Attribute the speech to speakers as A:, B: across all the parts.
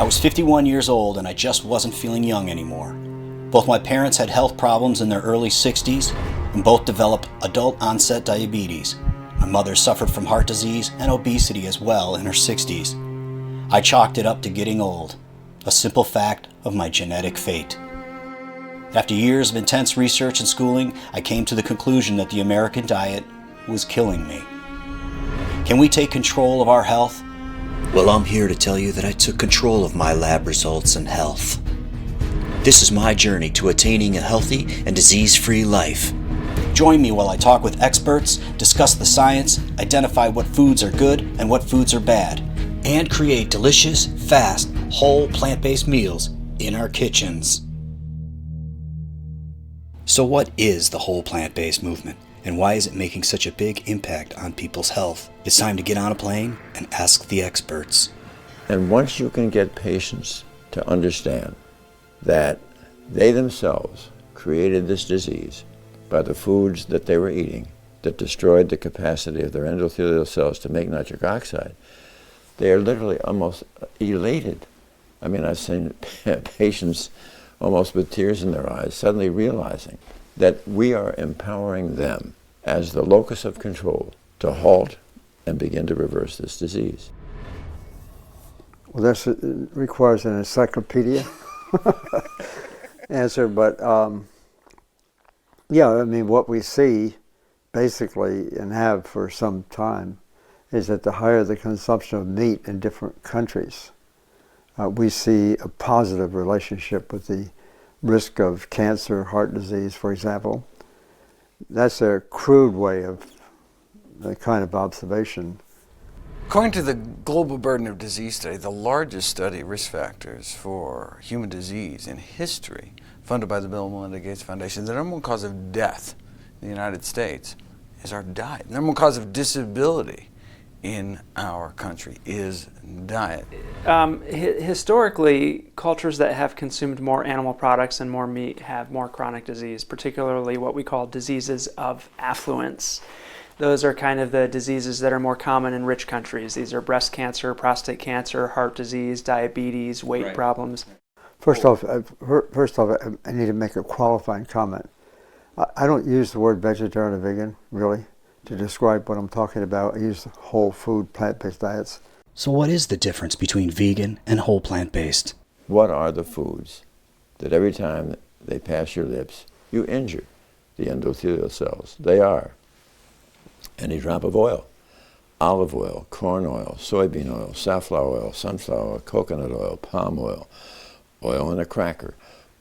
A: I was 51 years old and I just wasn't feeling young anymore. Both my parents had health problems in their early 60s and both developed adult onset diabetes. My mother suffered from heart disease and obesity as well in her 60s. I chalked it up to getting old, a simple fact of my genetic fate. After years of intense research and schooling, I came to the conclusion that the American diet was killing me. Can we take control of our health? Well, I'm here to tell you that I took control of my lab results and health. This is my journey to attaining a healthy and disease-free life. Join me while I talk with experts, discuss the science, identify what foods are good and what foods are bad, and create delicious, fast, whole plant-based meals in our kitchens. So what is the whole plant-based movement, and why is it making such a big impact on people's health? It's time to get on a plane and ask the experts.
B: And once you can get patients to understand that they themselves created this disease by the foods that they were eating that destroyed the capacity of their endothelial cells to make nitric oxide, they are literally almost elated. I mean, I've seen patients almost with tears in their eyes, suddenly realizing that we are empowering them as the locus of control to halt and begin to reverse this disease.
C: Well, this requires an encyclopedia answer, but yeah, I mean, what we see basically and have for some time is that the higher the consumption of meat in different countries, we see a positive relationship with the risk of cancer, heart disease, for example. That's a crude way of the kind of observation.
D: According to the Global Burden of Disease Study, the largest study of risk factors for human disease in history, funded by the Bill and Melinda Gates Foundation, the number one cause of death in the United States is our diet. The number one cause of disability in our country is diet.
E: Historically, cultures that have consumed more animal products and more meat have more chronic disease, particularly what we call diseases of affluence. Those are kind of the diseases that are more common in rich countries. These are breast cancer, prostate cancer, heart disease, diabetes, weight problems.
C: First off, I need to make a qualifying comment. I don't use the word vegetarian or vegan, really, to describe what I'm talking about. I use whole food, plant-based diets.
A: So what is the difference between vegan and whole plant-based?
B: What are the foods that every time they pass your lips, you injure the endothelial cells? They are any drop of oil, olive oil, corn oil, soybean oil, safflower oil, sunflower oil, coconut oil, palm oil, oil in a cracker,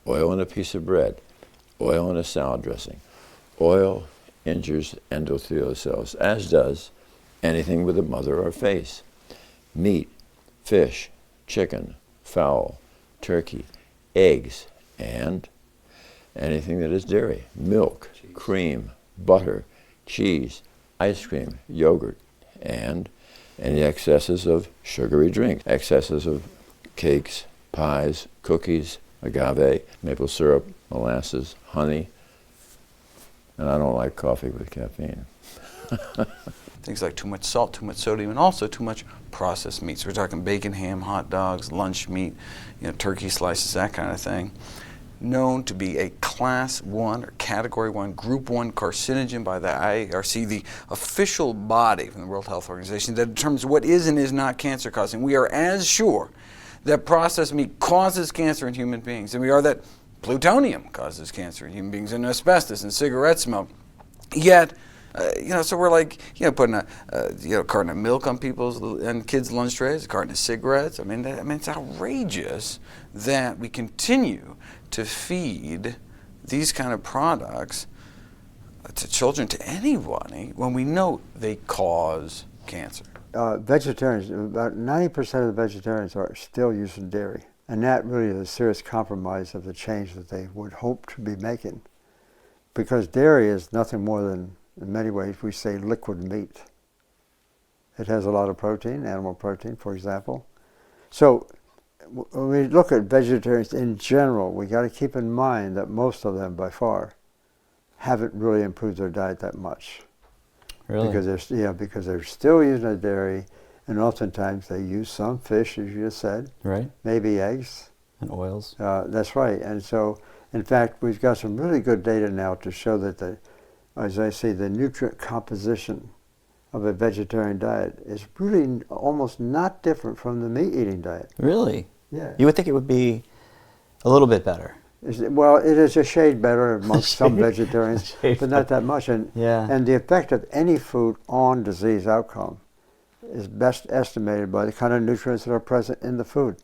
B: oil in a piece of bread, oil in a salad dressing. Oil injures endothelial cells, as does anything with a mother or face. Meat, fish, chicken, fowl, turkey, eggs, and anything that is dairy, milk, cream, butter, cheese, ice cream, yogurt, and any excesses of sugary drinks, excesses of cakes, pies, cookies, agave, maple syrup, molasses, honey, and I don't like coffee with caffeine.
D: Things like too much salt, too much sodium, and also too much processed meats. We're talking bacon, ham, hot dogs, lunch meat, turkey slices, that kind of thing. Known to be a class 1 or category 1, group 1 carcinogen by the IARC, the official body from the World Health Organization that determines what is and is not cancer causing. We are as sure that processed meat causes cancer in human beings, and we are that plutonium causes cancer in human beings, and asbestos and cigarette smoke. Yet, so we're like, putting a carton of milk on people's and kids' lunch trays, a carton of cigarettes. I mean, it's outrageous that we continue to feed these kind of products to children, to anybody, when we know they cause cancer.
C: Vegetarians, about 90% of the vegetarians are still using dairy. And that really is a serious compromise of the change that they would hope to be making. Because dairy is nothing more than, in many ways, we say liquid meat. It has a lot of protein, animal protein, for example. So when we look at vegetarians in general, we got to keep in mind that most of them, by far, haven't really improved their diet that much.
A: Really?
C: Because they're still using the dairy, And oftentimes they use some fish, as you just said,
A: Right.
C: maybe eggs.
A: And oils.
C: That's right. And so, in fact, we've got some really good data now to show that as I say, the nutrient composition of a vegetarian diet is really almost not different from the meat-eating diet.
A: Really?
C: Yeah.
A: You would think it would be a little bit better.
C: Well, it is a shade better amongst some vegetarians, but not that much. And the effect of any food on disease outcome is best estimated by the kind of nutrients that are present in the food.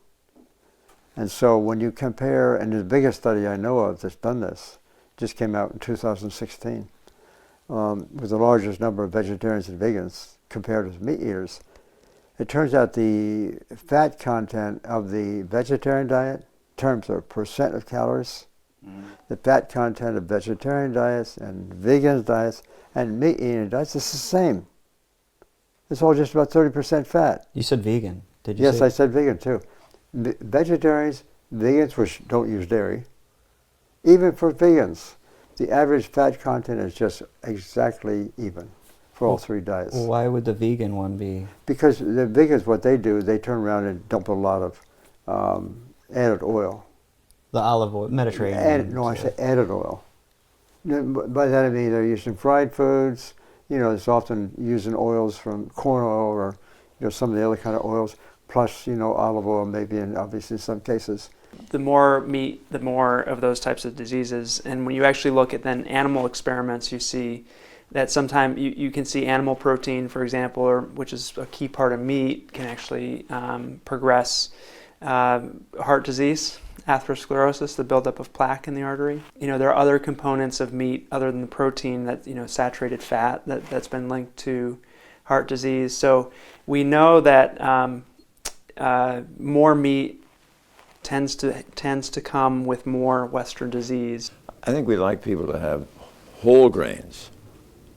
C: And so when you compare, and the biggest study I know of that's done this just came out in 2016, with the largest number of vegetarians and vegans compared with meat eaters, it turns out the fat content of the vegetarian diet, in terms of percent of calories, the fat content of vegetarian diets and vegan diets and meat eating diets is the same. It's all just about 30% fat.
A: You said vegan. Did you
C: Yes,
A: say?
C: I said vegan too. Vegetarians, vegans, which don't use dairy, even for vegans, the average fat content is just exactly even for all three diets.
A: Why would the vegan one be?
C: Because the vegans, what they do, they turn around and dump a lot of added oil.
A: The olive oil, Mediterranean.
C: I say added oil. By that I mean they're using fried foods. It's often using oils from corn oil or some of the other kind of oils, plus olive oil maybe, and obviously in some cases.
E: The more meat, the more of those types of diseases. And when you actually look at then animal experiments, you see that sometimes you can see animal protein, for example, which is a key part of meat, can actually progress heart disease, atherosclerosis, the buildup of plaque in the artery. There are other components of meat other than the protein that, saturated fat that's been linked to heart disease. So we know that more meat tends to come with more Western disease.
B: I think we like people to have whole grains,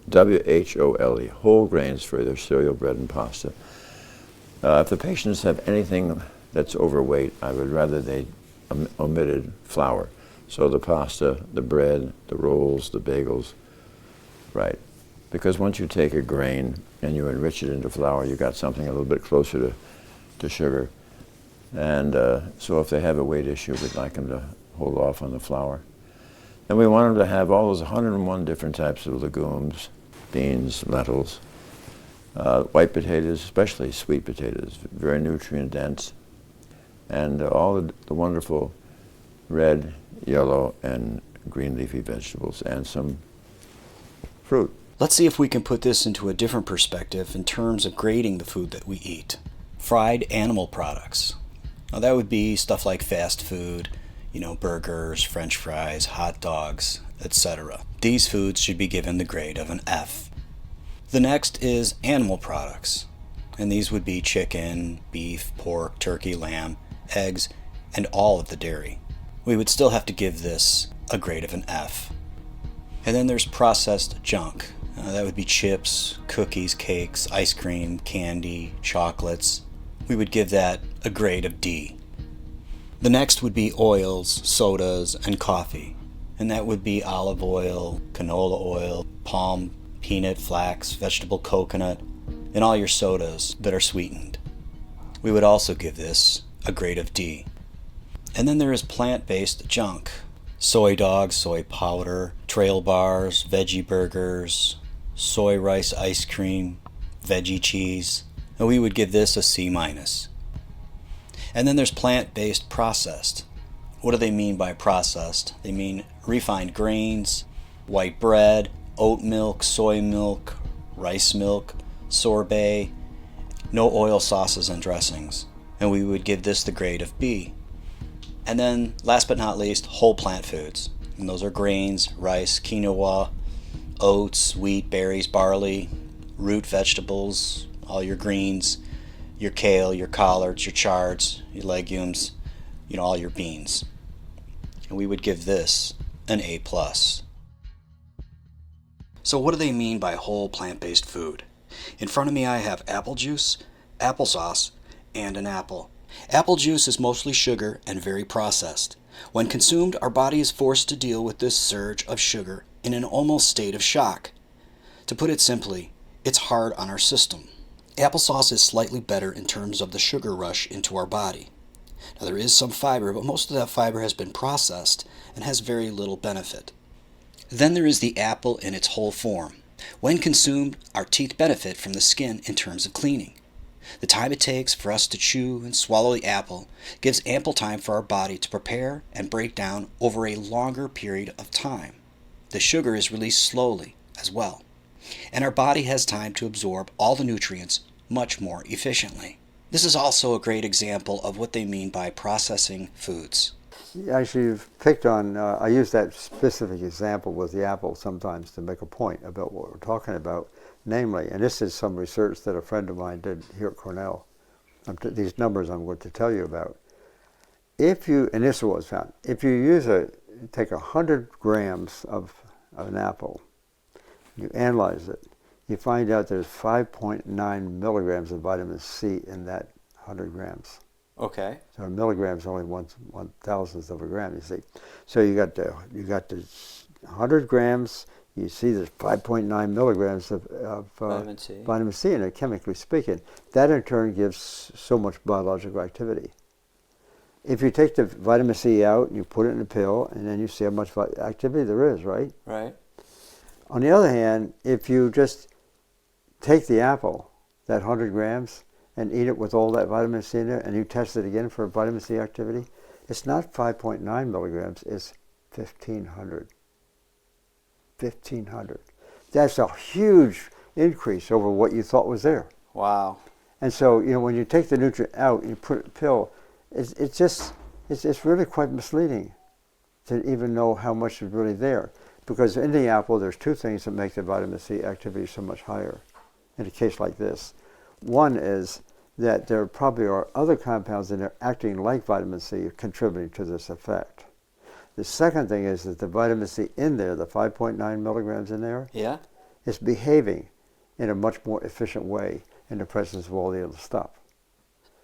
B: W-H-O-L-E, whole grains for their cereal, bread, and pasta. If the patients have anything that's overweight, I would rather they omitted flour. So the pasta, the bread, the rolls, the bagels, right. Because once you take a grain and you enrich it into flour, you got something a little bit closer to sugar. And so if they have a weight issue, we'd like them to hold off on the flour. And we want them to have all those 101 different types of legumes, beans, lentils, white potatoes, especially sweet potatoes, very nutrient dense, and all the wonderful red, yellow, and green leafy vegetables, and some fruit.
A: Let's see if we can put this into a different perspective in terms of grading the food that we eat. Fried animal products. Now that would be stuff like fast food, burgers, French fries, hot dogs, etc. These foods should be given the grade of an F. The next is animal products, and these would be chicken, beef, pork, turkey, lamb, eggs, and all of the dairy. We would still have to give this a grade of an F. And then there's processed junk. That would be chips, cookies, cakes, ice cream, candy, chocolates. We would give that a grade of D. The next would be oils, sodas, and coffee. And that would be olive oil, canola oil, palm, peanut, flax, vegetable coconut, and all your sodas that are sweetened. We would also give this a grade of D. And then there is plant-based junk. Soy dogs, soy powder, trail bars, veggie burgers, soy rice ice cream, veggie cheese. And we would give this a C-. And then there's plant-based processed. What do they mean by processed? They mean refined grains, white bread, oat milk, soy milk, rice milk, sorbet, no oil sauces and dressings. And we would give this the grade of B. And then, last but not least, whole plant foods. And those are grains, rice, quinoa, oats, wheat, berries, barley, root vegetables, all your greens, your kale, your collards, your chards, your legumes, all your beans. And we would give this an A+. So what do they mean by whole plant-based food? In front of me I have apple juice, applesauce, and an apple. Apple juice is mostly sugar and very processed. When consumed, our body is forced to deal with this surge of sugar in an almost state of shock. To put it simply, it's hard on our system. Applesauce is slightly better in terms of the sugar rush into our body. Now there is some fiber, but most of that fiber has been processed and has very little benefit. Then there is the apple in its whole form. When consumed, our teeth benefit from the skin in terms of cleaning. The time it takes for us to chew and swallow the apple gives ample time for our body to prepare and break down over a longer period of time. The sugar is released slowly as well, and our body has time to absorb all the nutrients much more efficiently. This is also a great example of what they mean by processing foods.
C: Actually, you've picked on, I use that specific example with the apple sometimes to make a point about what we're talking about, namely, and this is some research that a friend of mine did here at Cornell, these numbers I'm going to tell you about. If you, and this is what was found, if you take 100 grams of an apple, you analyze it, you find out there's 5.9 milligrams of vitamin C in that 100 grams.
A: Okay.
C: So a milligram is only one thousandth of a gram, you see. So you got the 100 grams, you see there's 5.9 milligrams of vitamin C in it, chemically speaking. That in turn gives so much biological activity. If you take the vitamin C out and you put it in a pill, and then you see how much activity there is, right?
A: Right.
C: On the other hand, if you just take the apple, that 100 grams, and eat it with all that vitamin C in it, and you test it again for vitamin C activity, it's not 5.9 milligrams, it's 1,500. 1,500. That's a huge increase over what you thought was there.
A: Wow.
C: And so, when you take the nutrient out and you put it in a pill, it's really quite misleading to even know how much is really there. Because in the apple, there's two things that make the vitamin C activity so much higher in a case like this. One is that there probably are other compounds in there acting like vitamin C contributing to this effect. The second thing is that the vitamin C in there, the 5.9 milligrams in there, is behaving in a much more efficient way in the presence of all the other stuff.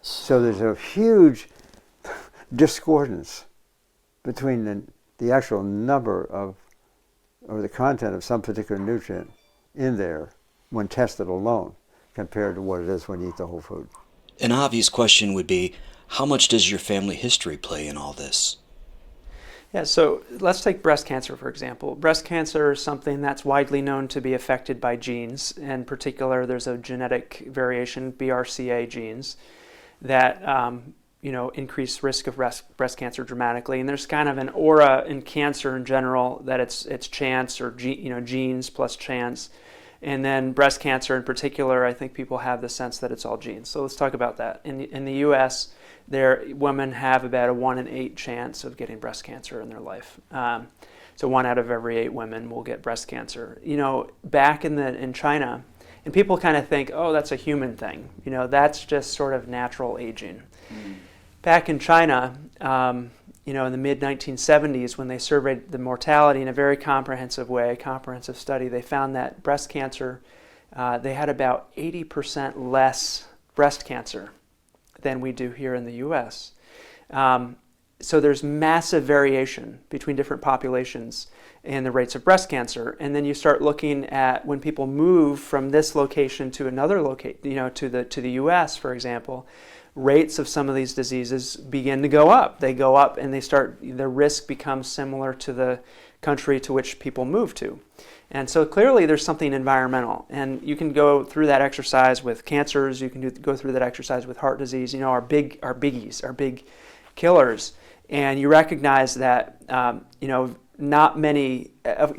C: So there's a huge discordance between the actual number of, or the content of some particular nutrient in there when tested alone, compared to what it is when you eat the whole food.
A: An obvious question would be, how much does your family history play in all this?
E: Yeah, so let's take breast cancer, for example. Breast cancer is something that's widely known to be affected by genes. In particular, there's a genetic variation, BRCA genes, that increase risk of breast cancer dramatically. And there's kind of an aura in cancer in general that it's chance, or genes plus chance. And then breast cancer in particular, I think people have the sense that it's all genes. So let's talk about that. In the U.S., women have about a 1 in 8 chance of getting breast cancer in their life. So 1 out of every 8 women will get breast cancer. Back in China, and people kind of think, oh, that's a human thing. That's just sort of natural aging. Back in China, in the mid-1970s, when they surveyed the mortality in a very comprehensive way, a comprehensive study, they found that breast cancer, they had about 80% less breast cancer than we do here in the U.S. So there's massive variation between different populations in the rates of breast cancer. And then you start looking at when people move from this location to another location, to the U.S., for example, rates of some of these diseases begin to go up. They go up and the risk becomes similar to the country to which people move to. And so clearly there's something environmental. And you can go through that exercise with cancers, you can go through that exercise with heart disease, our biggies, our big killers. And you recognize that, not many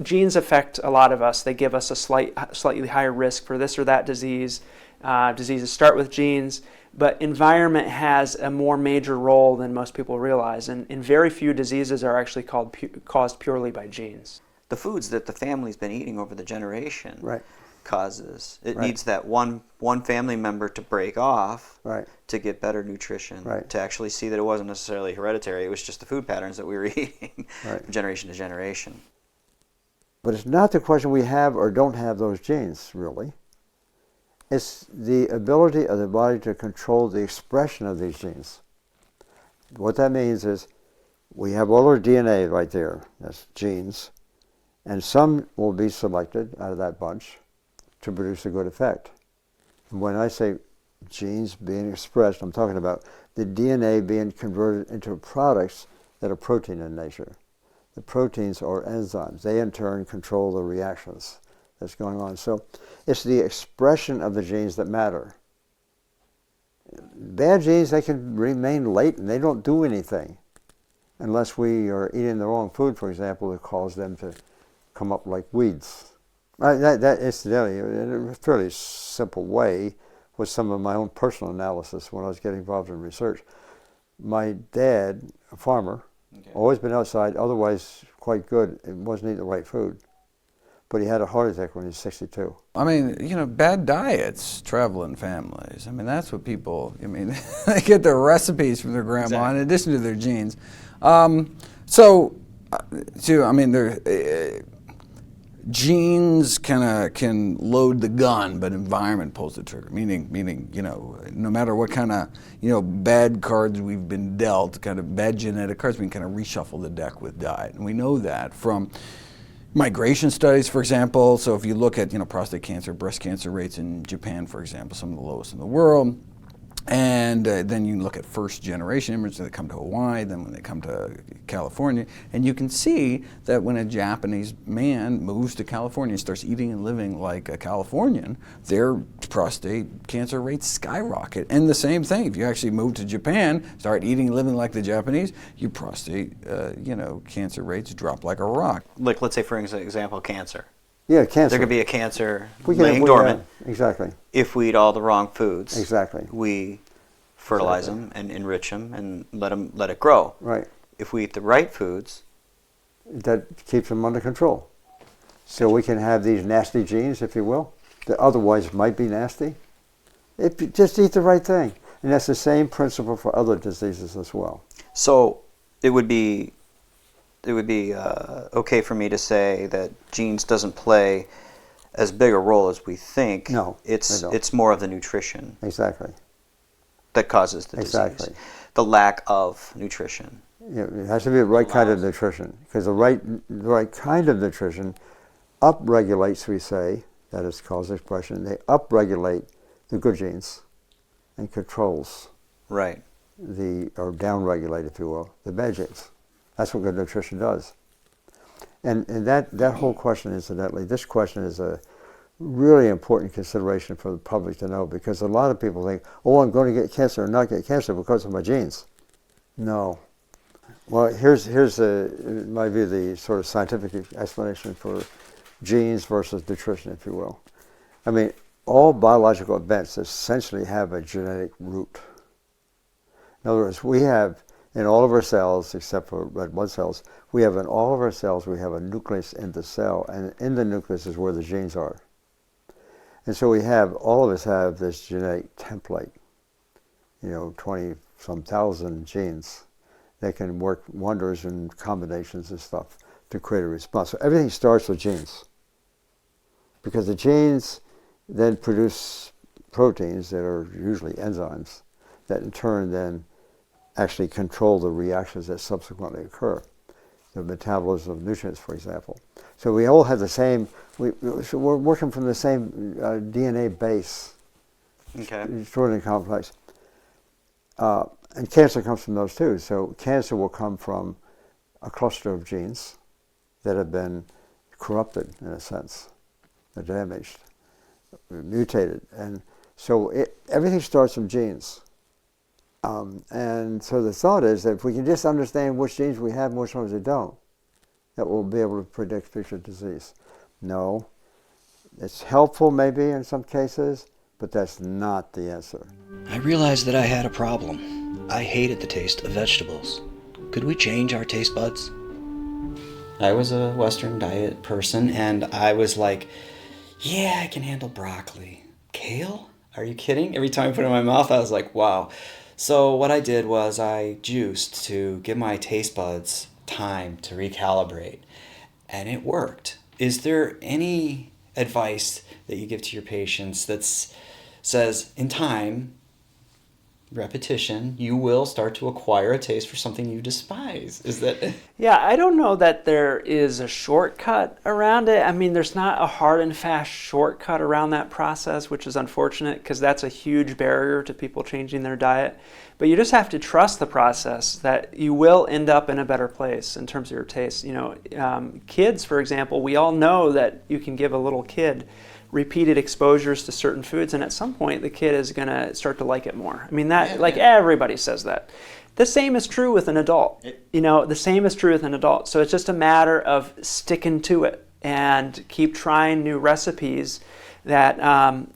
E: genes affect a lot of us. They give us a slightly higher risk for this or that disease. Diseases start with genes. But environment has a more major role than most people realize, and very few diseases are actually caused purely by genes.
F: The foods that the family's been eating over the generation causes. It
C: Right.
F: needs that one family member to break off
C: Right.
F: to get better nutrition,
C: Right.
F: to actually see that it wasn't necessarily hereditary, it was just the food patterns that we were eating
C: Right.
F: from generation to generation.
C: But it's not the question we have or don't have those genes, really. It's the ability of the body to control the expression of these genes. What that means is we have all our DNA right there, that's genes, and some will be selected out of that bunch to produce a good effect. And when I say genes being expressed. I'm talking about the DNA being converted into products that are protein in nature. The proteins are enzymes. They in turn control the reactions that's going on. So it's the expression of the genes that matter. Bad genes, they can remain latent. They don't do anything unless we are eating the wrong food, for example, that cause them to come up like weeds. That incidentally, in a fairly simple way, was some of my own personal analysis when I was getting involved in research. My dad, a farmer, always been outside, otherwise quite good, and wasn't eating the right food. But he had a heart attack when he was 62.
D: I mean, you know, bad diets travel in families. I mean, that's what people, I mean, they get their recipes from their grandma in addition to their genes. Genes can load the gun, but environment pulls the trigger. Meaning, you know, no matter what kind of, you know, bad cards we've been dealt, kind of bad genetic cards, we can kind of reshuffle the deck with diet, and we know that from migration studies, for example. So if you look at, you know, prostate cancer, breast cancer rates in Japan, for example, some of the lowest in the world. And then you look at first-generation immigrants that come to Hawaii, then when they come to California, and you can see that when a Japanese man moves to California and starts eating and living like a Californian, their prostate cancer rates skyrocket. And the same thing, if you actually move to Japan, start eating and living like the Japanese, your prostate, cancer rates drop like a rock.
F: Like, let's say, for example, cancer.
C: Yeah, cancer.
F: There could be a cancer laying dormant.
C: Exactly.
F: If we eat all the wrong foods.
C: Exactly.
F: We fertilize them and enrich them and let it grow.
C: Right.
F: If we eat the right foods,
C: that keeps them under control. So we can have these nasty genes, if you will, that otherwise might be nasty. If you just eat the right thing. And that's the same principle for other diseases as well.
F: So it would be okay for me to say that genes doesn't play as big a role as we think.
C: No,
F: it's more of the nutrition.
C: Exactly.
F: That causes the disease. The lack of nutrition.
C: Yeah, it has to be the right kind of nutrition, because the right kind of nutrition upregulates, we say, that is cause expression, they upregulate the good genes and controls
F: or
C: downregulate, if you will, the bad genes. That's what good nutrition does. And that whole question, incidentally, this question is a really important consideration for the public to know, because a lot of people think, oh, I'm going to get cancer or not get cancer because of my genes. No. Well, here's in my view, the sort of scientific explanation for genes versus nutrition, if you will. I mean, all biological events essentially have a genetic root. In other words, we have in all of our cells, except for red blood cells, we have a nucleus in the cell, and in the nucleus is where the genes are. And so all of us have this genetic template, 20-some thousand genes that can work wonders in combinations and stuff to create a response. So everything starts with genes, because the genes then produce proteins that are usually enzymes that in turn then actually control the reactions that subsequently occur, the metabolism of nutrients, for example. So we all have the same, we're working from the same DNA base.
F: Okay.
C: Extraordinarily complex. And cancer comes from those too. So cancer will come from a cluster of genes that have been corrupted, in a sense, they're damaged, mutated. And so everything starts from genes. And so the thought is that if we can just understand which genes we have and which ones we don't, that we'll be able to predict future disease. No. It's helpful maybe in some cases, but that's not the answer.
A: I realized that I had a problem. I hated the taste of vegetables. Could we change our taste buds? I was a Western diet person, and I was like, yeah, I can handle broccoli. Kale? Are you kidding? Every time I put it in my mouth, I was like, wow. So what I did was I juiced to give my taste buds time to recalibrate, and it worked. Is there any advice that you give to your patients that says, in time,
G: repetition, you will start to acquire a taste for something you despise. Is that?
E: Yeah, I don't know that there is a shortcut around it. I mean, there's not a hard and fast shortcut around that process, which is unfortunate because that's a huge barrier to people changing their diet. But you just have to trust the process, that you will end up in a better place in terms of your taste. You know, kids, for example, we all know that you can give a little kid repeated exposures to certain foods, and at some point the kid is going to start to like it more. I mean, that everybody says that. The same is true with an adult. The same is true with an adult. So it's just a matter of sticking to it and keep trying new recipes that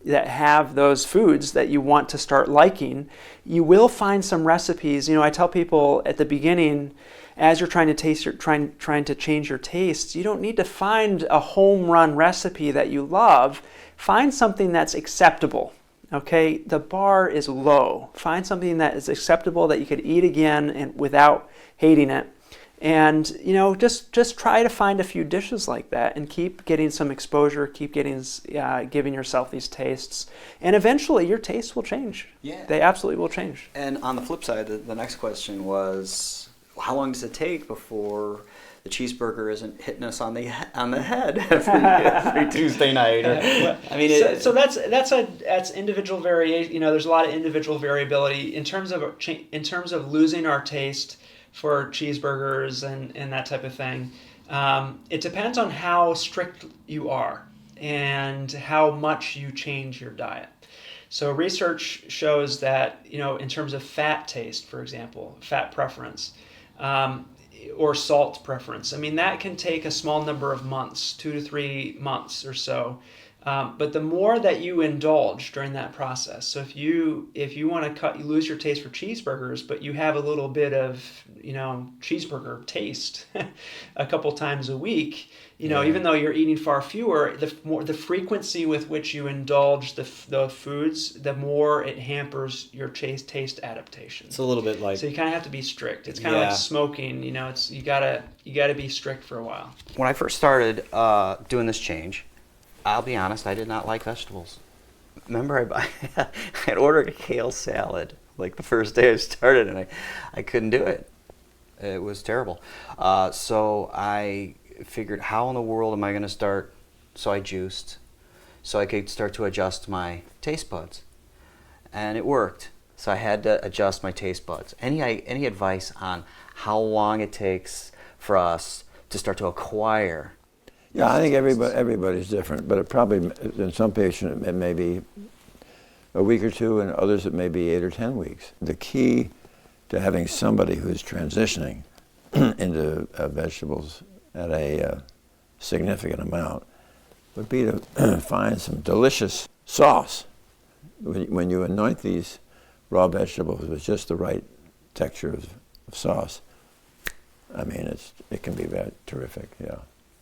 E: that have those foods that you want to start liking. You will find some recipes. I tell people at the beginning, as you're trying to change your tastes, you don't need to find a home run recipe that you love. Find something that's acceptable. Okay, the bar is low. Find something that is acceptable that you could eat again and without hating it. And just try to find a few dishes like that and keep getting some exposure, keep giving yourself these tastes, and eventually your tastes will change.
F: Yeah,
E: they absolutely will change.
F: And on the flip side, the next question was, how long does it take before the cheeseburger isn't hitting us on the head every Tuesday night?
E: I mean, so that's individual variation. There's a lot of individual variability in terms of losing our taste for cheeseburgers and that type of thing. It depends on how strict you are and how much you change your diet. So research shows that, in terms of fat taste, for example, fat preference, or salt preference, I mean, that can take a small number of months, 2 to 3 months or so. But the more that you indulge during that process, so if you want to lose your taste for cheeseburgers, but you have a little bit of cheeseburger taste a couple times a week, even though you're eating far fewer, the frequency with which you indulge the foods, the more it hampers your taste adaptation.
G: It's a little bit like,
E: so you kind of have to be strict. It's kind of like smoking. You gotta be strict for a while.
F: When I first started doing this change, I'll be honest, I did not like vegetables. Remember, I had ordered a kale salad like the first day I started, and I couldn't do it. It was terrible. So I figured, how in the world am I going to start? So I juiced, so I could start to adjust my taste buds. And it worked. So I had to adjust my taste buds. Any advice on how long it takes for us to start to acquire?
B: Yeah, I think everybody's different, but it probably, in some patients, it may be a week or two, and others it may be 8 or 10 weeks. The key to having somebody who's transitioning into vegetables at a significant amount would be to find some delicious sauce. When you anoint these raw vegetables with just the right texture of sauce, I mean, it can be very terrific, yeah.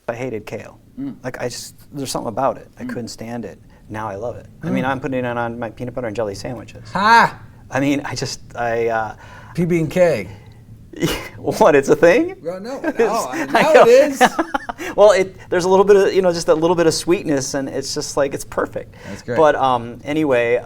F: I hated kale. There's something about it. I couldn't stand it. Now I love it. I mean, I'm putting it on my peanut butter and jelly sandwiches.
H: Ha!
F: I mean,
H: PB&K.
F: What, it's a thing?
H: Well, no, it is.
F: Well, there's a little bit of, just a little bit of sweetness, and it's just like, it's perfect.
H: That's great.
F: But anyway,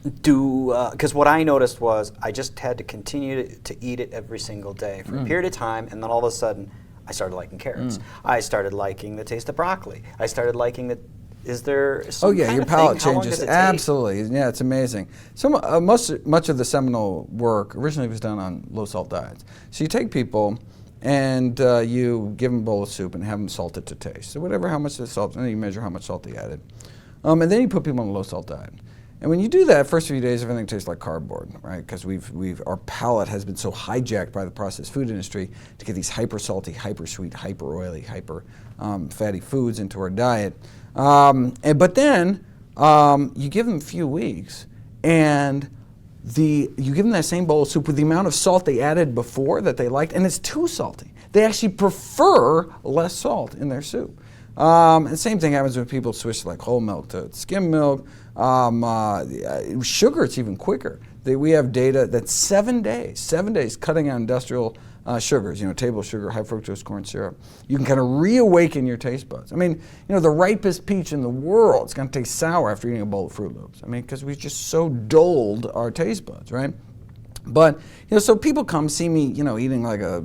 F: because what I noticed was I just had to continue to eat it every single day for a period of time, and then all of a sudden, I started liking carrots. I started liking the taste of broccoli. I started liking is there some kind
H: your
F: of
H: palate
F: thing? How long
H: changes.
F: does it take?
H: Absolutely. Yeah, it's amazing. Much of the seminal work originally was done on low-salt diets. So you take people and you give them a bowl of soup and have them salt it to taste. So how much of the salt, and then you measure how much salt they added. And then you put people on a low-salt diet. And when you do that, first few days, everything tastes like cardboard, right? Because our palate has been so hijacked by the processed food industry to get these hyper salty, hyper sweet, hyper oily, hyper fatty foods into our diet. But then you give them a few weeks, and you give them that same bowl of soup with the amount of salt they added before that they liked, and it's too salty. They actually prefer less salt in their soup. And the same thing happens when people switch like whole milk to skim milk. Sugar, it's even quicker. we have data that 7 days cutting out industrial sugars, table sugar, high fructose corn syrup, you can kind of reawaken your taste buds. I mean, the ripest peach in the world is going to taste sour after eating a bowl of Fruit Loops. I mean, because we've just so dulled our taste buds, right? But, so people come see me, eating like a,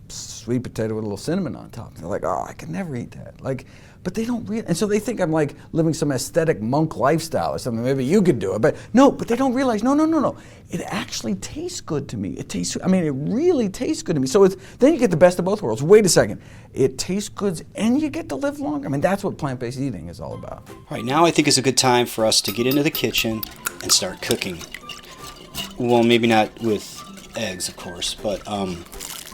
H: sweet potato with a little cinnamon on top. And they're like, oh, I could never eat that. But they don't realize, and so they think I'm like living some aesthetic monk lifestyle or something. Maybe you could do it, but they don't realize, no. It actually tastes good to me. It really tastes good to me. So then you get the best of both worlds. Wait a second. It tastes good and you get to live longer. I mean, that's what plant-based eating is all about.
A: All right, now I think is a good time for us to get into the kitchen and start cooking. Well, maybe not with eggs, of course, but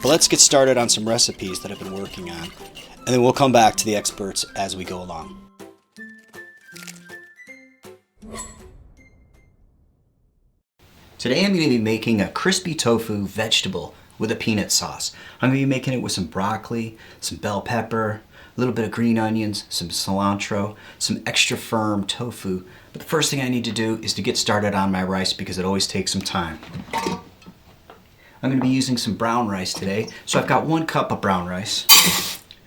A: let's get started on some recipes that I've been working on. And then we'll come back to the experts as we go along. Today I'm going to be making a crispy tofu vegetable with a peanut sauce. I'm going to be making it with some broccoli, some bell pepper, a little bit of green onions, some cilantro, some extra firm tofu. But the first thing I need to do is to get started on my rice because it always takes some time. I'm going to be using some brown rice today. So I've got 1 cup of brown rice.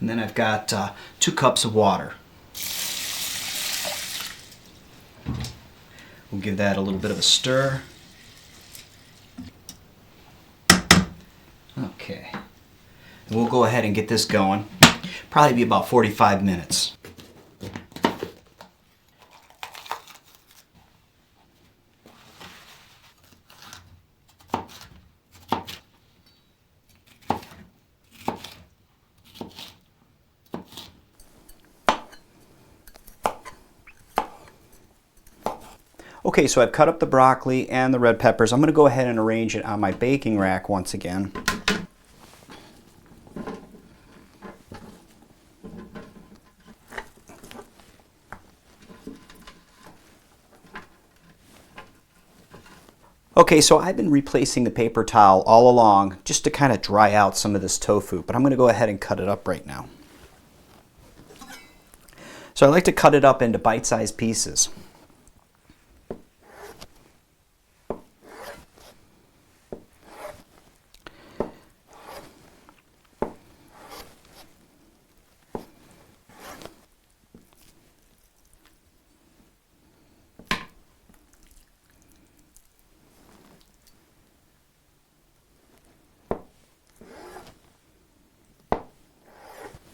A: And then I've got 2 cups of water. We'll give that a little bit of a stir. Okay. And we'll go ahead and get this going. Probably be about 45 minutes. Okay, so I've cut up the broccoli and the red peppers. I'm going to go ahead and arrange it on my baking rack once again. Okay, so I've been replacing the paper towel all along just to kind of dry out some of this tofu, but I'm going to go ahead and cut it up right now. So I like to cut it up into bite-sized pieces.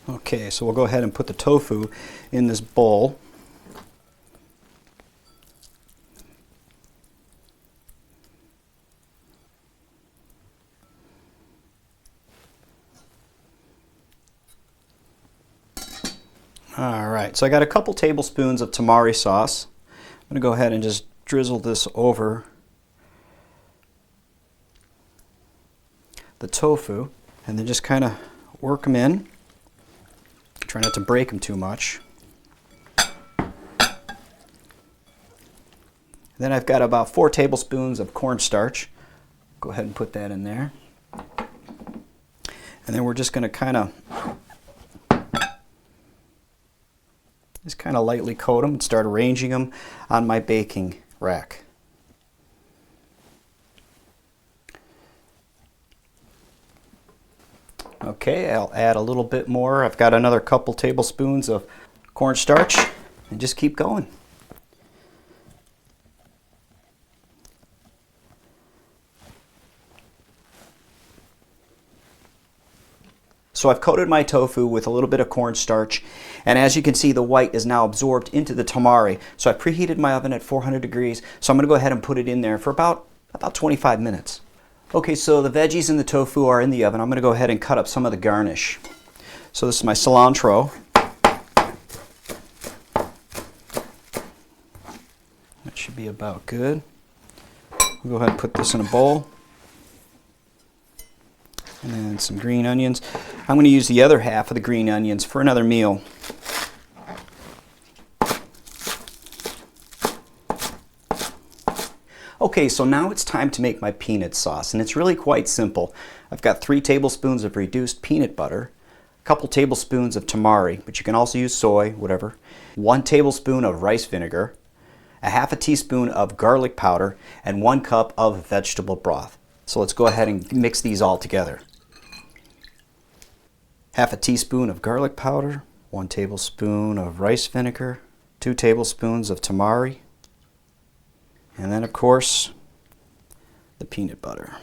A: Okay, so we'll go ahead and put the tofu in this bowl. All right, so I got a couple tablespoons of tamari sauce. I'm going to go ahead and just drizzle this over the tofu and then just kind of work them in. Try not to break them too much. Then I've got about 4 tablespoons of cornstarch. Go ahead and put that in there. And then we're just going to kind of lightly coat them and start arranging them on my baking rack. Okay, I'll add a little bit more. I've got another couple tablespoons of cornstarch and just keep going. So I've coated my tofu with a little bit of cornstarch, and as you can see, the white is now absorbed into the tamari. So I preheated my oven at 400 degrees, so I'm going to go ahead and put it in there for about 25 minutes. Okay, so the veggies and the tofu are in the oven. I'm going to go ahead and cut up some of the garnish. So this is my cilantro. That should be about good. We'll go ahead and put this in a bowl. And then some green onions. I'm going to use the other half of the green onions for another meal. Okay, so now it's time to make my peanut sauce, and it's really quite simple. I've got 3 tablespoons of reduced peanut butter, a couple tablespoons of tamari, but you can also use soy, whatever, 1 tablespoon of rice vinegar, a half a teaspoon of garlic powder, and 1 cup of vegetable broth. So let's go ahead and mix these all together. Half a teaspoon of garlic powder, 1 tablespoon of rice vinegar, 2 tablespoons of tamari, and then of course the peanut butter.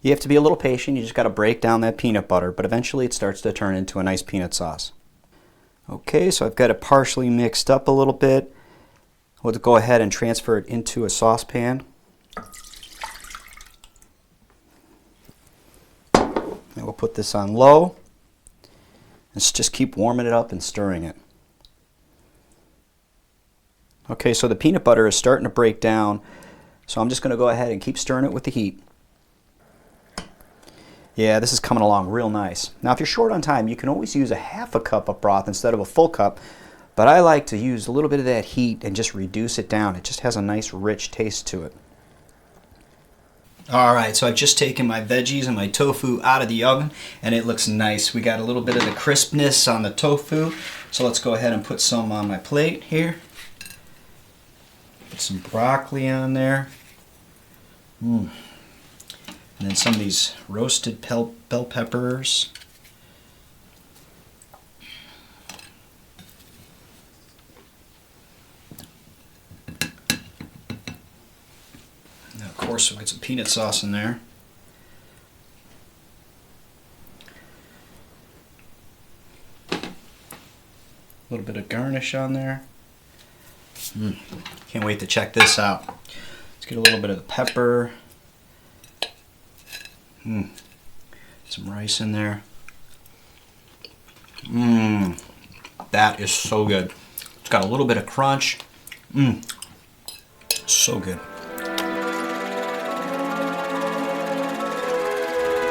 A: You have to be a little patient, you just got to break down that peanut butter, but eventually it starts to turn into a nice peanut sauce. Okay, so I've got it partially mixed up a little bit. We'll go ahead and transfer it into a saucepan. And we'll put this on low. Let's just keep warming it up and stirring it. Okay, so the peanut butter is starting to break down, so I'm just going to go ahead and keep stirring it with the heat. Yeah, this is coming along real nice. Now, if you're short on time, you can always use a half a cup of broth instead of a full cup, but I like to use a little bit of that heat and just reduce it down. It just has a nice rich taste to it. Alright, so I've just taken my veggies and my tofu out of the oven, and it looks nice. We got a little bit of the crispness on the tofu, so let's go ahead and put some on my plate here. Put some broccoli on there. And then some of these roasted bell peppers. And of course we'll get some peanut sauce in there. A little bit of garnish on there. Can't wait to check this out. Let's get a little bit of the pepper. Some rice in there. That is so good. It's got a little bit of crunch. So good.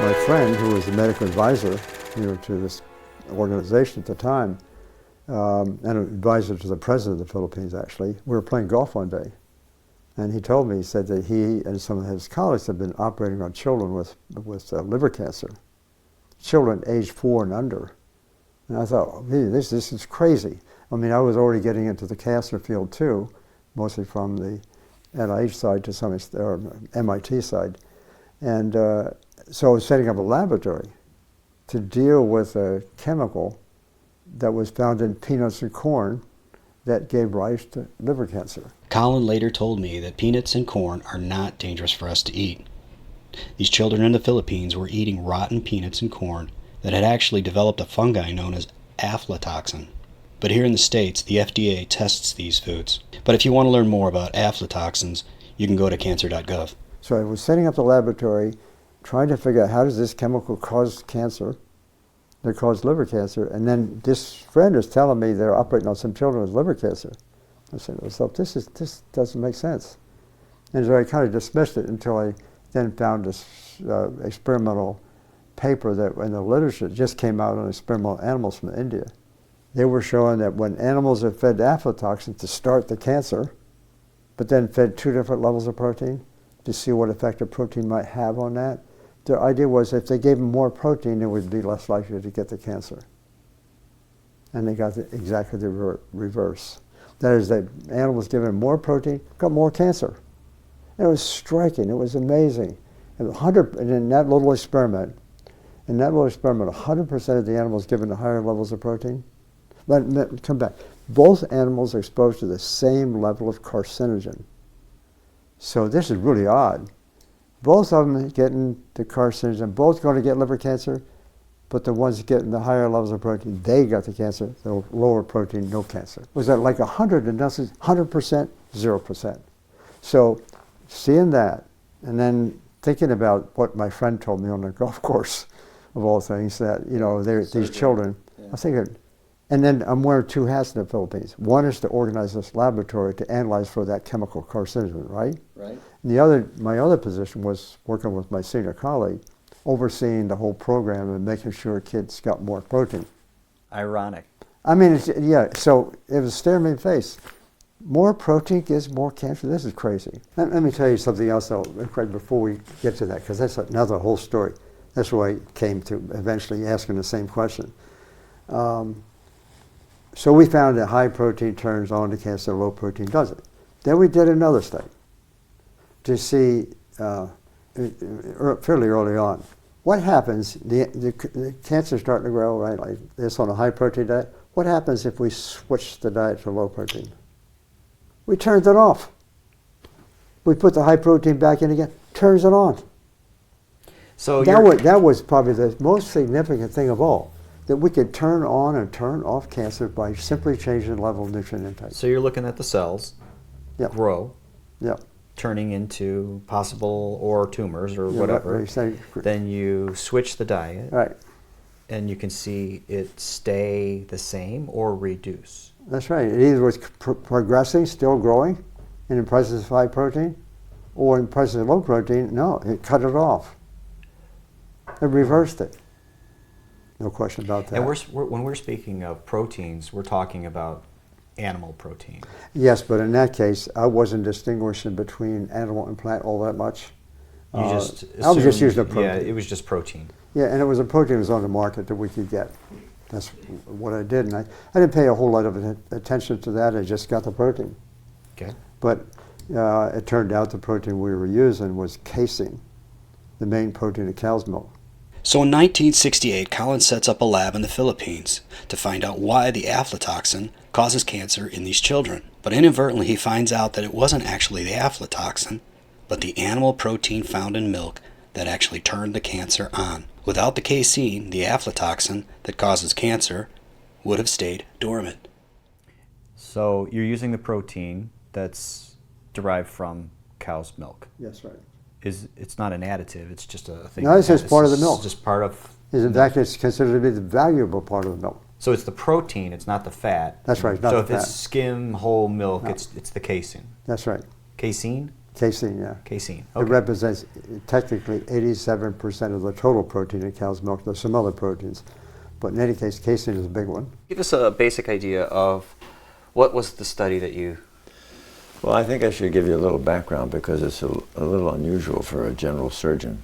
C: My friend, who was the medical advisor, to this organization at the time, and an advisor to the president of the Philippines, actually, we were playing golf one day. And he told me, he said that he and some of his colleagues have been operating on children with liver cancer, children aged 4 and under. And I thought, hey, this is crazy. I mean, I was already getting into the cancer field too, mostly from the NIH side to some extent, or MIT side. And so I was setting up a laboratory to deal with a chemical that was found in peanuts and corn that gave rise to liver cancer.
A: Colin later told me that peanuts and corn are not dangerous for us to eat. These children in the Philippines were eating rotten peanuts and corn that had actually developed a fungi known as aflatoxin. But here in the States, the FDA tests these foods. But if you want to learn more about aflatoxins, you can go to cancer.gov.
C: So I was setting up the laboratory, trying to figure out how does this chemical cause cancer, that cause liver cancer, and then this friend is telling me they're operating on some children with liver cancer. I said to myself, this doesn't make sense. And so I kind of dismissed it until I then found this experimental paper that in the literature just came out on experimental animals from India. They were showing that when animals are fed aflatoxin to start the cancer, but then fed 2 different levels of protein to see what effect a protein might have on that, their idea was if they gave them more protein, they would be less likely to get the cancer. And they got exactly the reverse. That is, that animals given more protein got more cancer. And it was striking. It was amazing. And in that little experiment, 100% of the animals given the higher levels of protein. But come back. Both animals are exposed to the same level of carcinogen. So this is really odd. Both of them getting the carcinogen, both going to get liver cancer, but the ones getting the higher levels of protein, they got the cancer. The lower protein, no cancer. Was that like 100 and nothing? 100%, 0%. So seeing that, and then thinking about what my friend told me on the golf course, of all things, that these children. Yeah. I was thinking, and then I'm wearing 2 hats in the Philippines. One is to organize this laboratory to analyze for that chemical carcinogen, right? Right. And my other position was working with my senior colleague, overseeing the whole program and making sure kids got more protein.
A: Ironic.
C: I mean, so it was staring me in the face. More protein gives more cancer? This is crazy. Let me tell you something else, though, Craig, before we get to that, because that's another whole story. That's why I came to eventually asking the same question. So we found that high protein turns on the cancer, low protein doesn't. Then we did another study to see fairly early on what happens. The cancer's starting to grow, right, like this on a high protein diet. What happens if we switch the diet to low protein? We turned it off. We put the high protein back in again, turns it on.
F: So
C: that was probably the most significant thing of all, that we could turn on and turn off cancer by simply changing the level of nutrient intake.
F: So you're looking at the cells grow, turning into possible or tumors or whatever.
C: Right.
F: Then you switch the diet.
C: Right.
F: And you can see it stay the same or reduce.
C: That's right. It either was progressing, still growing, in the presence of high protein, or in the presence of low protein, no, it cut it off. It reversed it. No question about that.
F: And when we're speaking of proteins, we're talking about animal protein.
C: Yes, but in that case, I wasn't distinguishing between animal and plant all that much.
F: You just
C: I was just using a protein.
F: Yeah, it was just protein.
C: Yeah, and it was a protein that was on the market that we could get. That's what I did, and I didn't pay a whole lot of attention to that. I just got the protein.
F: Okay.
C: But it turned out the protein we were using was casein, the main protein of cow's milk.
A: So in 1968, Colin sets up a lab in the Philippines to find out why the aflatoxin causes cancer in these children. But inadvertently, he finds out that it wasn't actually the aflatoxin, but the animal protein found in milk that actually turned the cancer on. Without the casein, the aflatoxin that causes cancer would have stayed dormant.
F: So you're using the protein that's derived from cow's milk.
C: Yes, right.
F: It's not an additive, it's just a thing.
C: No, it's just part of the milk.
F: It's just part of...
C: In fact, it's considered to be the valuable part of the milk.
F: So it's the protein, it's not the fat.
C: That's right, not
F: so
C: the
F: if
C: fat.
F: it's skim, whole milk,
C: No.
F: it's the casein.
C: That's right.
F: Casein?
C: Casein, yeah.
F: Casein,
C: It
F: okay.
C: represents technically 87% of the total protein in cow's milk. There's some other proteins. But in any case, casein is a big one.
F: Give us a basic idea of what was the study that you...
B: Well, I think I should give you a little background because it's a little unusual for a general surgeon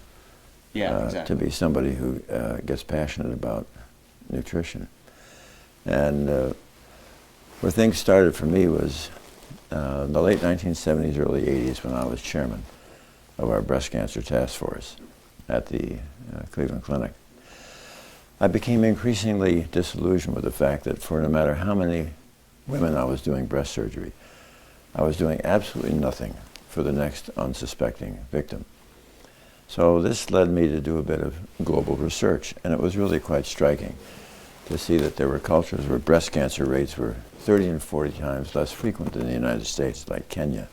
B: to be somebody who gets passionate about nutrition. And where things started for me was the late 1970s, early 80s, when I was chairman of our breast cancer task force at the Cleveland Clinic. I became increasingly disillusioned with the fact that for no matter how many women I was doing breast surgery, I was doing absolutely nothing for the next unsuspecting victim. So this led me to do a bit of global research, and it was really quite striking to see that there were cultures where breast cancer rates were 30 and 40 times less frequent than the United States, like Kenya.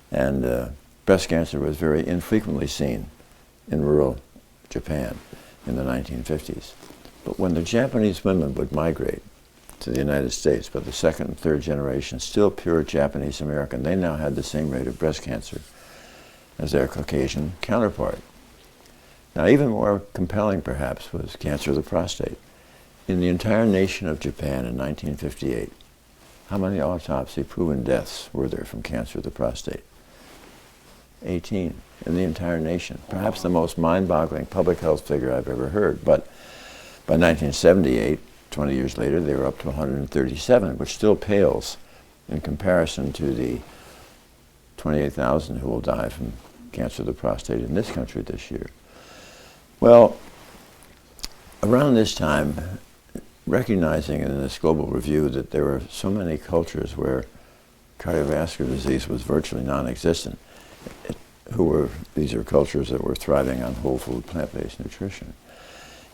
B: And breast cancer was very infrequently seen in rural Japan in the 1950s. But when the Japanese women would migrate to the United States, but the second and third generation, still pure Japanese American, they now had the same rate of breast cancer as their Caucasian counterpart. Now, even more compelling, perhaps, was cancer of the prostate. In the entire nation of Japan in 1958, how many autopsy-proven deaths were there from cancer of the prostate? 18 in the entire nation. Perhaps the most mind-boggling public health figure I've ever heard. But by 1978, 20 years later, they were up to 137, which still pales in comparison to the 28,000 who will die from cancer of the prostate in this country this year. Well, around this time, recognizing in this global review that there were so many cultures where cardiovascular disease was virtually non-existent, these are cultures that were thriving on whole food, plant-based nutrition.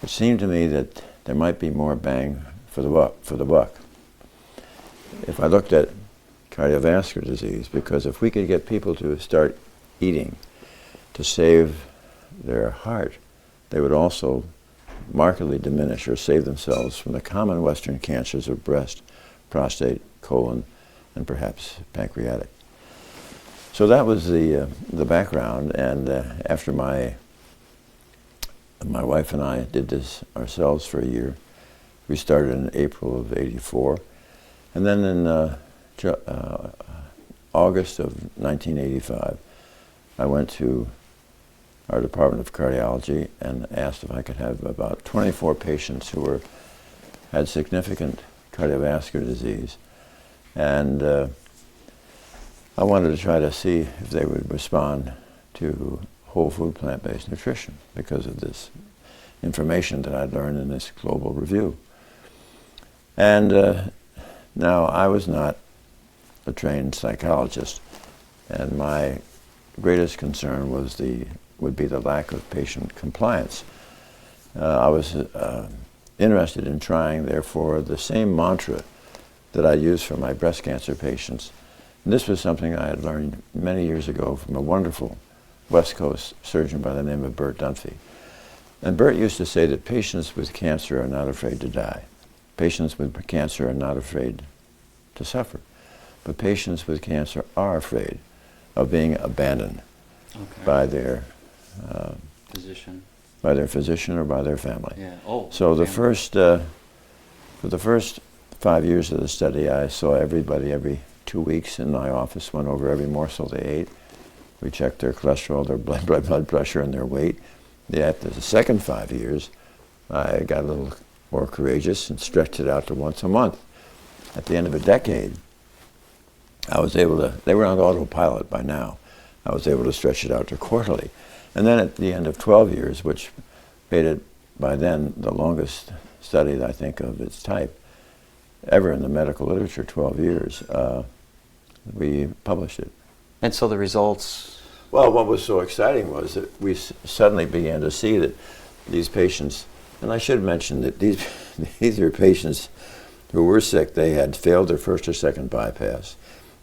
B: It seemed to me that there might be more bang for the buck. If I looked at cardiovascular disease, because if we could get people to start eating to save their heart, they would also markedly diminish or save themselves from the common Western cancers of breast, prostate, colon, and perhaps pancreatic. So that was the background, and after my wife and I did this ourselves for a year. We started in April of '84, and then in August of 1985, I went to our Department of Cardiology and asked if I could have about 24 patients who had significant cardiovascular disease. And I wanted to try to see if they would respond to whole food plant-based nutrition because of this information that I'd learned in this global review. And now I was not a trained psychologist, and my greatest concern would be the lack of patient compliance. I was interested in trying, therefore, the same mantra that I use for my breast cancer patients. And this was something I had learned many years ago from a wonderful West Coast surgeon by the name of Bert Dunphy. And Bert used to say that patients with cancer are not afraid to die. Patients with cancer are not afraid to suffer. But patients with cancer are afraid of being abandoned by their
F: Physician.
B: By their physician or by their family.
F: Yeah. Oh.
B: So the
F: family.
B: for the first 5 years of the study, I saw everybody every 2 weeks in my office, went over every morsel they ate. We checked their cholesterol, their blood pressure, and their weight. After the second 5 years, I got a little more courageous and stretched it out to once a month. At the end of a decade, I was able to, they were on autopilot by now, I was able to stretch it out to quarterly. And then at the end of 12 years, which made it by then the longest study, I think, of its type ever in the medical literature, 12 years, we published it.
F: And so the results.
B: Well, what was so exciting was that we suddenly began to see that these patients, and I should mention that these are patients who were sick. They had failed their first or second bypass.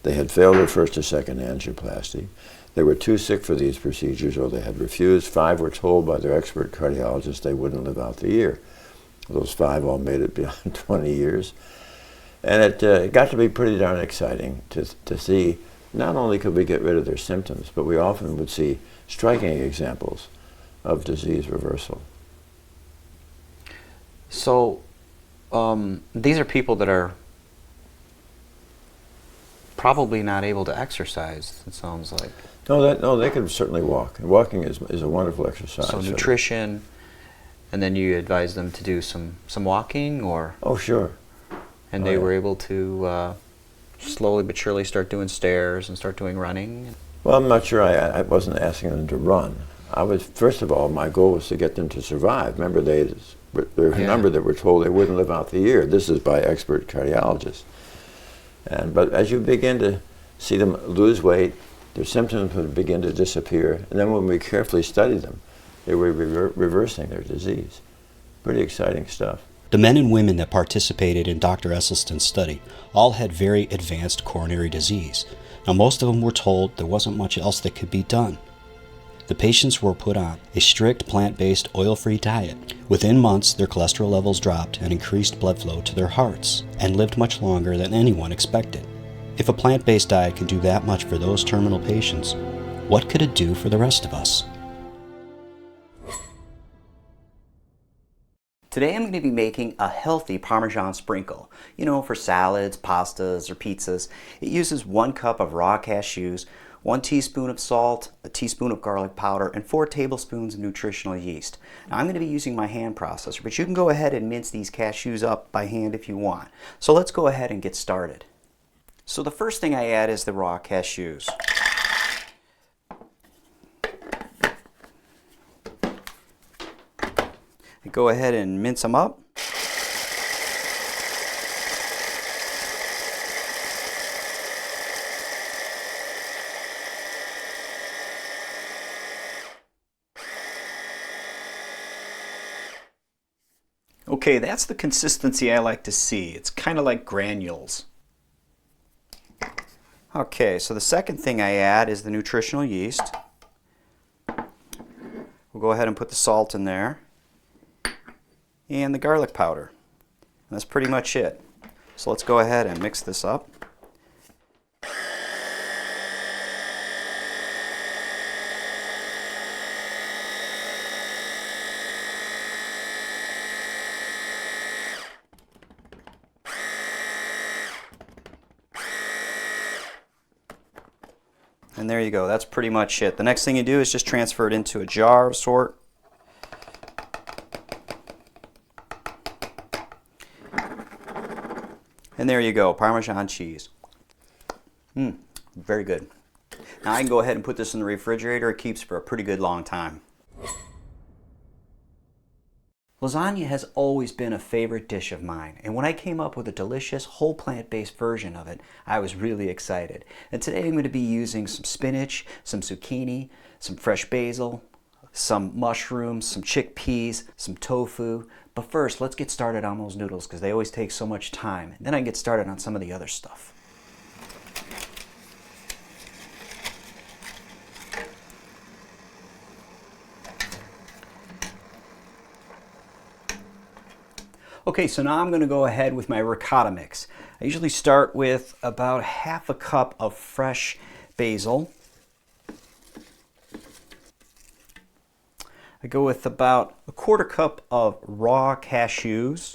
B: They had failed their first or second angioplasty. They were too sick for these procedures, or they had refused. 5 were told by their expert cardiologist they wouldn't live out the year. Those 5 all made it beyond 20 years. And it got to be pretty darn exciting to see not only could we get rid of their symptoms, but we often would see striking examples of disease reversal.
F: So these are people that are probably not able to exercise, it sounds like.
B: No, they can certainly walk. And walking is a wonderful exercise.
F: So nutrition, and then you advise them to do some walking, or?
B: Oh, sure.
F: And they were able to slowly but surely start doing stairs and start doing running?
B: Well, I'm not sure. I wasn't asking them to run. First of all, my goal was to get them to survive. Remember, there were a number that were told they wouldn't live out the year. This is by expert cardiologists. But as you begin to see them lose weight, their symptoms would begin to disappear. And then when we carefully studied them, they were reversing their disease. Pretty exciting stuff.
A: The men and women that participated in Dr. Esselstyn's study all had very advanced coronary disease. Now, most of them were told there wasn't much else that could be done. The patients were put on a strict plant-based oil-free diet. Within months, their cholesterol levels dropped and increased blood flow to their hearts, and lived much longer than anyone expected. If a plant-based diet can do that much for those terminal patients, what could it do for the rest of us?
F: Today I'm going to be making a healthy Parmesan sprinkle. You know, for salads, pastas, or pizzas. It uses 1 cup of raw cashews, 1 teaspoon of salt, a teaspoon of garlic powder, and 4 tablespoons of nutritional yeast. Now, I'm going to be using my hand processor, but you can go ahead and mince these cashews up by hand if you want. So let's go ahead and get started. So the first thing I add is the raw cashews. I go ahead and mince them up. Okay, that's the consistency I like to see. It's kind of like granules. Okay, so the second thing I add is the nutritional yeast. We'll go ahead and put the salt in there and the garlic powder. And that's pretty much it. So let's go ahead and mix this up. And there you go, that's pretty much it. The next thing you do is just transfer it into a jar of sort.
A: And there you go, Parmesan cheese. Very good. Now I can go ahead and put this in the refrigerator. It keeps for a pretty good long time. Lasagna has always been a favorite dish of mine, and when I came up with a delicious whole plant-based version of it, I was really excited. And today I'm going to be using some spinach, some zucchini, some fresh basil, some mushrooms, some chickpeas, some tofu. But first, let's get started on those noodles because they always take so much time. And then I can get started on some of the other stuff. Okay, so now I'm going to go ahead with my ricotta mix. I usually start with about half a cup of fresh basil. I go with about a quarter cup of raw cashews,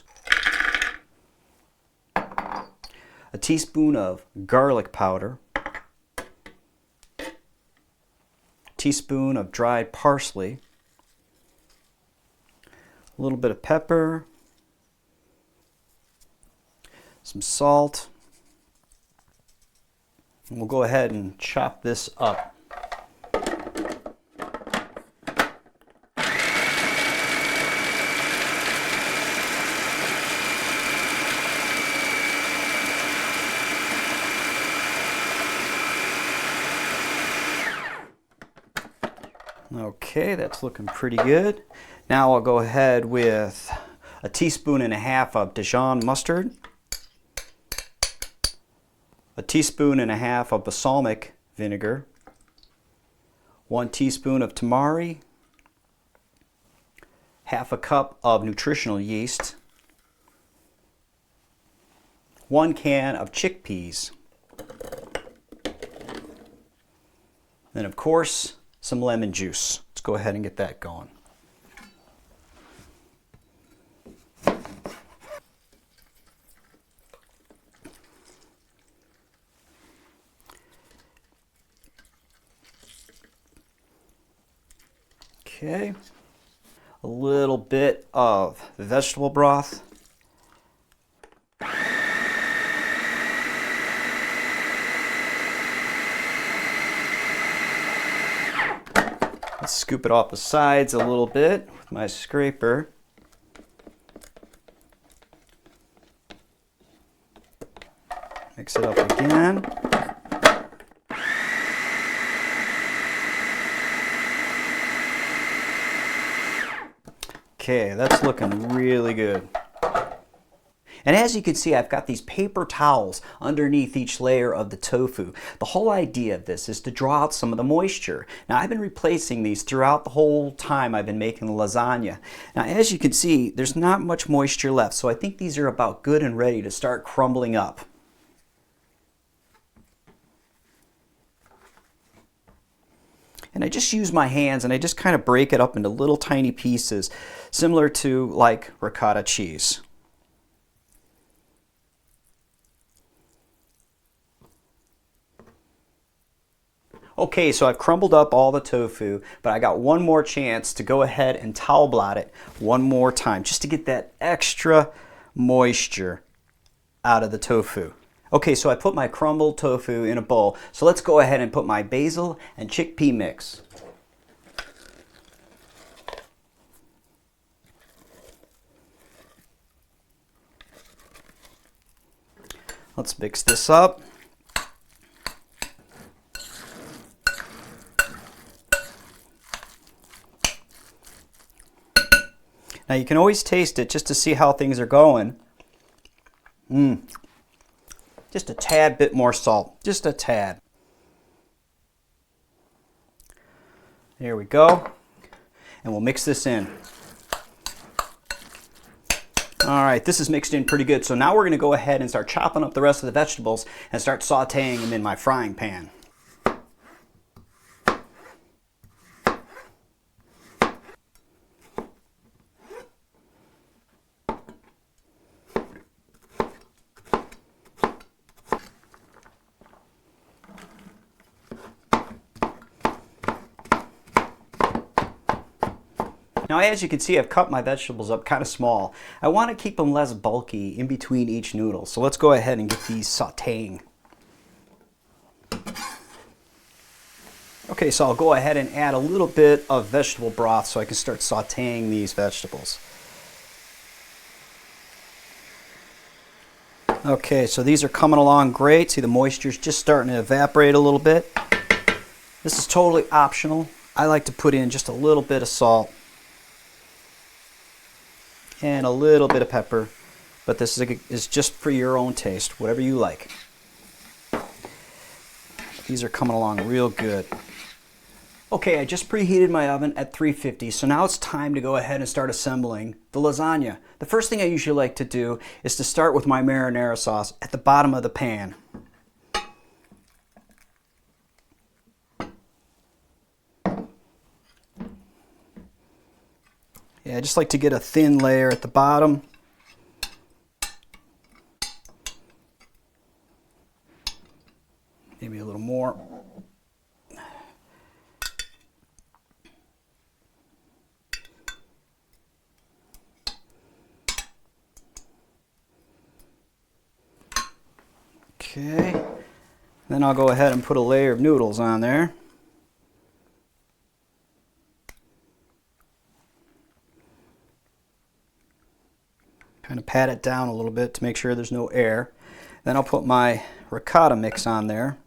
A: a teaspoon of garlic powder, a teaspoon of dried parsley, a little bit of pepper, some salt, and we'll go ahead and chop this up. Okay, that's looking pretty good. Now I'll go ahead with a teaspoon and a half of Dijon mustard, a teaspoon and a half of balsamic vinegar, 1 teaspoon of tamari, half a cup of nutritional yeast, 1 can of chickpeas, and of course some lemon juice. Let's go ahead and get that going. Okay, a little bit of vegetable broth. Let's scoop it off the sides a little bit with my scraper. Mix it up again. Okay, that's looking really good. And as you can see, I've got these paper towels underneath each layer of the tofu. The whole idea of this is to draw out some of the moisture. Now, I've been replacing these throughout the whole time I've been making the lasagna. Now, as you can see, there's not much moisture left, so I think these are about good and ready to start crumbling up. And I just use my hands and I just kind of break it up into little tiny pieces, similar to like ricotta cheese. Okay, so I've crumbled up all the tofu, but I got one more chance to go ahead and towel blot it one more time, just to get that extra moisture out of the tofu. Okay, so I put my crumbled tofu in a bowl, so let's go ahead and put my basil and chickpea mix. Let's mix this up. Now you can always taste it just to see how things are going. Just a tad bit more salt, just a tad. There we go. And we'll mix this in. All right, this is mixed in pretty good. So now we're going to go ahead and start chopping up the rest of the vegetables and start sauteing them in my frying pan. Now, as you can see, I've cut my vegetables up kind of small. I want to keep them less bulky in between each noodle. So let's go ahead and get these sauteing. Okay, so I'll go ahead and add a little bit of vegetable broth so I can start sauteing these vegetables. Okay, so these are coming along great. See, the moisture's just starting to evaporate a little bit. This is totally optional. I like to put in just a little bit of salt and a little bit of pepper, but this is just for your own taste, whatever you like. These are coming along real good. Okay, I just preheated my oven at 350, so now it's time to go ahead and start assembling the lasagna. The first thing I usually like to do is to start with my marinara sauce at the bottom of the pan. Yeah, I just like to get a thin layer at the bottom. Maybe a little more. Okay, then I'll go ahead and put a layer of noodles on there. Kind of pat it down a little bit to make sure there's no air. Then I'll put my ricotta mix on there.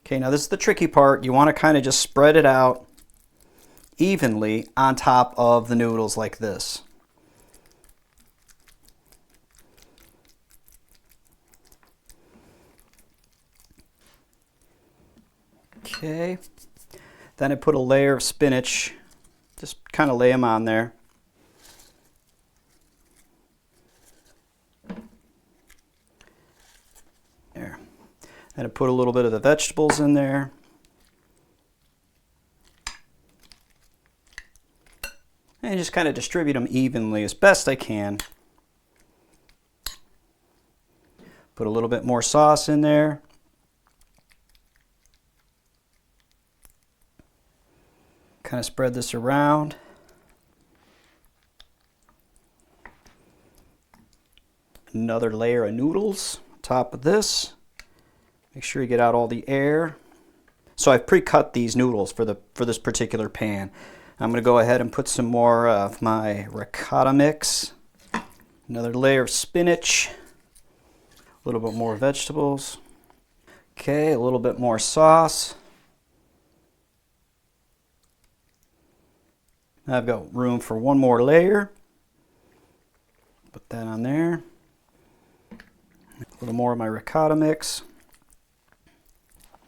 A: Okay, now this is the tricky part. You want to kind of just spread it out evenly on top of the noodles like this. Okay, then I put a layer of spinach, just kind of lay them on there. There. Then I put a little bit of the vegetables in there. And just kind of distribute them evenly as best I can. Put a little bit more sauce in there. Kind of spread this around. Another layer of noodles on top of this. Make sure you get out all the air. So I've pre-cut these noodles for this particular pan. I'm going to go ahead and put some more of my ricotta mix. Another layer of spinach. A little bit more vegetables. Okay, a little bit more sauce. I've got room for one more layer. Put that on there. A little more of my ricotta mix.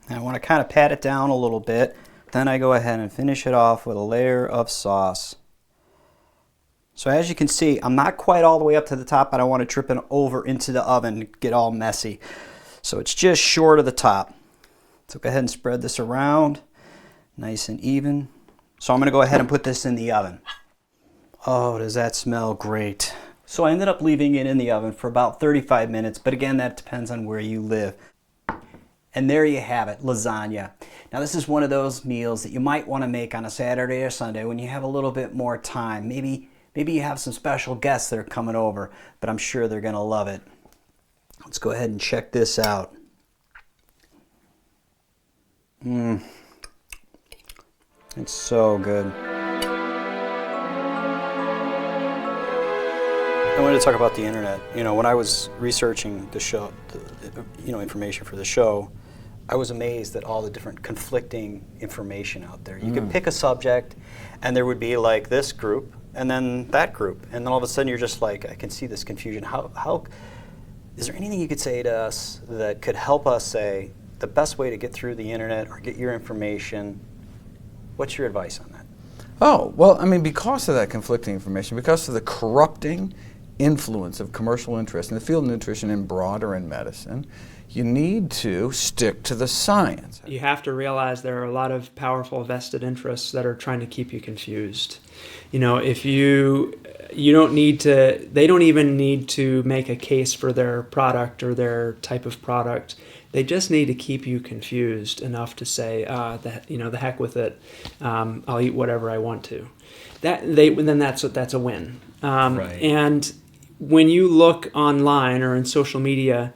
A: And I want to kind of pat it down a little bit. Then I go ahead and finish it off with a layer of sauce. So as you can see, I'm not quite all the way up to the top. I don't want to trip it over into the oven and get all messy. So it's just short of the top. So go ahead and spread this around, nice and even. So I'm going to go ahead and put this in the oven. Oh, does that smell great. So I ended up leaving it in the oven for about 35 minutes, but again, that depends on where you live. And there you have it, lasagna. Now this is one of those meals that you might want to make on a Saturday or Sunday when you have a little bit more time. Maybe you have some special guests that are coming over, but I'm sure they're going to love it. Let's go ahead and check this out. It's so good. I wanted to talk about the internet. You know, when I was researching the show, information for the show, I was amazed at all the different conflicting information out there. You could pick a subject, and there would be like this group, and then that group, and then all of a sudden you're just like, I can see this confusion. How is there anything you could say to us that could help us say the best way to get through the internet or get your information? What's your advice on that?
H: Oh, well, I mean, because of that conflicting information, because of the corrupting influence of commercial interest in the field of nutrition and broader in medicine, you need to stick to the science.
E: You have to realize there are a lot of powerful vested interests that are trying to keep you confused. If you don't need to, they don't even need to make a case for their product or their type of product. They just need to keep you confused enough to say, the heck with it. I'll eat whatever I want to. Then that's a win.
G: Right.
E: And when you look online or in social media,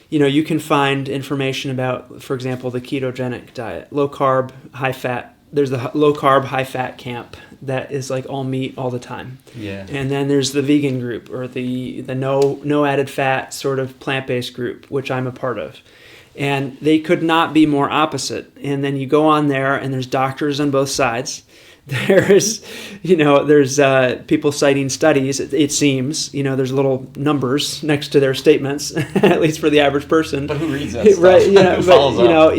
E: you can find information about, for example, the ketogenic diet, low carb, high fat. There's the low carb, high fat camp that is like all meat all the time.
G: Yeah.
E: And then there's the vegan group, or the no added fat sort of plant-based group, which I'm a part of. And they could not be more opposite. And then you go on there and there's doctors on both sides. There's people citing studies. It seems, there's little numbers next to their statements, at least for the average person.
G: But who reads that stuff?
E: Right?
G: Who follows up?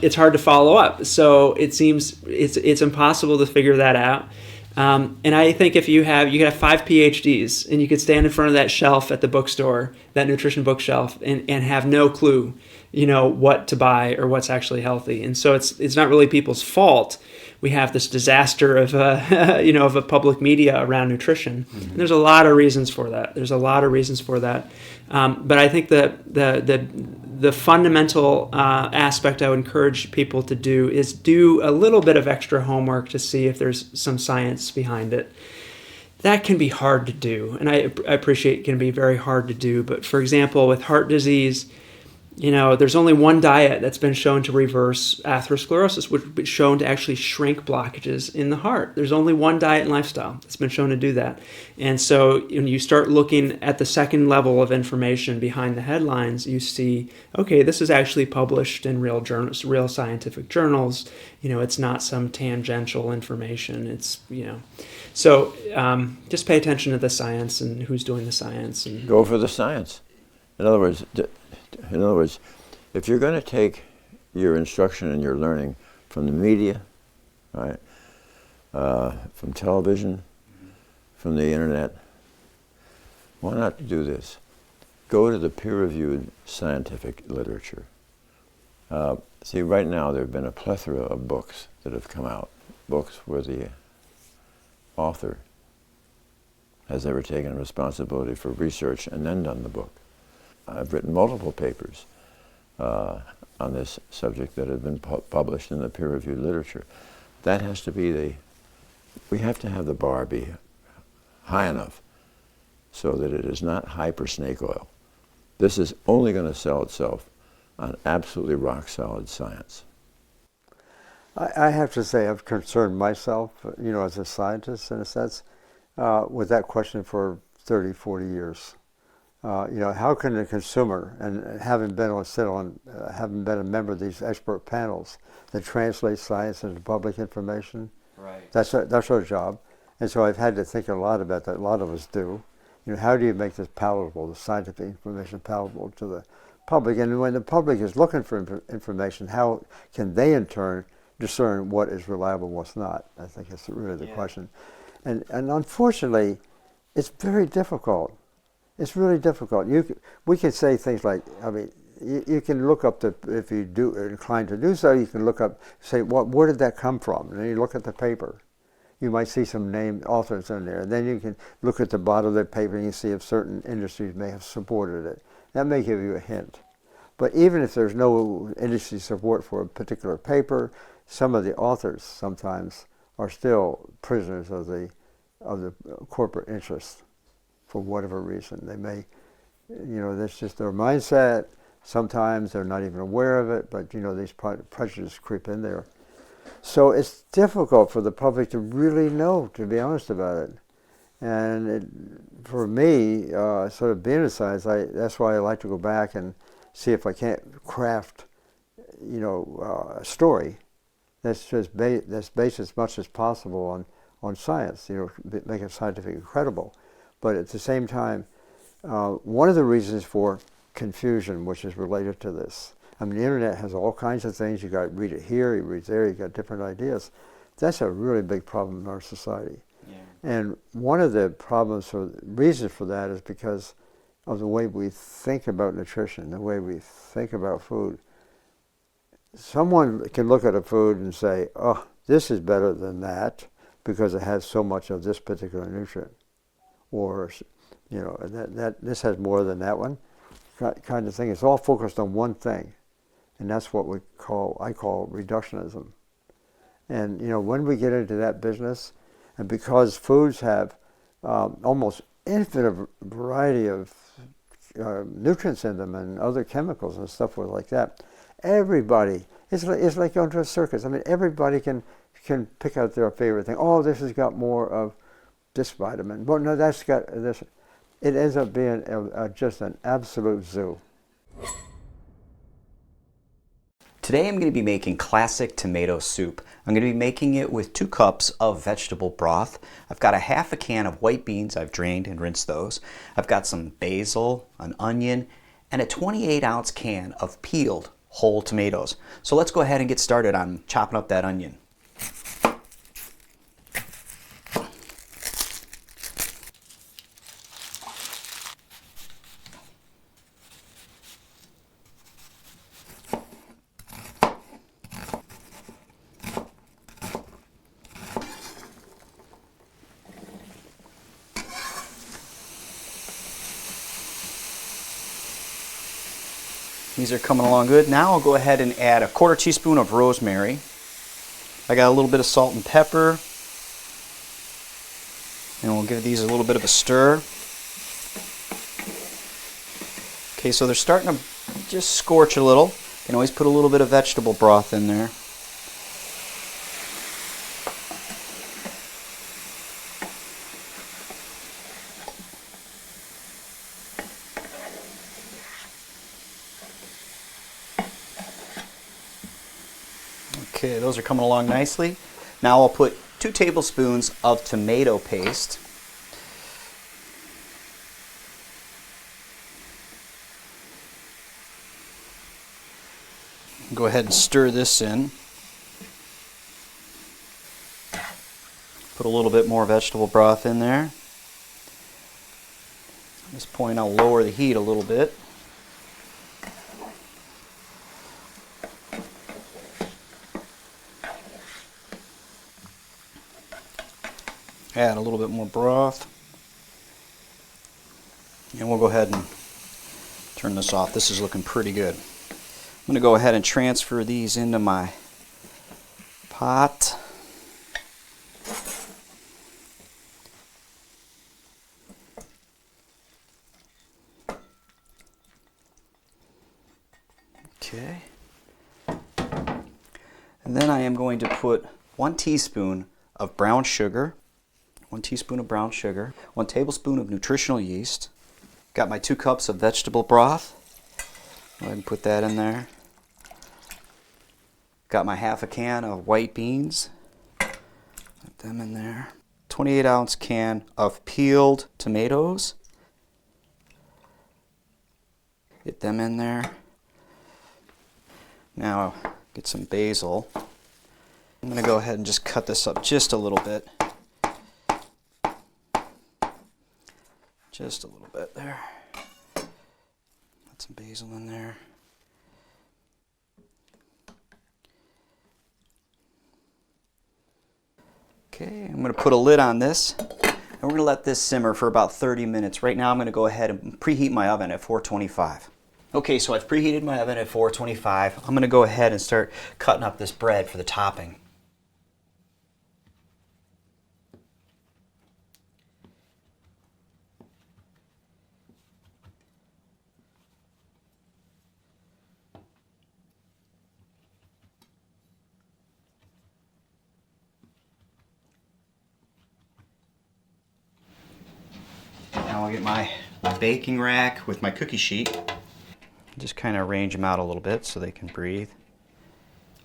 E: It's hard to follow up. So it seems it's impossible to figure that out. And I think if you could have 5 PhDs and you could stand in front of that shelf at the bookstore, that nutrition bookshelf, and have no clue, what to buy or what's actually healthy. And so it's not really people's fault. We have this disaster of a public media around nutrition. Mm-hmm. And there's a lot of reasons for that. But I think the fundamental aspect I would encourage people to do is do a little bit of extra homework to see if there's some science behind it. That can be hard to do, and I appreciate it can be very hard to do. But for example, with heart disease, there's only one diet that's been shown to reverse atherosclerosis, which has been shown to actually shrink blockages in the heart. There's only one diet and lifestyle that's been shown to do that. And so when you start looking at the second level of information behind the headlines, you see, okay, this is actually published in real journals, real scientific journals. It's not some tangential information. It's, So just pay attention to the science and who's doing the science. And
B: go for the science. In other words, if you're going to take your instruction and your learning from the media, right, from television, from the internet, why not do this? Go to the peer-reviewed scientific literature. See, right now there have been a plethora of books that have come out, books where the author has ever taken responsibility for research and then done the book. I've written multiple papers on this subject that have been published in the peer-reviewed literature. That has to be we have to have the bar be high enough so that it is not hyper snake oil. This is only going to sell itself on absolutely rock-solid science.
C: I have to say I've concerned myself, as a scientist in a sense, with that question for 30, 40 years. How can the consumer, and having been a member of these expert panels that translate science into public information,
G: right?
C: That's our job, and so I've had to think a lot about that. A lot of us do. How do you make this palatable, the scientific information palatable to the public? And when the public is looking for information, how can they in turn discern what is reliable and what's not? I think that's really the question. And unfortunately, it's very difficult. It's really difficult. We can say things like, you can look up if you do inclined to do so, you can look up, say, where did that come from? And then you look at the paper. You might see some named authors in there. And then you can look at the bottom of the paper and you see if certain industries may have supported it. That may give you a hint. But even if there's no industry support for a particular paper, some of the authors sometimes are still prisoners of the corporate interests. For whatever reason. They may, that's just their mindset. Sometimes they're not even aware of it, but these prejudices creep in there. So it's difficult for the public to really know, to be honest about it. And for me, sort of being a scientist, that's why I like to go back and see if I can't craft, a story that's based as much as possible on science, make it scientifically credible. But at the same time, one of the reasons for confusion, which is related to this, the internet has all kinds of things. You got to read it here, you read there, you got different ideas. That's a really big problem in our society. Yeah. And one of the reasons for that is because of the way we think about nutrition, the way we think about food. Someone can look at a food and say, oh, this is better than that because it has so much of this particular nutrient. Or, you know, that this has more than that one, kind of thing. It's all focused on one thing. And that's what I call reductionism. And, you know, when we get into that business, and because foods have almost infinite variety of nutrients in them and other chemicals and stuff like that, everybody, it's like going to a circus. I mean, everybody can pick out their favorite thing. Oh, this has got more of this vitamin. Well, no, that's got this. It ends up being just an absolute zoo.
F: Today I'm going to be making classic tomato soup. I'm going to be making it with 2 cups of vegetable broth. I've got a half a can of white beans. I've drained and rinsed those. I've got some basil, an onion, and a 28-ounce can of peeled whole tomatoes. So let's go ahead and get started on chopping up that onion. These are coming along good. Now I'll go ahead and add a 1/4 teaspoon of rosemary. I got a little bit of salt and pepper. And we'll give these a little bit of a stir. Okay, so they're starting to just scorch a little. You can always put a little bit of vegetable broth in there. Okay, those are coming along nicely. Now I'll put 2 tablespoons of tomato paste. Go ahead and stir this in. Put a little bit more vegetable broth in there. At this point I'll lower the heat a little bit. Add a little bit more broth. And we'll go ahead and turn this off. This is looking pretty good. I'm going to go ahead and transfer these into my pot. Okay. And then I am going to put 1 teaspoon of brown sugar. 1 teaspoon of brown sugar, 1 tablespoon of nutritional yeast. Got my 2 cups of vegetable broth. Go ahead and put that in there. Got my half a can of white beans. Put them in there. 28-ounce can of peeled tomatoes. Get them in there. Now get some basil. I'm going to go ahead and just cut this up just a little bit. Just a little bit there. Put some basil in there. Okay, I'm going to put a lid on this, and we're going to let this simmer for about 30 minutes. Right now I'm going to go ahead and preheat my oven at 425. Okay, so I've preheated my oven at 425. I'm going to go ahead and start cutting up this bread for the topping. Now I'll get my baking rack with my cookie sheet. Just kind of arrange them out a little bit so they can breathe.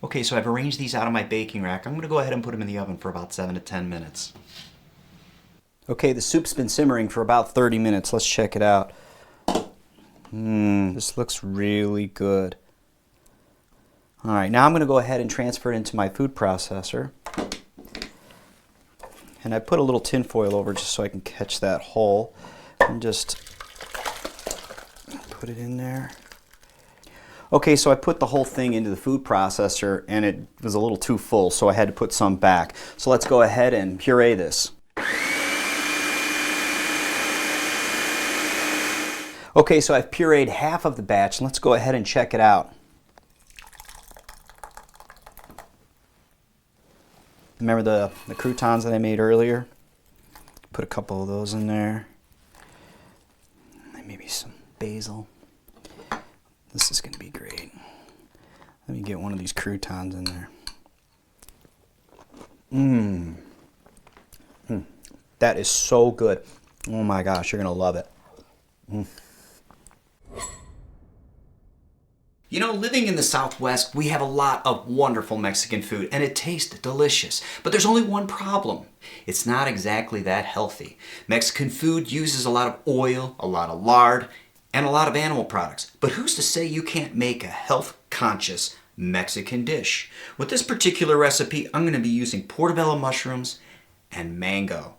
F: Okay, so I've arranged these out on my baking rack. I'm going to go ahead and put them in the oven for about 7 to 10 minutes. Okay, the soup's been simmering for about 30 minutes. Let's check it out. This looks really good. All right, now I'm going to go ahead and transfer it into my food processor. And I put a little tin foil over just so I can catch that hole. And just
A: put it in there. Okay, so I put the whole thing into the food processor and it was a little too full, so I had to put some back. So let's go ahead and puree this. Okay, so I've pureed half of the batch. Let's go ahead and check it out. Remember the croutons that I made earlier? Put a couple of those in there. And maybe some basil. This is going to be great. Let me get one of these croutons in there. That is so good. Oh my gosh, you're going to love it. You know, living in the Southwest, we have a lot of wonderful Mexican food, and it tastes delicious. But there's only one problem. It's not exactly that healthy. Mexican food uses a lot of oil, a lot of lard, and a lot of animal products. But who's to say you can't make a health-conscious Mexican dish? With this particular recipe, I'm going to be using portobello mushrooms and mango.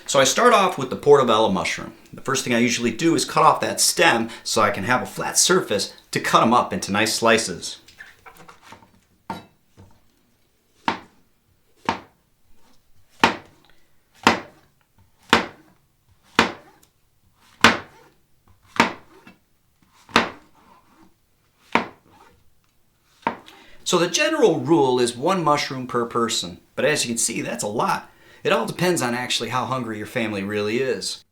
A: So I start off with the portobello mushroom. The first thing I usually do is cut off that stem so I can have a flat surface to cut them up into nice slices. So the general rule is 1 mushroom per person, but as you can see, that's a lot. It all depends on actually how hungry your family really is.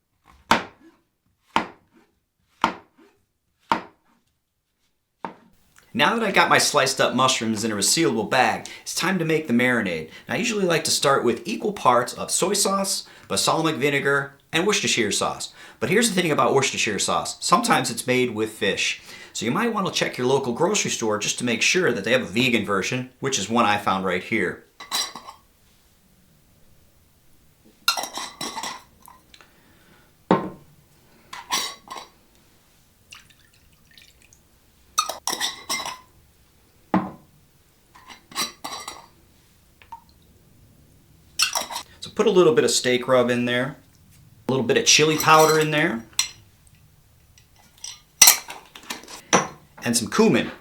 A: Now that I got my sliced up mushrooms in a resealable bag, it's time to make the marinade. Now, I usually like to start with equal parts of soy sauce, balsamic vinegar, and Worcestershire sauce. But here's the thing about Worcestershire sauce. Sometimes it's made with fish. So you might want to check your local grocery store just to make sure that they have a vegan version, which is one I found right here. So put a little bit of steak rub in there, a little bit of chili powder in there, and some cumin.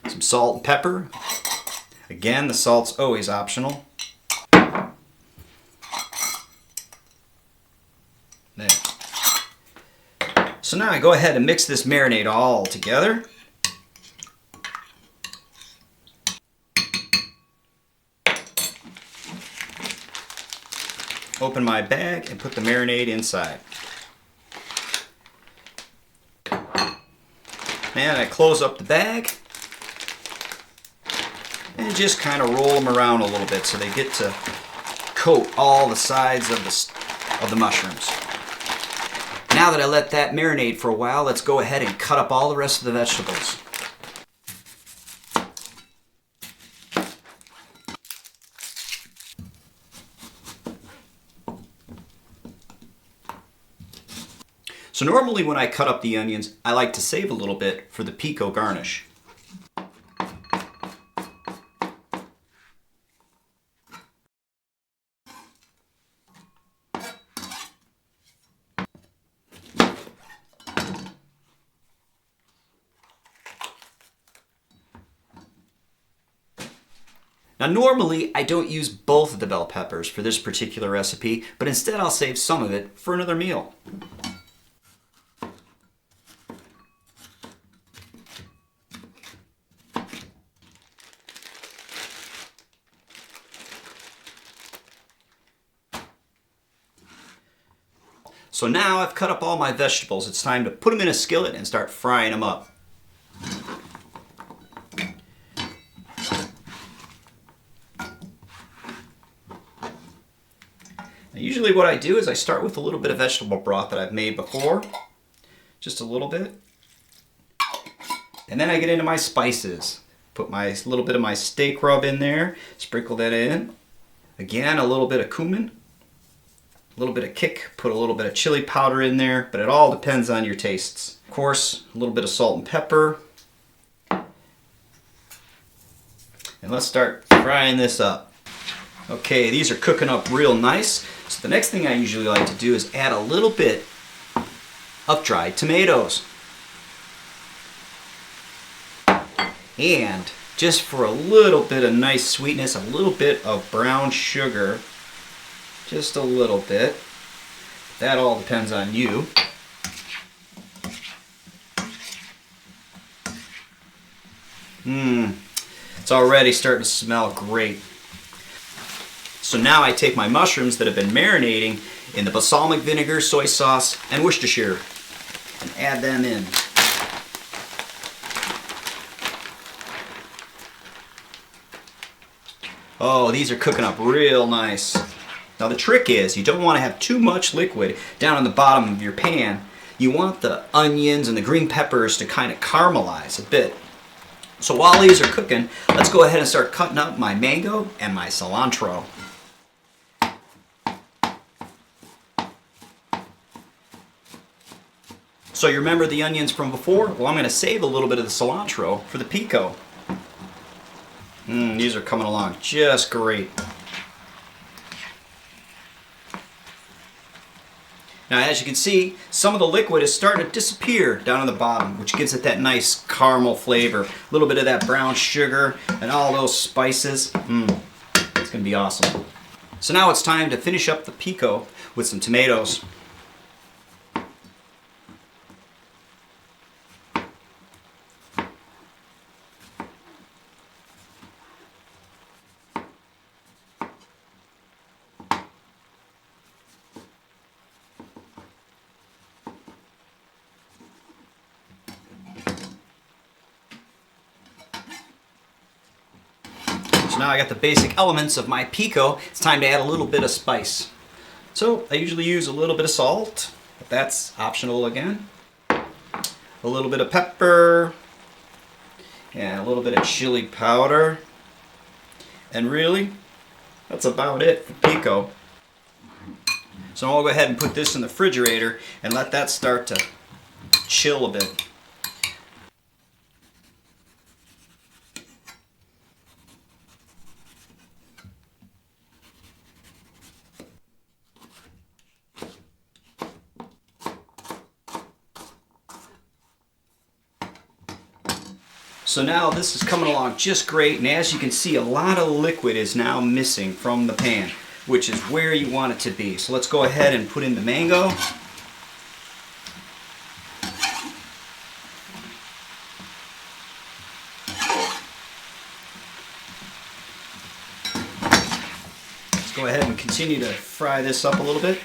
A: Some salt and pepper. Again, the salt's always optional. There. So now I go ahead and mix this marinade all together. Open my bag and put the marinade inside. And I close up the bag and just kind of roll them around a little bit so they get to coat all the sides of the mushrooms. Now that I let that marinate for a while, let's go ahead and cut up all the rest of the vegetables. So normally when I cut up the onions, I like to save a little bit for the pico garnish. Now normally I don't use both of the bell peppers for this particular recipe, but instead I'll save some of it for another meal. So now I've cut up all my vegetables. It's time to put them in a skillet and start frying them up. Now usually what I do is I start with a little bit of vegetable broth that I've made before. Just a little bit. And then I get into my spices. Put my little bit of my steak rub in there. Sprinkle that in. Again, a little bit of cumin. A little bit of kick, put a little bit of chili powder in there, but it all depends on your tastes. Of course, a little bit of salt and pepper. And let's start frying this up. Okay, these are cooking up real nice. So the next thing I usually like to do is add a little bit of dried tomatoes. And just for a little bit of nice sweetness, a little bit of brown sugar. Just a little bit. That all depends on you. It's already starting to smell great. So now I take my mushrooms that have been marinating in the balsamic vinegar, soy sauce, and Worcestershire and add them in. Oh, these are cooking up real nice. Now the trick is you don't want to have too much liquid down on the bottom of your pan. You want the onions and the green peppers to kind of caramelize a bit. So while these are cooking, let's go ahead and start cutting up my mango and my cilantro. So you remember the onions from before? Well, I'm going to save a little bit of the cilantro for the pico. These are coming along just great. Now, as you can see, some of the liquid is starting to disappear down on the bottom, which gives it that nice caramel flavor. A little bit of that brown sugar and all those spices. It's going to be awesome. So now it's time to finish up the pico with some tomatoes. So now I got the basic elements of my pico. It's time to add a little bit of spice. So I usually use a little bit of salt, but that's optional again. A little bit of pepper, and a little bit of chili powder. And really, that's about it for pico. So I'll go ahead and put this in the refrigerator and let that start to chill a bit. So now this is coming along just great, and as you can see, a lot of liquid is now missing from the pan, which is where you want it to be. So let's go ahead and put in the mango. Let's go ahead and continue to fry this up a little bit.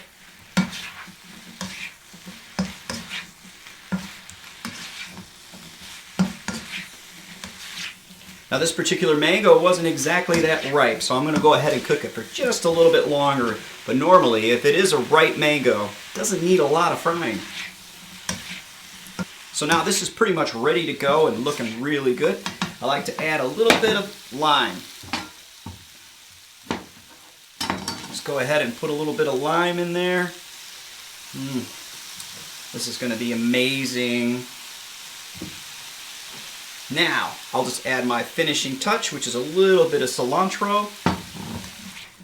A: Now this particular mango wasn't exactly that ripe, so I'm going to go ahead and cook it for just a little bit longer. But normally, if it is a ripe mango, it doesn't need a lot of frying. So now this is pretty much ready to go and looking really good. I like to add a little bit of lime. Just go ahead and put a little bit of lime in there. This is going to be amazing. Now, I'll just add my finishing touch, which is a little bit of cilantro.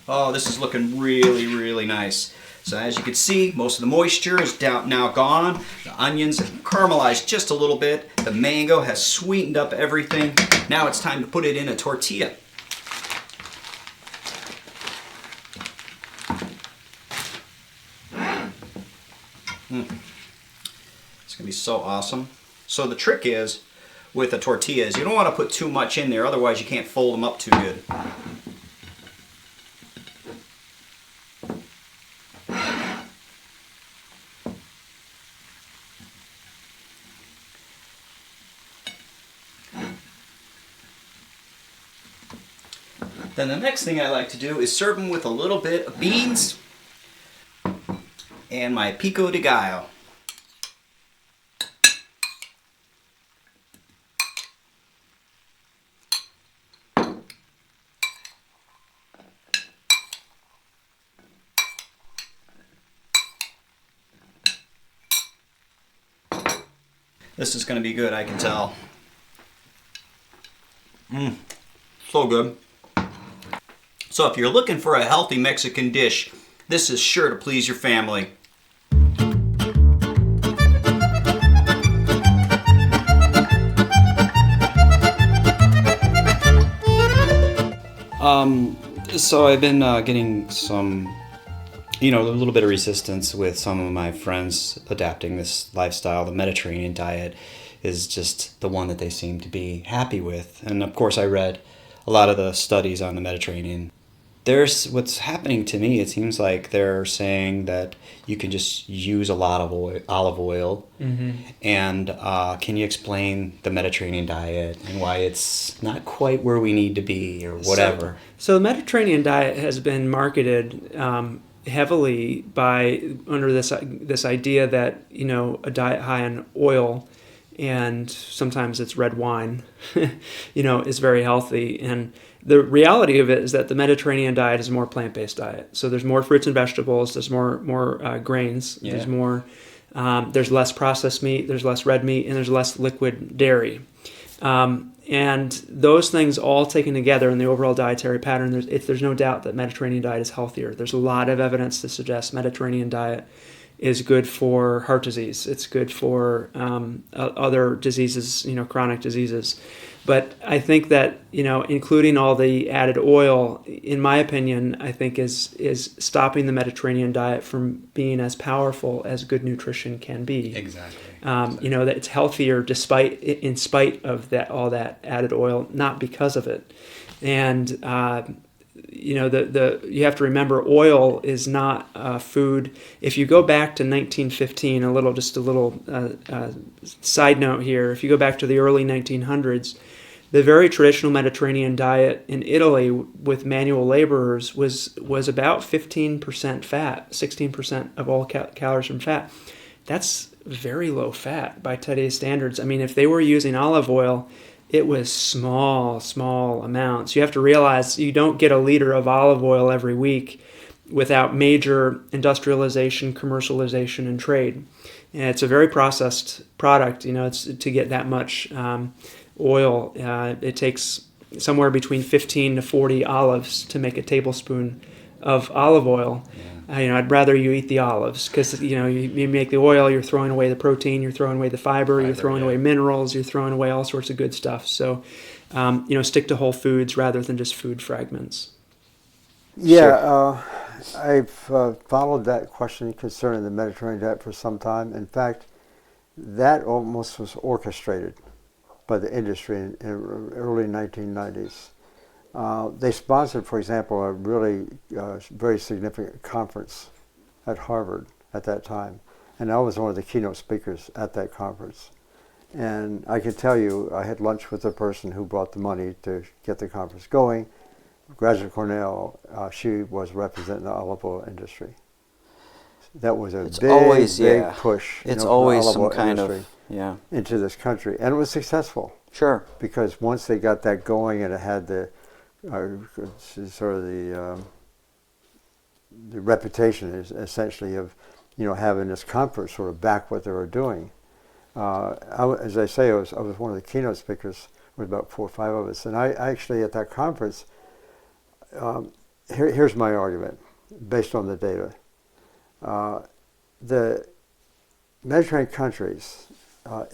A: Oh, this is looking really, really nice. So as you can see, most of the moisture is now gone. The onions have caramelized just a little bit. The mango has sweetened up everything. Now it's time to put it in a tortilla. It's going to be so awesome. So the trick is, with the tortillas, you don't want to put too much in there, otherwise you can't fold them up too good. Then the next thing I like to do is serve them with a little bit of beans and my pico de gallo. This is going to be good, I can tell. So good. So if you're looking for a healthy Mexican dish This is sure to please your family.
G: So I've been getting some, a little bit of resistance with some of my friends adapting this lifestyle. The Mediterranean diet is just the one that they seem to be happy with. And of course I read a lot of the studies on the Mediterranean. What's happening to me, it seems like they're saying that you can just use a lot of olive oil. Mm-hmm. And can you explain the Mediterranean diet and why it's not quite where we need to be or whatever?
E: So the Mediterranean diet has been marketed heavily under this idea that a diet high in oil, and sometimes it's red wine, is very healthy. And the reality of it is that the Mediterranean diet is a more plant-based diet. So there's more fruits and vegetables, there's more grains,
G: Yeah.
E: there's less processed meat, there's less red meat, and there's less liquid dairy. And those things all taken together in the overall dietary pattern, there's no doubt that Mediterranean diet is healthier. There's a lot of evidence to suggest Mediterranean diet is good for heart disease. It's good for other diseases, chronic diseases. But I think that, including all the added oil, in my opinion, I think is stopping the Mediterranean diet from being as powerful as good nutrition can be.
G: Exactly.
E: That it's healthier in spite of all that added oil, not because of it. And you have to remember, oil is not food. If you go back to 1915, a little side note here. If you go back to the early 1900s, the very traditional Mediterranean diet in Italy with manual laborers was about 15% fat, 16% of all calories from fat. That's very low fat by today's standards. I mean, if they were using olive oil, it was small amounts. You have to realize you don't get a liter of olive oil every week without major industrialization, commercialization, and trade. And it's a very processed product. It's to get that much oil. It takes somewhere between 15 to 40 olives to make a tablespoon of olive oil. Yeah. I'd rather you eat the olives because you make the oil, you're throwing away the protein, you're throwing away the fiber, you're throwing away minerals, you're throwing away all sorts of good stuff. So, stick to whole foods rather than just food fragments.
C: Yeah, I've followed that question concerning the Mediterranean diet for some time. In fact, that almost was orchestrated by the industry in early 1990s. They sponsored, for example, a really very significant conference at Harvard at that time. And I was one of the keynote speakers at that conference. And I can tell you, I had lunch with the person who brought the money to get the conference going. Graduate Cornell, she was representing the olive oil industry. That was a big push.
F: It's always
C: for the
F: some
C: olive oil
F: kind
C: industry
F: of,
C: into this country. And it was successful.
F: Sure.
C: Because once they got that going and it had the sort of the reputation is essentially of having this conference sort of back what they were doing. As I say, I was one of the keynote speakers. There were about 4 or 5 of us, and I actually at that conference. Here's my argument based on the data. The Mediterranean countries,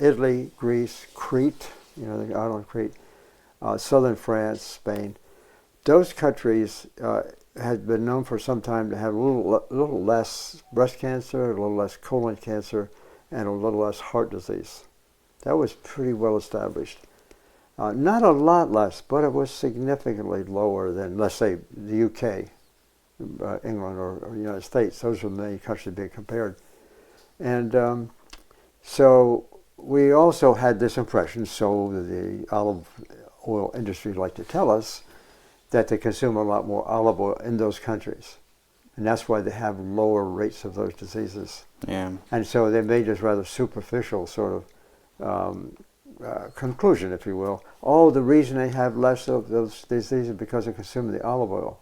C: Italy, Greece, Crete, the island of Crete, southern France, Spain. Those countries had been known for some time to have a little less breast cancer, a little less colon cancer, and a little less heart disease. That was pretty well established. Not a lot less, but it was significantly lower than, let's say, the UK, England, or United States. Those are the main countries being compared. And so we also had this impression, so the olive oil industry like to tell us, that they consume a lot more olive oil in those countries. And that's why they have lower rates of those diseases.
F: Yeah.
C: And so they made this rather superficial sort of conclusion, if you will. Oh, the reason they have less of those diseases is because they consume the olive oil.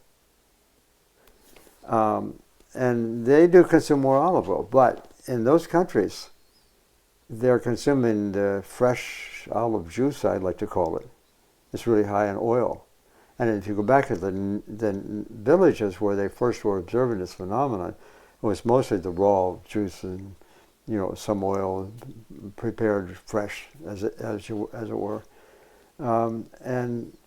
C: And they do consume more olive oil, but in those countries, they're consuming the fresh olive juice, I'd like to call it. It's really high in oil. And if you go back to the villages where they first were observing this phenomenon, it was mostly the raw juice and, you know, some oil prepared fresh, as it were. And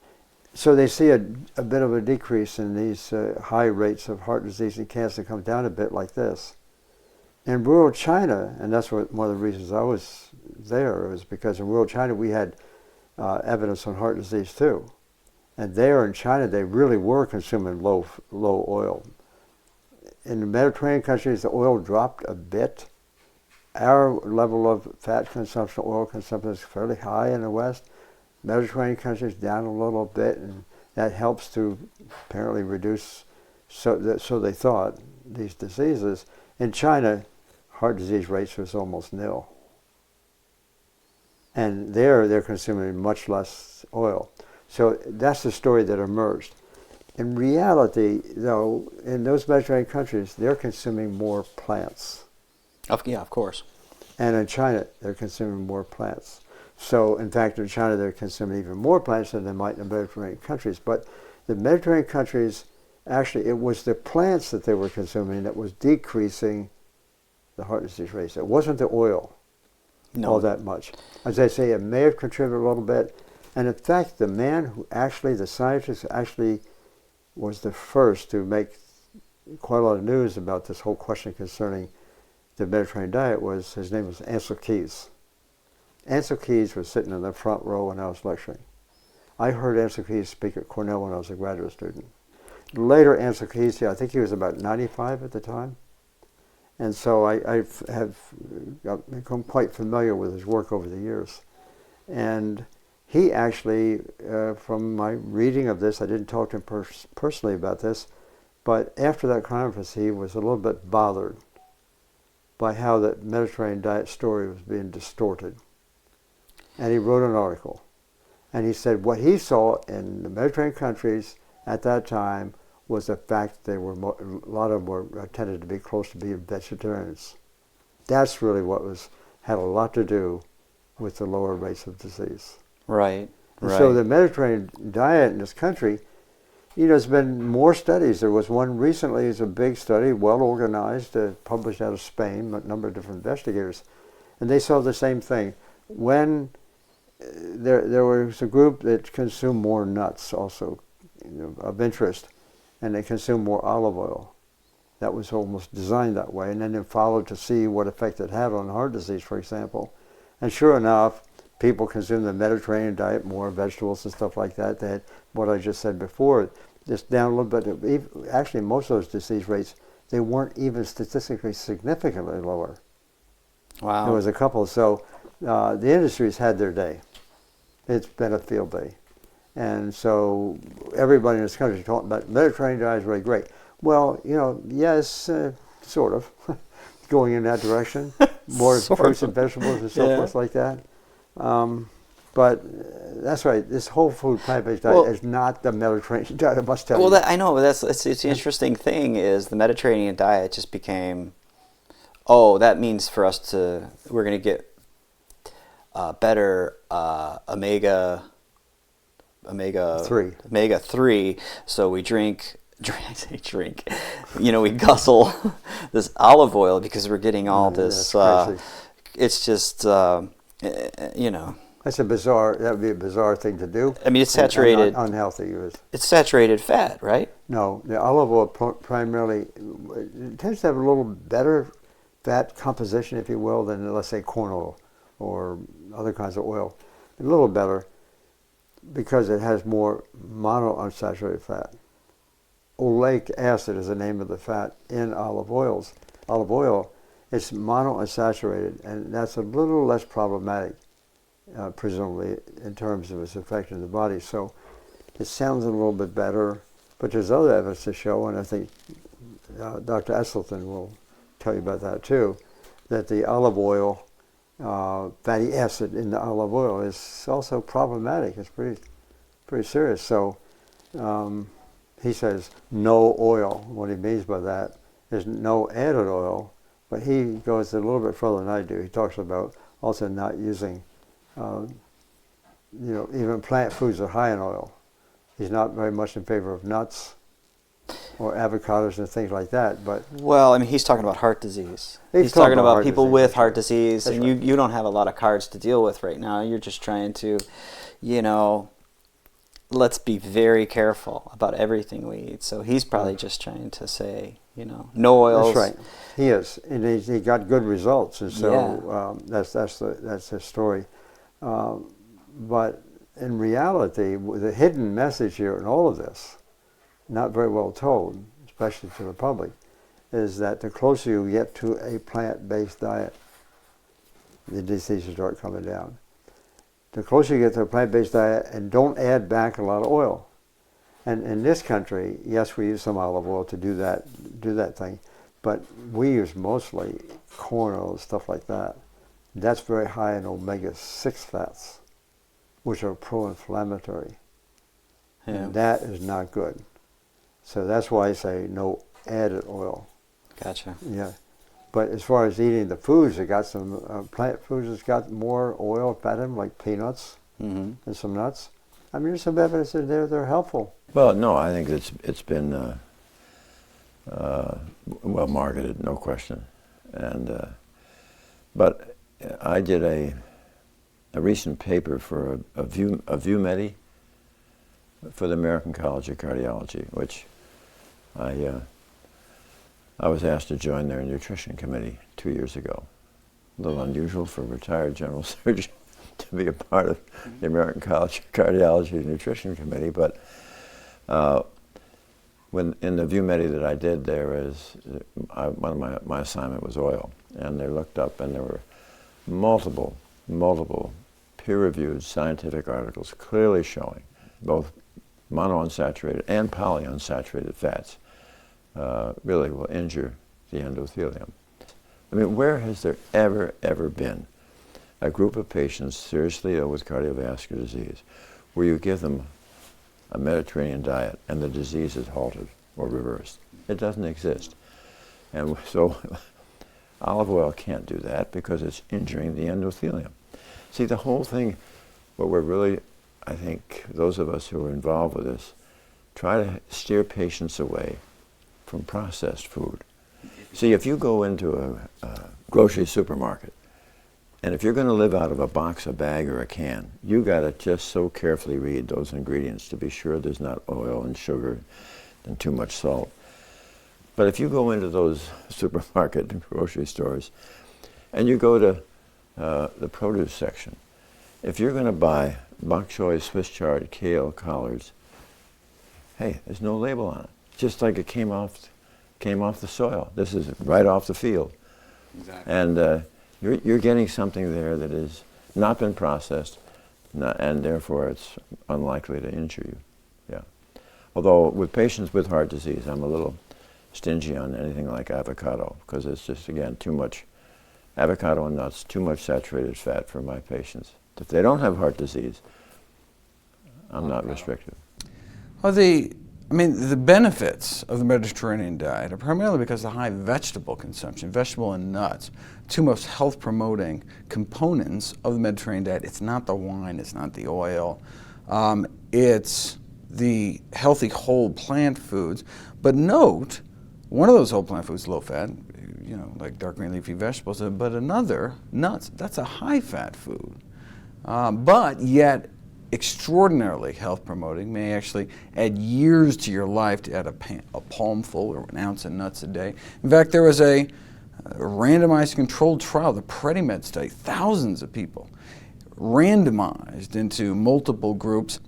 C: so they see a bit of a decrease in these high rates of heart disease and cancer, come down a bit like this. In rural China, and that's one of the reasons I was there, was because in rural China we had evidence on heart disease too. And there in China, they really were consuming low oil. In the Mediterranean countries, the oil dropped a bit. Our level of fat consumption, oil consumption is fairly high in the West. Mediterranean countries down a little bit, and that helps to apparently reduce, so they thought, these diseases. In China, heart disease rates was almost nil. And there, they're consuming much less oil. So that's the story that emerged. In reality, though, in those Mediterranean countries, they're consuming more plants.
A: Yeah, of course.
C: And in China, they're consuming more plants. So, in fact, in China, they're consuming even more plants than they might in the Mediterranean countries. But the Mediterranean countries, actually, it was the plants that they were consuming that was decreasing the heart disease rates. It wasn't the oil all that much. As I say, it may have contributed a little bit. And in fact, the man who actually, the scientist who actually was the first to make quite a lot of news about this whole question concerning the Mediterranean diet his name was Ancel Keys. Ancel Keys was sitting in the front row when I was lecturing. I heard Ancel Keys speak at Cornell when I was a graduate student. Later, Ancel Keys, I think he was about 95 at the time. And so I have become quite familiar with his work over the years. And he actually, from my reading of this, I didn't talk to him personally about this, but after that conference he was a little bit bothered by how the Mediterranean diet story was being distorted. And he wrote an article. And he said what he saw in the Mediterranean countries at that time was the fact they were a lot of them were tended to be close to being vegetarians. That's really what had a lot to do with the lower rates of disease.
A: Right.
C: And so the Mediterranean diet in this country, there's been more studies. There was one recently, it's a big study, well organized, published out of Spain, a number of different investigators, and they saw the same thing. When there was a group that consumed more nuts also of interest, and they consumed more olive oil. That was almost designed that way, and then they followed to see what effect it had on heart disease, for example. And sure enough, people consume the Mediterranean diet, more vegetables and stuff like that. They had what I just said before, just down a little bit. Actually, most of those disease rates, they weren't even statistically significantly lower.
A: Wow.
C: There was a couple. So the industry's had their day. It's been a field day. And so everybody in this country is talking about Mediterranean diet is really great. Well, yes, sort of, going in that direction. More fruits and vegetables and so forth like that. But that's right. This whole food plant-based diet is not the Mediterranean diet, I must tell you.
A: Well, I know. It's the interesting thing is the Mediterranean diet just became, that means for us we're going to get better omega 3. So we drink. I say drink. We guzzle this olive oil because we're getting all this. It's just
C: That's that would be a bizarre thing to do.
A: I mean, it's saturated.
C: And unhealthy.
A: It's saturated fat, right?
C: No, the olive oil primarily it tends to have a little better fat composition, if you will, than let's say corn oil or other kinds of oil. A little better because it has more monounsaturated fat. Oleic acid is the name of the fat in olive oils. Olive oil, it's monounsaturated, and that's a little less problematic, presumably, in terms of its effect in the body. So it sounds a little bit better, but there's other evidence to show, and I think Dr. Esselstyn will tell you about that too, that the olive oil, fatty acid in the olive oil is also problematic. It's pretty serious. So he says no oil. What he means by that is no added oil, but he goes a little bit further than I do. He talks about also not using, even plant foods are high in oil, He's not very much in favor of nuts or avocados and things like that. But
I: Well, I mean, he's talking about heart disease.
C: He's
I: talking
C: talking about
I: about
C: heart
I: people
C: disease,
I: with
C: that's
I: heart
C: right.
I: disease,
C: That's
I: and
C: right.
I: you don't have a lot of cards to deal with right now. You're just trying to, let's be very careful about everything we eat. So he's probably just trying to say, no oils.
C: That's right. He is, and he got good results, and so that's his story. But in reality, the hidden message here in all of this, not very well told, especially to the public, is that the closer you get to a plant-based diet, the diseases start coming down. The closer you get to a plant-based diet, and don't add back a lot of oil. And in this country, yes, we use some olive oil to do that thing, but we use mostly corn oil, stuff like that. That's very high in omega-6 fats, which are pro-inflammatory.
I: Yeah.
C: And that is not good. So that's why I say no added oil.
I: Gotcha.
C: Yeah. But as far as eating the foods, it got some plant foods that's got more oil, fat in them, like peanuts and some nuts. I mean, there's some evidence that they're helpful.
B: Well, no, I think it's been well marketed, no question. And but I did a recent paper for a View Medi for the American College of Cardiology, which I was asked to join their nutrition committee 2 years ago. A little unusual for a retired general surgeon to be a part of the American College of Cardiology Nutrition Committee, but when in the View Medi that I did, one of my assignment was oil, and they looked up, and there were multiple peer-reviewed scientific articles clearly showing both monounsaturated and polyunsaturated fats really will injure the endothelium. I mean, where has there ever been a group of patients seriously ill with cardiovascular disease where you give them a Mediterranean diet and the disease is halted or reversed? It doesn't exist. And so olive oil can't do that because it's injuring the endothelium. See, the whole thing, what we're really, I think, those of us who are involved with this, try to steer patients away from processed food. See, if you go into a grocery supermarket, and if you're going to live out of a box, a bag, or a can, you got to just so carefully read those ingredients to be sure there's not oil and sugar and too much salt. But if you go into those supermarket and grocery stores, and you go to the produce section, if you're going to buy bok choy, Swiss chard, kale, collards, hey, there's no label on it. Just like it came off the soil. This is right off the field.
G: Exactly.
B: And you're getting something there that has not been processed, and therefore it's unlikely to injure you. Yeah. Although with patients with heart disease, I'm a little stingy on anything like avocado because it's just, again, too much avocado and nuts, too much saturated fat for my patients. If they don't have heart disease, I'm not restrictive.
H: Well, the benefits of the Mediterranean diet are primarily because of the high vegetable consumption, vegetable and nuts, two most health-promoting components of the Mediterranean diet. It's not the wine, it's not the oil, it's the healthy whole plant foods. But note, one of those whole plant foods is low-fat, like dark green leafy vegetables, but another, nuts, that's a high-fat food. But yet, extraordinarily health-promoting, may actually add years to your life to add a palmful or an ounce of nuts a day. In fact, there was a randomized controlled trial, the PREDIMED study, thousands of people randomized into multiple groups,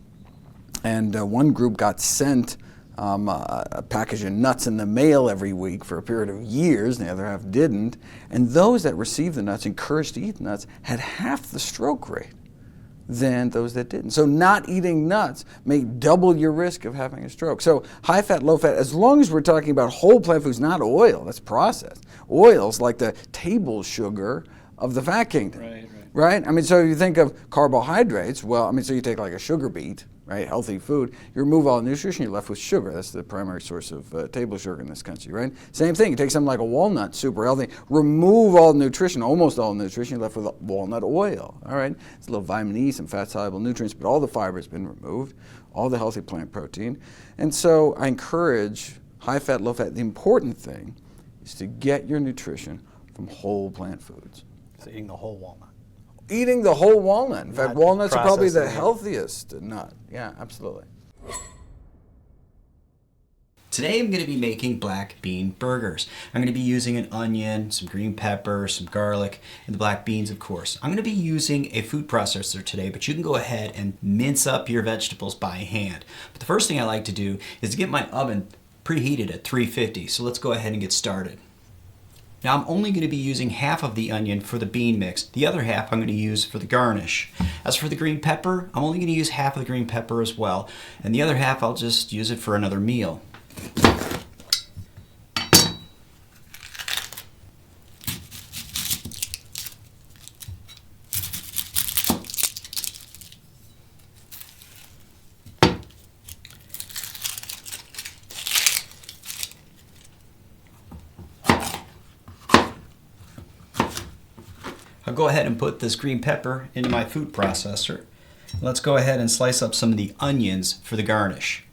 H: and one group got sent a package of nuts in the mail every week for a period of years, and the other half didn't, and those that received the nuts, encouraged to eat nuts, had half the stroke rate than those that didn't. So not eating nuts may double your risk of having a stroke. So high fat, low fat, as long as we're talking about whole plant foods, not oil, that's processed. Oil's like the table sugar of the fat kingdom. Right? I mean, so you think of carbohydrates, so you take like a sugar beet, right? Healthy food. You remove all the nutrition, you're left with sugar. That's the primary source of table sugar in this country, right? Same thing, you take something like a walnut, super healthy, remove all the nutrition, almost all the nutrition, you're left with walnut oil, all right? It's a little vitamin E, some fat-soluble nutrients, but all the fiber has been removed, all the healthy plant protein. And so I encourage high-fat, low-fat. The important thing is to get your nutrition from whole plant foods.
A: So eating the whole walnut.
H: Eating the whole walnut. In fact,
A: Not
H: walnuts are probably the
A: processing it.
H: healthiest nut. Yeah, absolutely.
G: Today I'm going to be making black bean burgers. I'm going to be using an onion, some green pepper, some garlic, and the black beans, of course. I'm going to be using a food processor today, but you can go ahead and mince up your vegetables by hand. But the first thing I like to do is to get my oven preheated at 350. So let's go ahead and get started. Now I'm only going to be using half of the onion for the bean mix. The other half I'm going to use for the garnish. As for the green pepper, I'm only going to use half of the green pepper as well. And the other half I'll just use it for another meal. I'll go ahead and put this green pepper into my food processor. Let's go ahead and slice up some of the onions for the garnish.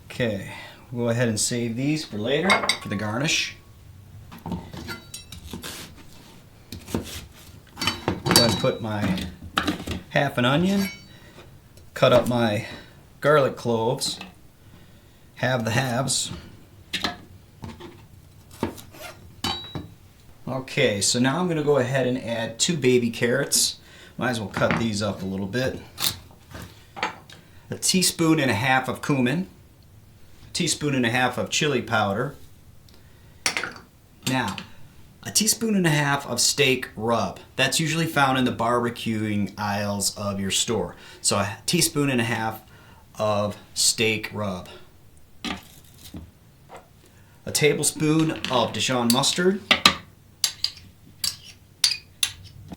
G: Okay, we'll go ahead and save these for later for the garnish. Go ahead and put my half an onion. Cut up my garlic cloves, have the halves. Okay, so now I'm going to go ahead and add 2 baby carrots. Might as well cut these up a little bit. A teaspoon and a half of cumin, a teaspoon and a half of chili powder. Now, a teaspoon and a half of steak rub. That's usually found in the barbecuing aisles of your store. So a teaspoon and a half of steak rub. A tablespoon of Dijon mustard.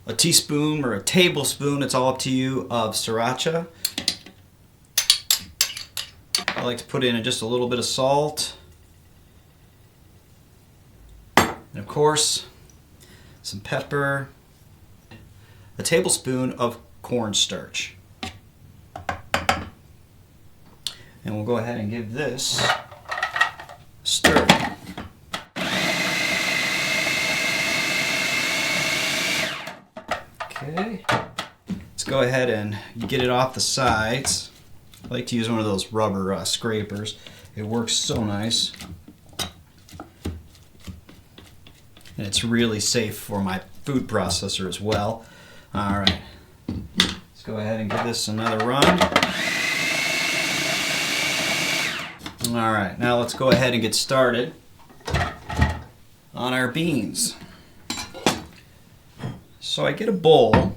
G: A teaspoon or a tablespoon, it's all up to you, of sriracha. I like to put in just a little bit of salt. And of course, some pepper, a tablespoon of cornstarch. And we'll go ahead and give this a stir. Okay, let's go ahead and get it off the sides. I like to use one of those rubber scrapers. It works so nice. And it's really safe for my food processor as well. All right, let's go ahead and give this another run. All right, now let's go ahead and get started on our beans. So I get a bowl,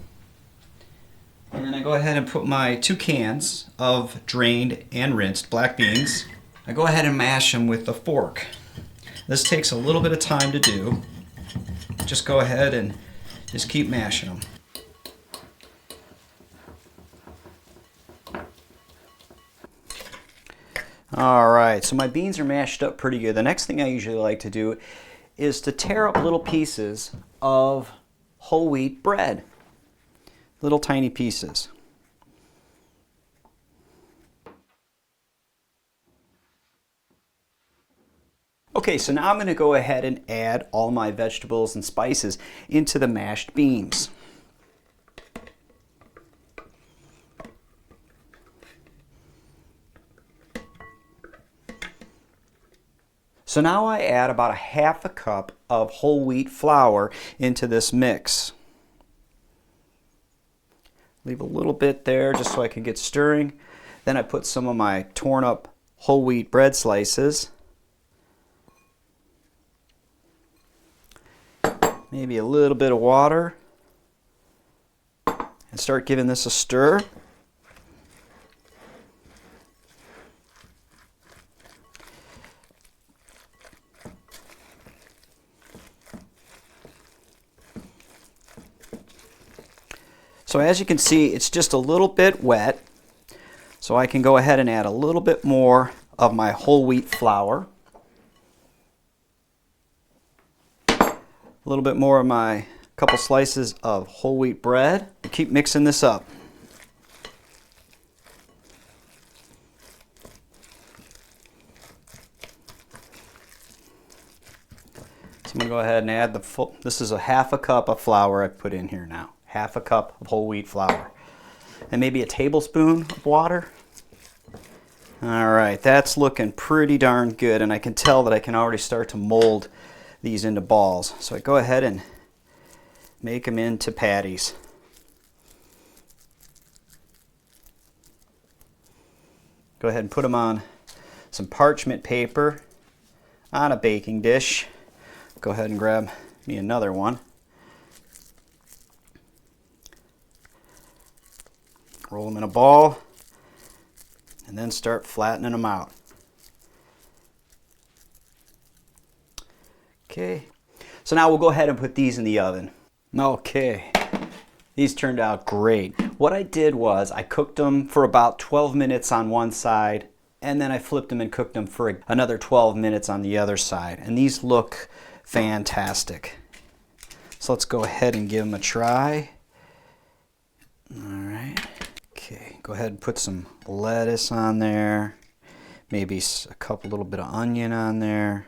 G: and then I go ahead and put my 2 cans of drained and rinsed black beans. I go ahead and mash them with a fork. This takes a little bit of time to do. Just go ahead and just keep mashing them.
F: All right, so my beans are mashed up pretty good. The next thing I usually like to do is to tear up little pieces of whole wheat bread. Little tiny pieces. Okay, so now I'm going to go ahead and add all my vegetables and spices into the mashed beans. So now I add about 1/2 cup of whole wheat flour into this mix. Leave a little bit there just so I can get stirring. Then I put some of my torn up whole wheat bread slices. Maybe a little bit of water. And start giving this a stir.
A: So as you can see, it's just a little bit wet. So I can go ahead and add a little bit more of my whole wheat flour. A little bit more of my couple slices of whole wheat bread. Keep mixing this up. So I'm going to go ahead and add the full, this is a half a cup of flour I put in here now. Half a cup of whole wheat flour. And maybe a tablespoon of water. All right, that's looking pretty darn good, and I can tell that I can already start to mold these into balls. So I go ahead and make them into patties. Go ahead and put them on some parchment paper on a baking dish. Go ahead and grab me another one. Roll them in a ball and then start flattening them out. Okay, so now we'll go ahead and put these in the oven. Okay, these turned out great. What I did was I cooked them for about 12 minutes on one side, and then I flipped them and cooked them for another 12 minutes on the other side. And these look fantastic. So let's go ahead and give them a try. All right. Okay, go ahead and put some lettuce on there. Maybe a little bit of onion on there.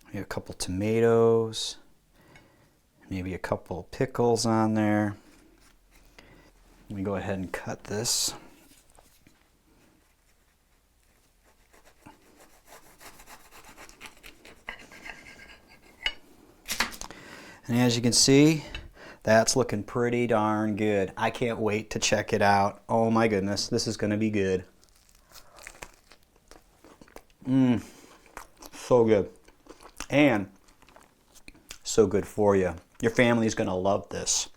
A: Maybe a couple tomatoes. Maybe a couple pickles on there. Let me go ahead and cut this. And as you can see, that's looking pretty darn good. I can't wait to check it out. Oh my goodness, this is gonna be good. So good. And so good for you. Your family's gonna love this.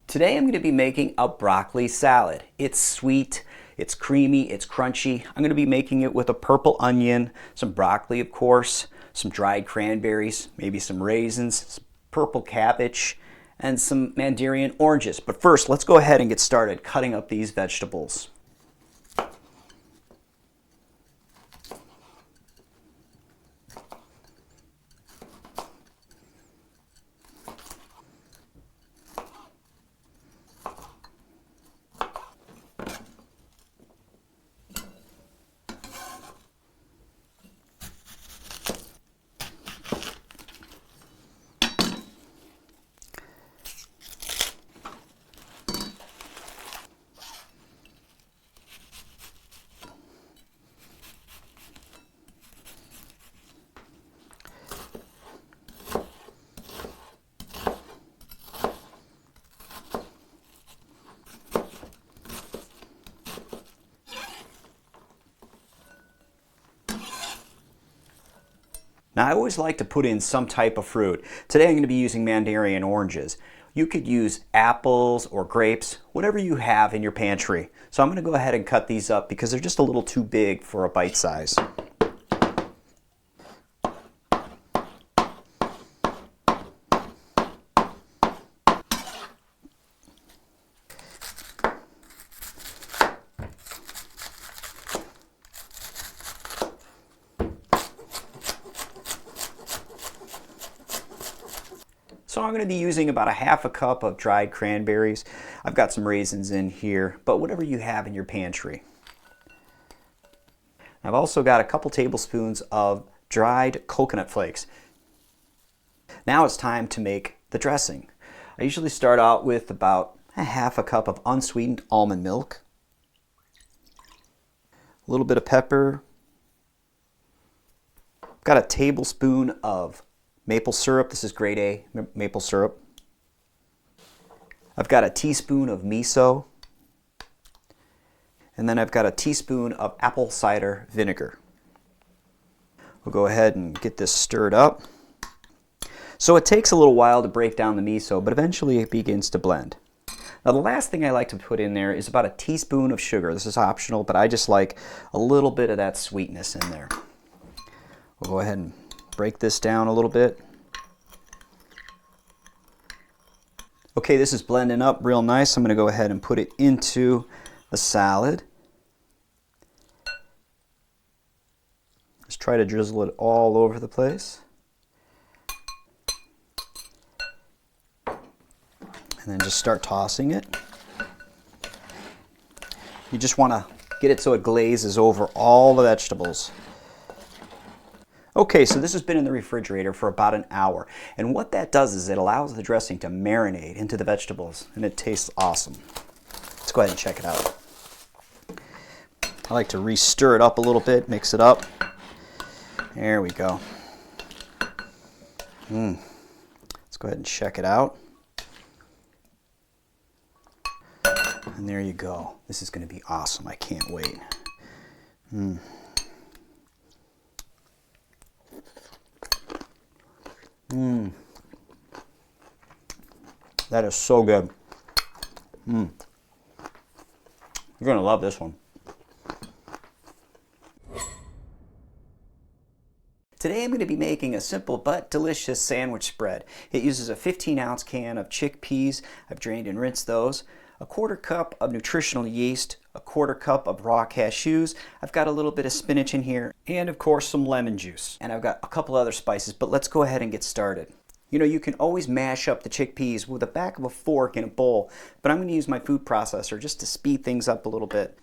A: Today I'm gonna be making a broccoli salad. It's sweet, it's creamy, it's crunchy. I'm gonna be making it with a purple onion, some broccoli of course, some dried cranberries, maybe some raisins, some purple cabbage, and some mandarin oranges. But first, let's go ahead and get started cutting up these vegetables. Now I always like to put in some type of fruit. Today I'm going to be using mandarin oranges. You could use apples or grapes, whatever you have in your pantry. So I'm going to go ahead and cut these up because they're just a little too big for a bite size. So I'm going to be using about a half a cup of dried cranberries. I've got some raisins in here, but whatever you have in your pantry. I've also got a couple tablespoons of dried coconut flakes. Now it's time to make the dressing. I usually start out with about a half a cup of unsweetened almond milk, a little bit of pepper, got a tablespoon of maple syrup. This is grade A maple syrup. I've got a teaspoon of miso. And then I've got a teaspoon of apple cider vinegar. We'll go ahead and get this stirred up. So it takes a little while to break down the miso, but eventually it begins to blend. Now the last thing I like to put in there is about a teaspoon of sugar. This is optional, but I just like a little bit of that sweetness in there. We'll go ahead and break this down a little bit. Okay, this is blending up real nice. I'm going to go ahead and put it into the salad. Just try to drizzle it all over the place. And then just start tossing it. You just want to get it so it glazes over all the vegetables. Okay, so this has been in the refrigerator for about an hour. And what that does is it allows the dressing to marinate into the vegetables, and it tastes awesome. Let's go ahead and check it out. I like to re-stir it up a little bit, mix it up. There we go. Let's go ahead and check it out. And there you go. This is going to be awesome. I can't wait. That is so good. You're going to love this one. Today I'm going to be making a simple but delicious sandwich spread. It uses a 15-ounce can of chickpeas. I've drained and rinsed those. A 1/4 cup of nutritional yeast, a 1/4 cup of raw cashews. I've got a little bit of spinach in here, and of course some lemon juice. And I've got a couple other spices, but let's go ahead and get started. You know, you can always mash up the chickpeas with the back of a fork in a bowl, but I'm going to use my food processor just to speed things up a little bit.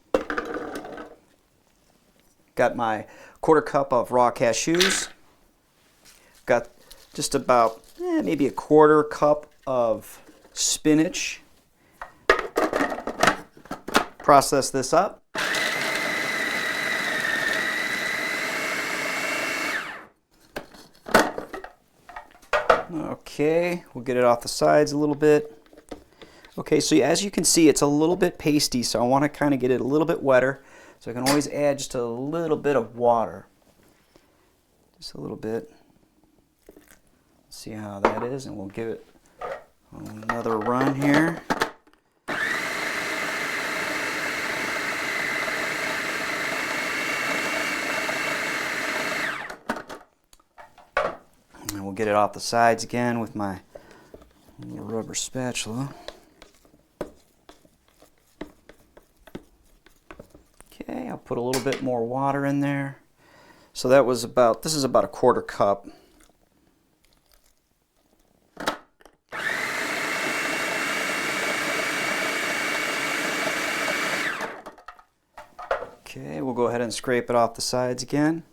A: Got my 1/4 cup of raw cashews. Got just about maybe a 1/4 cup of spinach. Process this up. Okay, we'll get it off the sides a little bit. Okay, so as you can see, it's a little bit pasty, so I want to kind of get it a little bit wetter. So I can always add just a little bit of water. Just a little bit. See how that is, and we'll give it another run here. And we'll get it off the sides again with my little rubber spatula. Okay, I'll put a little bit more water in there. So that was about, this is about a 1/4 cup. Okay, we'll go ahead and scrape it off the sides again.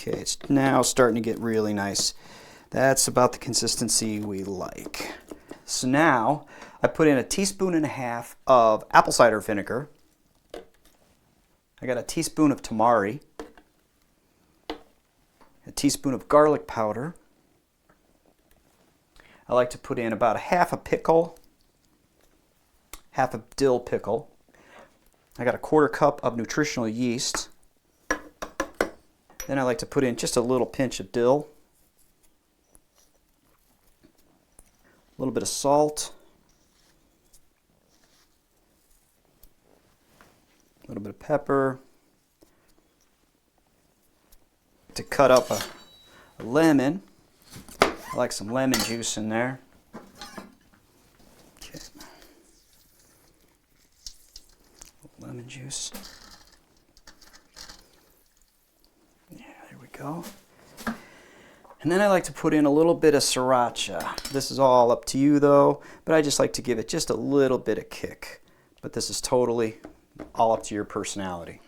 A: Okay, it's now starting to get really nice. That's about the consistency we like. So now I put in 1.5 teaspoons of apple cider vinegar. I got a teaspoon of tamari, a teaspoon of garlic powder. I like to put in about 1/2 pickle, 1/2 dill pickle. I got a 1/4 cup of nutritional yeast. Then I like to put in just a little pinch of dill, a little bit of salt, a little bit of pepper. To cut up a lemon, I like some lemon juice in there. Okay. Lemon juice. Go. And then I like to put in a little bit of sriracha. This is all up to you though, but I just like to give it just a little bit of kick. But this is totally all up to your personality.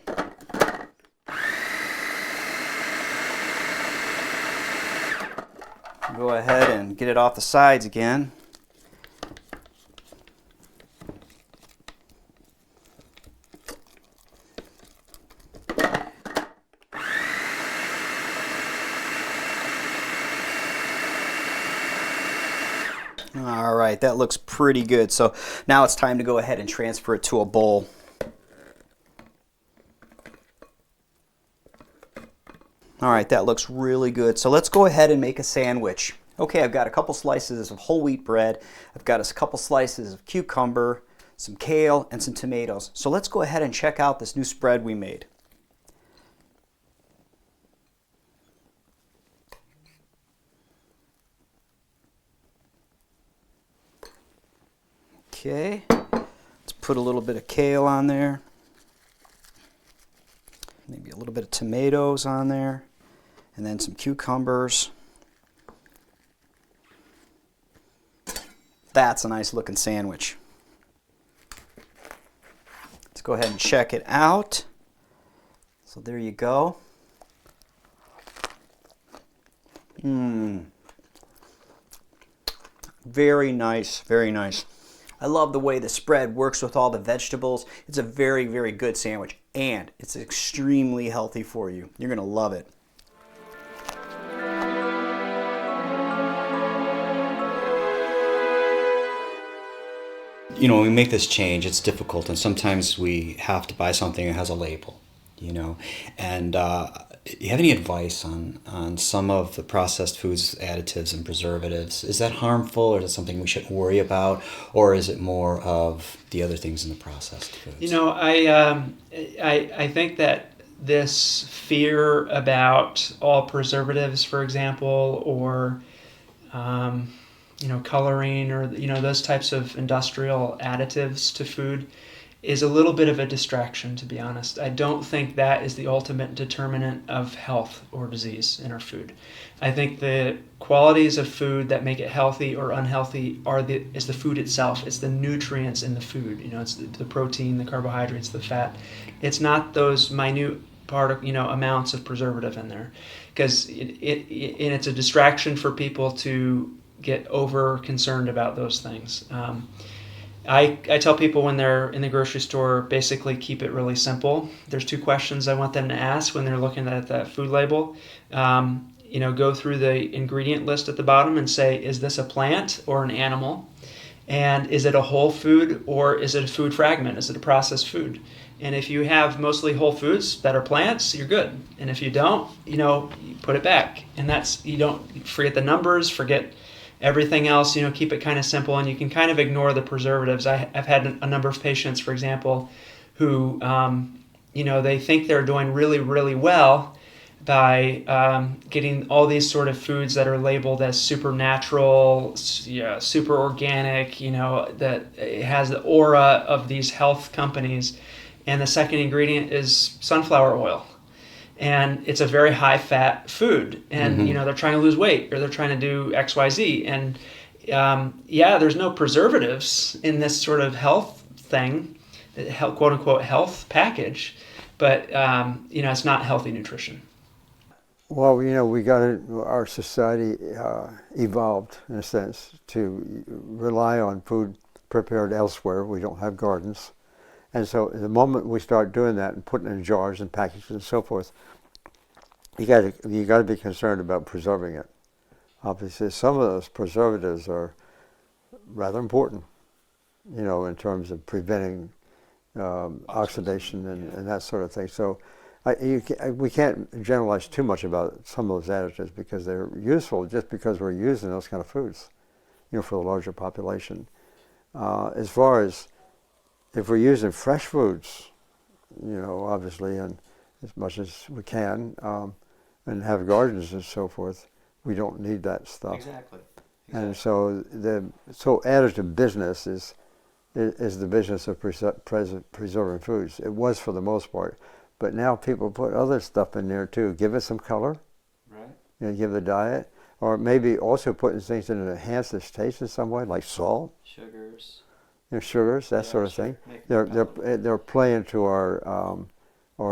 A: Go ahead and get it off the sides again. All right, that looks pretty good. So now it's time to go ahead and transfer it to a bowl. All right, that looks really good. So let's go ahead and make a sandwich. Okay, I've got a couple slices of whole wheat bread. I've got a couple slices of cucumber, some kale, and some tomatoes. So let's go ahead and check out this new spread we made. Okay, let's put a little bit of kale on there. Maybe a little bit of tomatoes on there, and then some cucumbers. That's a nice looking sandwich. Let's go ahead and check it out. So there you go. Very nice, very nice. I love the way the spread works with all the vegetables. It's a very, very good sandwich, and it's extremely healthy for you. You're gonna love it.
G: You know, when we make this change, it's difficult, and sometimes we have to buy something that has a label, you know. And do you have any advice on some of the processed foods, additives, and preservatives? Is that harmful, or is it something we shouldn't worry about, or is it more of the other things in the processed foods?
E: You know, I think that this fear about all preservatives, for example, or you know, coloring, or you know, those types of industrial additives to food, is a little bit of a distraction, to be honest. I don't think that is the ultimate determinant of health or disease in our food. I think the qualities of food that make it healthy or unhealthy is the food itself. It's the nutrients in the food. You know, it's the protein, the carbohydrates, the fat. It's not those minute amounts of preservative in there, because it's a distraction for people to get over concerned about those things. I tell people when they're in the grocery store, basically keep it really simple. There's two questions I want them to ask when they're looking at that food label. You know, go through the ingredient list at the bottom and say, is this a plant or an animal? And is it a whole food, or is it a food fragment? Is it a processed food? And if you have mostly whole foods that are plants, you're good. And if you don't, you know, you put it back. And that's, you don't forget the numbers, forget everything else, you know, keep it kind of simple, and you can kind of ignore the preservatives. I've had a number of patients, for example, who, you know, they think they're doing really, really well by getting all these sort of foods that are labeled as super natural, super organic, you know, that it has the aura of these health companies. And the second ingredient is sunflower oil. And it's a very high fat food, and you know, they're trying to lose weight, or they're trying to do XYZ, and there's no preservatives in this sort of health thing, quote unquote health package, but you know, it's not healthy nutrition.
C: Well, you know, our society evolved in a sense to rely on food prepared elsewhere. We don't have gardens. And so the moment we start doing that and putting it in jars and packages and so forth, you got to be concerned about preserving it. Obviously, some of those preservatives are rather important, you know, in terms of preventing oxidation and that sort of thing. So we can't generalize too much about some of those additives, because they're useful just because we're using those kind of foods, you know, for the larger population. As far as if we're using fresh foods, you know, obviously, and as much as we can, and have gardens and so forth, we don't need that stuff.
A: Exactly.
C: And so additive business is the business of preserving foods. It was for the most part, but now people put other stuff in there too. Give it some color,
A: Right.
C: you know, give the diet, or maybe also putting things in to enhance its taste in some way, like salt.
A: Sugars.
C: You know, sugars, that sort of thing. They're playing to our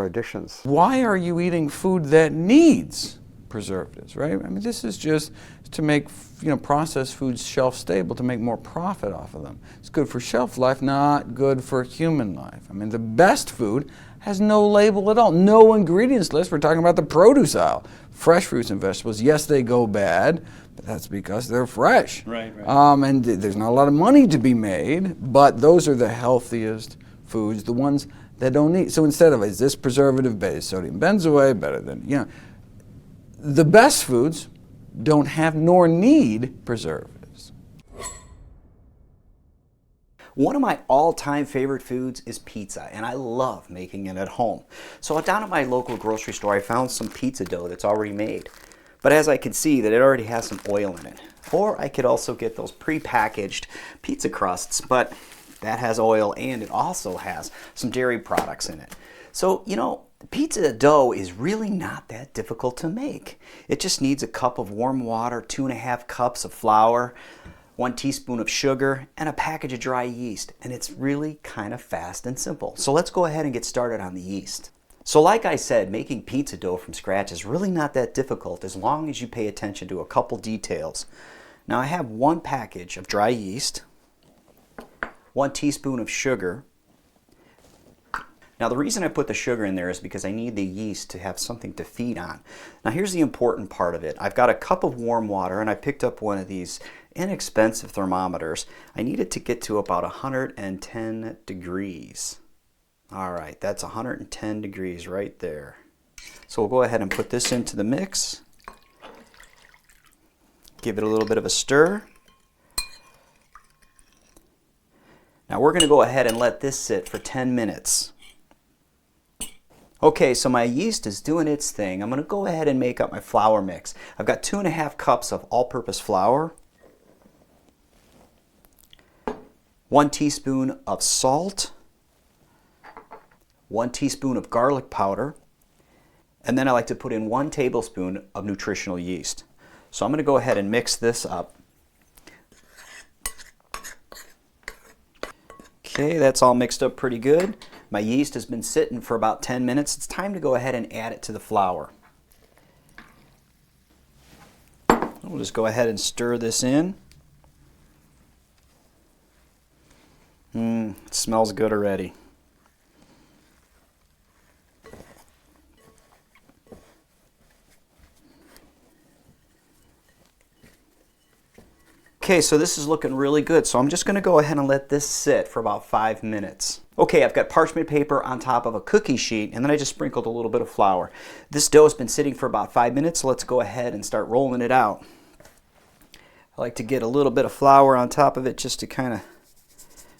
C: addictions.
H: Why are you eating food that needs preservatives, right? I mean, this is just to make, you know, processed foods shelf stable, to make more profit off of them. It's good for shelf life, not good for human life. I mean, the best food has no label at all, no ingredients list. We're talking about the produce aisle. Fresh fruits and vegetables, yes, they go bad, but that's because they're fresh.
A: Right.
H: And there's not a lot of money to be made, but those are the healthiest foods, the ones that don't need. So instead of, is this preservative-based sodium benzoate better than, you know, the best foods don't have nor need preservatives.
A: One of my all-time favorite foods is pizza, and I love making it at home. So down at my local grocery store, I found some pizza dough that's already made. But as I could see that it already has some oil in it. Or I could also get those pre-packaged pizza crusts, but That has oil, and it also has some dairy products in it. So, you know, pizza dough is really not that difficult to make. It just needs a cup of warm water, 2.5 cups of flour, 1 teaspoon of sugar, and a package of dry yeast. And it's really kind of fast and simple. So let's go ahead and get started on the yeast. So like I said, making pizza dough from scratch is really not that difficult as long as you pay attention to a couple details. Now I have 1 package of dry yeast, 1 teaspoon of sugar. Now the reason I put the sugar in there is because I need the yeast to have something to feed on. Now here's the important part of it. I've got a cup of warm water, and I picked up one of these inexpensive thermometers. I need it to get to about 110 degrees. All right, that's 110 degrees right there. So we'll go ahead and put this into the mix. Give it a little bit of a stir. Now we're going to go ahead and let this sit for 10 minutes. Okay, so my yeast is doing its thing. I'm going to go ahead and make up my flour mix. I've got 2.5 cups of all-purpose flour, 1 teaspoon of salt, 1 teaspoon of garlic powder, and then I like to put in 1 tablespoon of nutritional yeast. So I'm going to go ahead and mix this up. Okay, that's all mixed up pretty good. My yeast has been sitting for about 10 minutes. It's time to go ahead and add it to the flour. We'll just go ahead and stir this in. It smells good already. Okay, so this is looking really good, so I'm just going to go ahead and let this sit for about 5 minutes. Okay, I've got parchment paper on top of a cookie sheet, and then I just sprinkled a little bit of flour. This dough has been sitting for about 5 minutes, so let's go ahead and start rolling it out. I like to get a little bit of flour on top of it just to kind of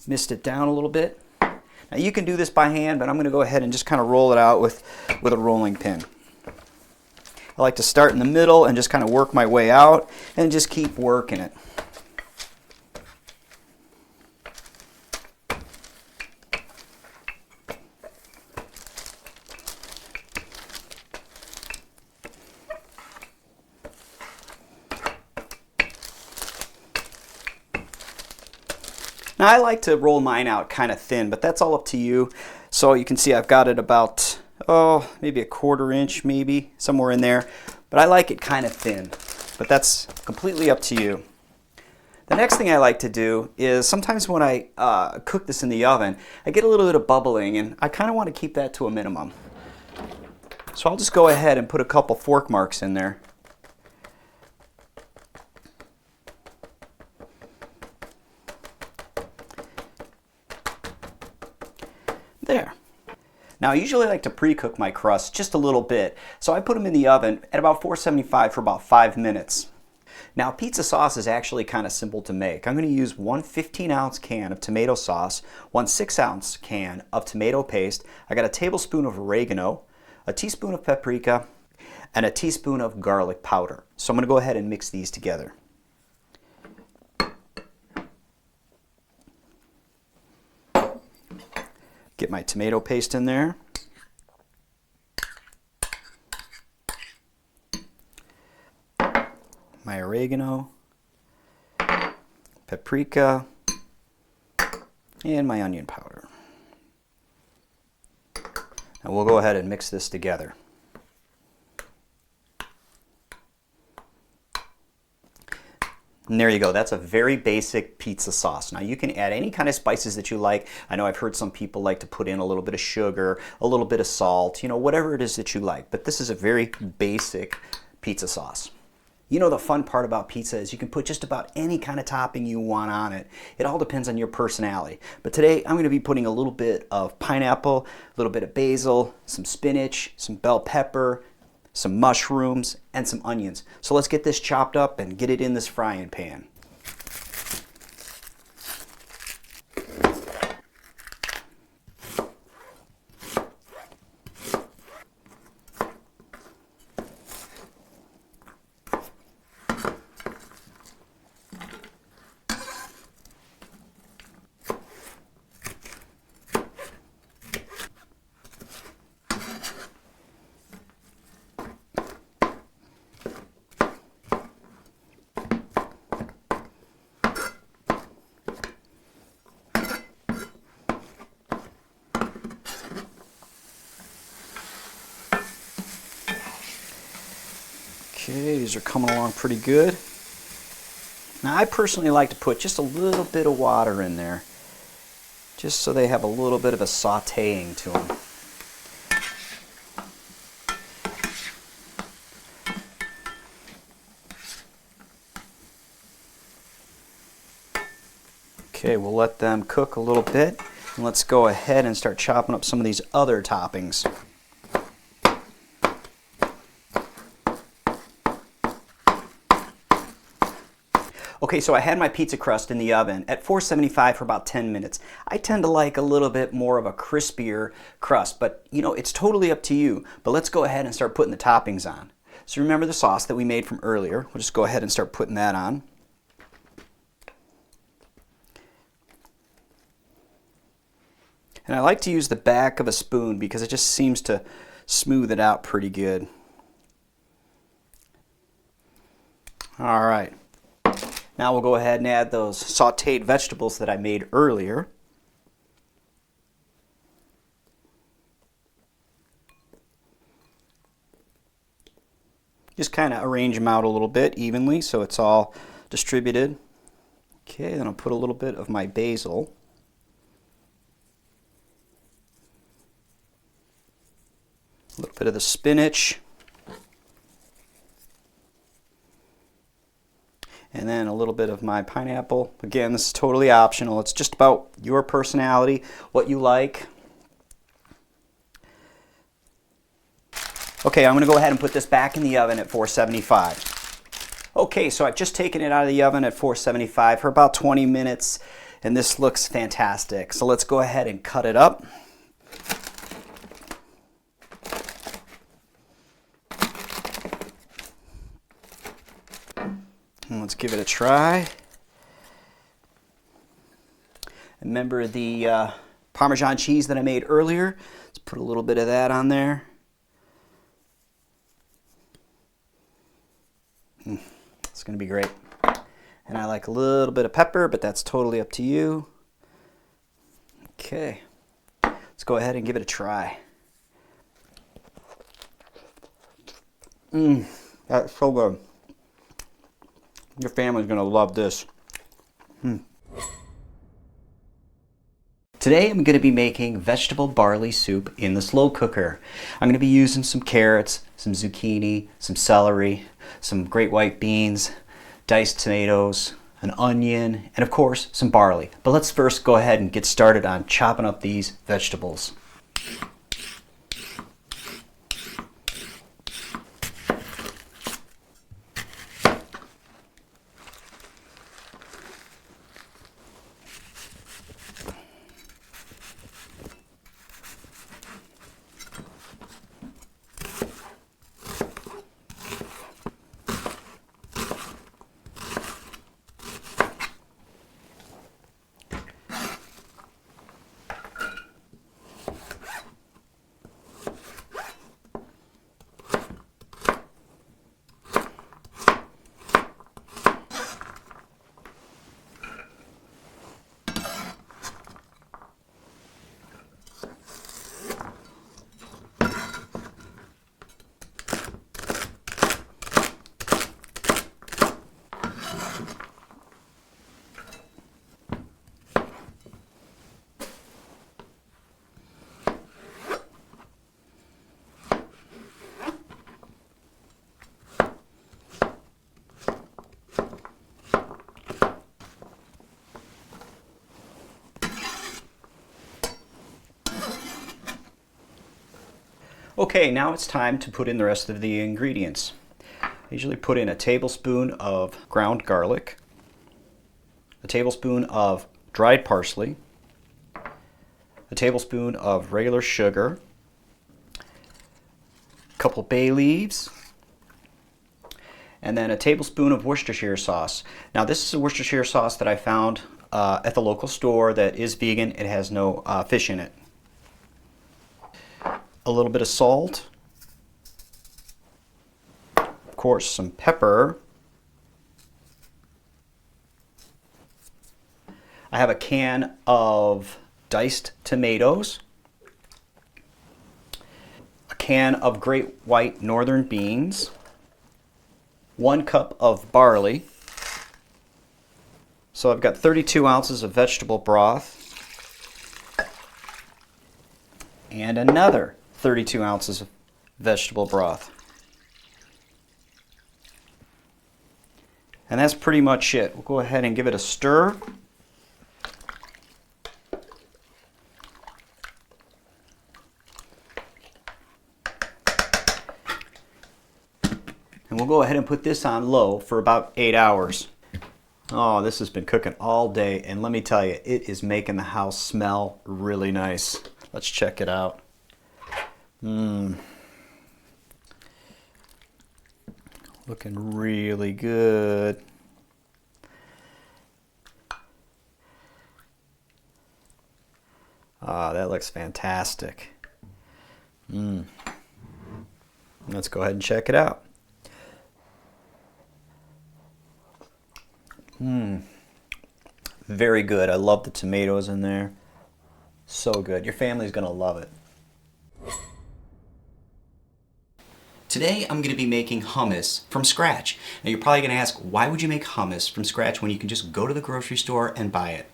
A: mist it down a little bit. Now you can do this by hand, but I'm going to go ahead and just kind of roll it out with a rolling pin. I like to start in the middle and just kind of work my way out and just keep working it. Now I like to roll mine out kind of thin, but that's all up to you. So you can see I've got it about, maybe 1/4 inch, maybe, somewhere in there. But I like it kind of thin, but that's completely up to you. The next thing I like to do is sometimes when I cook this in the oven, I get a little bit of bubbling, and I kind of want to keep that to a minimum. So I'll just go ahead and put a couple fork marks in there. There. Now I usually like to pre-cook my crust just a little bit, so I put them in the oven at about 475 for about 5 minutes. Now pizza sauce is actually kind of simple to make. I'm going to use 1 15-ounce can of tomato sauce, 1 6-ounce can of tomato paste. I got a tablespoon of oregano, a teaspoon of paprika, and a teaspoon of garlic powder. So I'm going to go ahead and mix these together. Get my tomato paste in there. My oregano, paprika, and my onion powder. And we'll go ahead and mix this together. And there you go. That's a very basic pizza sauce. Now you can add any kind of spices that you like. I know I've heard some people like to put in a little bit of sugar, a little bit of salt, you know, whatever it is that you like. But this is a very basic pizza sauce. You know, the fun part about pizza is you can put just about any kind of topping you want on it. It all depends on your personality. But today I'm going to be putting a little bit of pineapple, a little bit of basil, some spinach, some bell pepper, some mushrooms, and some onions. So let's get this chopped up and get it in this frying pan. Okay, these are coming along pretty good. Now I personally like to put just a little bit of water in there, just so they have a little bit of a sautéing to them. Okay, we'll let them cook a little bit, and let's go ahead and start chopping up some of these other toppings. Okay, so I had my pizza crust in the oven at 475 for about 10 minutes. I tend to like a little bit more of a crispier crust, but you know, it's totally up to you. But let's go ahead and start putting the toppings on. So remember the sauce that we made from earlier. We'll just go ahead and start putting that on. And I like to use the back of a spoon because it just seems to smooth it out pretty good. All right. Now we'll go ahead and add those sauteed vegetables that I made earlier. Just kind of arrange them out a little bit evenly so it's all distributed. Okay, then I'll put a little bit of my basil. A little bit of the spinach. And then a little bit of my pineapple. Again, this is totally optional. It's just about your personality, what you like. Okay, I'm going to go ahead and put this back in the oven at 475. Okay, so I've just taken it out of the oven at 475 for about 20 minutes, and this looks fantastic. So let's go ahead and cut it up. And let's give it a try. Remember the Parmesan cheese that I made earlier? Let's put a little bit of that on there. It's going to be great. And I like a little bit of pepper, but that's totally up to you. Okay, let's go ahead and give it a try. That's so good. Your family's going to love this. Today I'm going to be making vegetable barley soup in the slow cooker. I'm going to be using some carrots, some zucchini, some celery, some great white beans, diced tomatoes, an onion, and of course some barley. But let's first go ahead and get started on chopping up these vegetables. Okay, now it's time to put in the rest of the ingredients. I usually put in a tablespoon of ground garlic, a tablespoon of dried parsley, a tablespoon of regular sugar, a couple bay leaves, and then a tablespoon of Worcestershire sauce. Now this is a Worcestershire sauce that I found at the local store that is vegan. It has no fish in it. A little bit of salt, of course some pepper. I have a can of diced tomatoes, a can of great white northern beans, 1 cup of barley. So I've got 32 ounces of vegetable broth and another 32 ounces of vegetable broth. And that's pretty much it. We'll go ahead and give it a stir. And we'll go ahead and put this on low for about 8 hours. Oh, this has been cooking all day, and let me tell you, it is making the house smell really nice. Let's check it out. Looking really good. Ah, that looks fantastic. Let's go ahead and check it out. Very good. I love the tomatoes in there. So good. Your family's gonna love it. Today I'm going to be making hummus from scratch. Now you're probably going to ask, why would you make hummus from scratch when you can just go to the grocery store and buy it?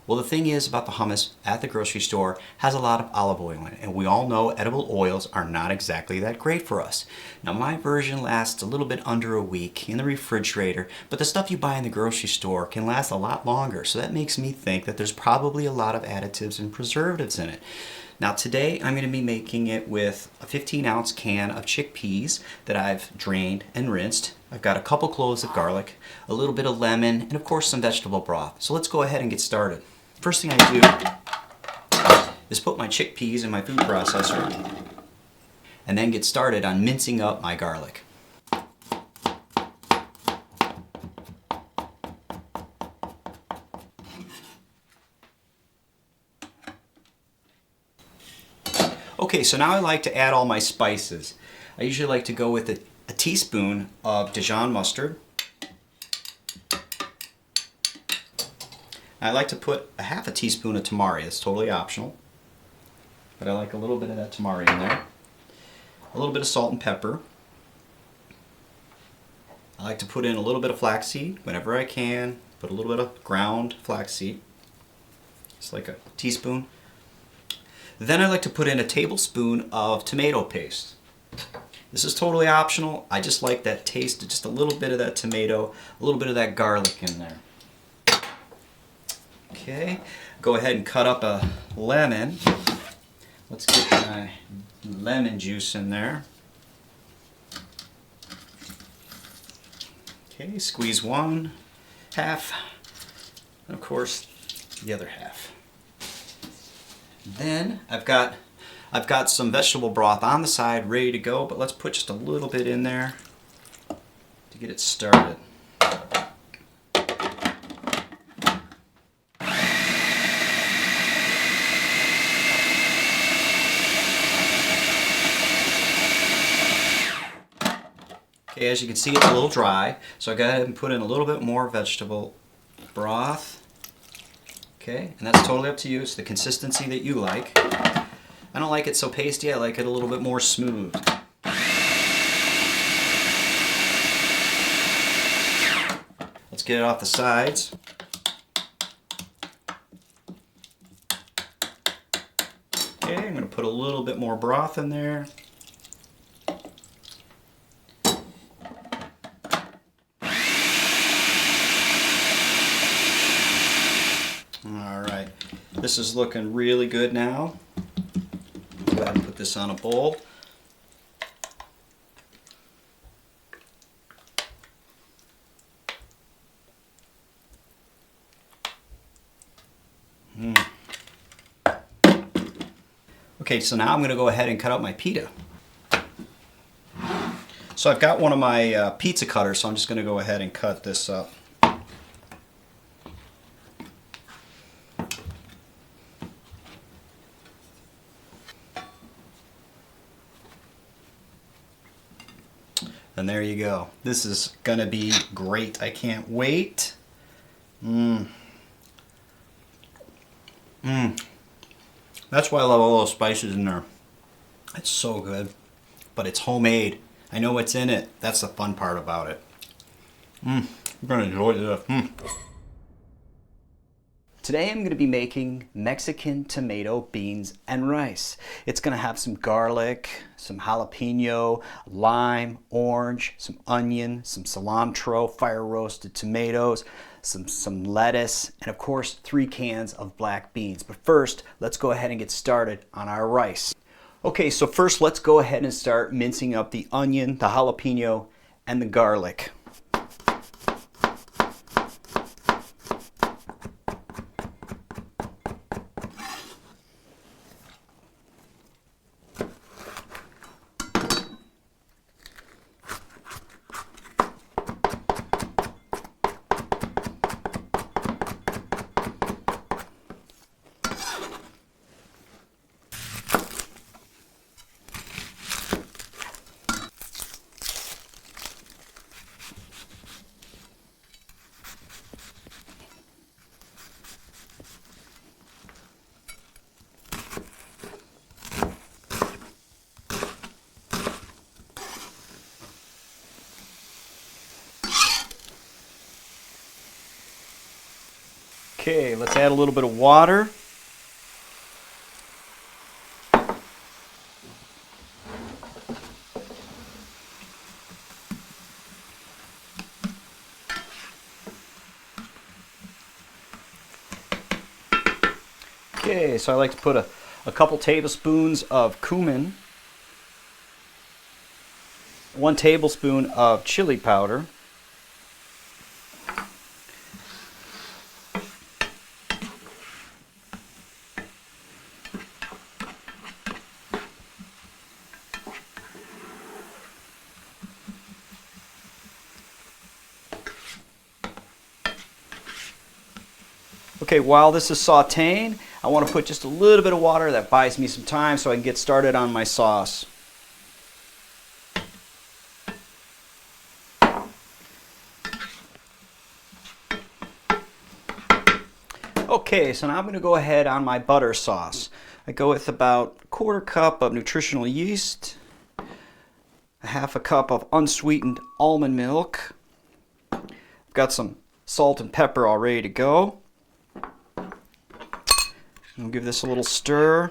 A: Well, the thing is about the hummus at the grocery store has a lot of olive oil in it, and we all know edible oils are not exactly that great for us. Now my version lasts a little bit under a week in the refrigerator, but the stuff you buy in the grocery store can last a lot longer, so that makes me think that there's probably a lot of additives and preservatives in it. Now today I'm going to be making it with a 15-ounce can of chickpeas that I've drained and rinsed. I've got a couple cloves of garlic, a little bit of lemon, and of course some vegetable broth. So let's go ahead and get started. First thing I do is put my chickpeas in my food processor and then get started on mincing up my garlic. Okay, so now I like to add all my spices. I usually like to go with a teaspoon of Dijon mustard. I like to put a half a teaspoon of tamari. It's totally optional, but I like a little bit of that tamari in there. A little bit of salt and pepper. I like to put in a little bit of flaxseed whenever I can. Put a little bit of ground flaxseed. It's like a teaspoon. Then I like to put in a tablespoon of tomato paste. This is totally optional. I just like that taste, just a little bit of that tomato, a little bit of that garlic in there. Okay, go ahead and cut up a lemon. Let's get my lemon juice in there. Okay, squeeze one half, and of course the other half. Then I've got some vegetable broth on the side ready to go, but let's put just a little bit in there to get it started. Okay, as you can see, it's a little dry, so I go ahead and put in a little bit more vegetable broth. Okay, and that's totally up to you. It's the consistency that you like. I don't like it so pasty. I like it a little bit more smooth. Let's get it off the sides. Okay, I'm going to put a little bit more broth in there. This is looking really good now. Go ahead and put this on a bowl. Okay, so now I'm going to go ahead and cut out my pita. So I've got one of my pizza cutters, so I'm just going to go ahead and cut this up. And there you go. This is gonna be great. I can't wait. That's why I love all those spices in there. It's so good. But it's homemade. I know what's in it. That's the fun part about it. You're gonna enjoy this.
F: Today I'm going to be making Mexican tomato, beans, and rice. It's going to have some garlic, some jalapeno, lime, orange, some onion, some cilantro, fire roasted tomatoes, some lettuce, and of course 3 cans of black beans. But first, let's go ahead and get started on our rice. Okay, so first let's go ahead and start mincing up the onion, the jalapeno, and the garlic. Okay, let's add a little bit of water. Okay, so I like to put a couple tablespoons of cumin, 1 tablespoon of chili powder, Okay, while this is sauteing, I want to put just a little bit of water. That buys me some time so I can get started on my sauce. Okay, so now I'm going to go ahead on my butter sauce. I go with about 1/4 cup of nutritional yeast, 1/2 cup of unsweetened almond milk. I've got some salt and pepper all ready to go. We'll give this a little stir.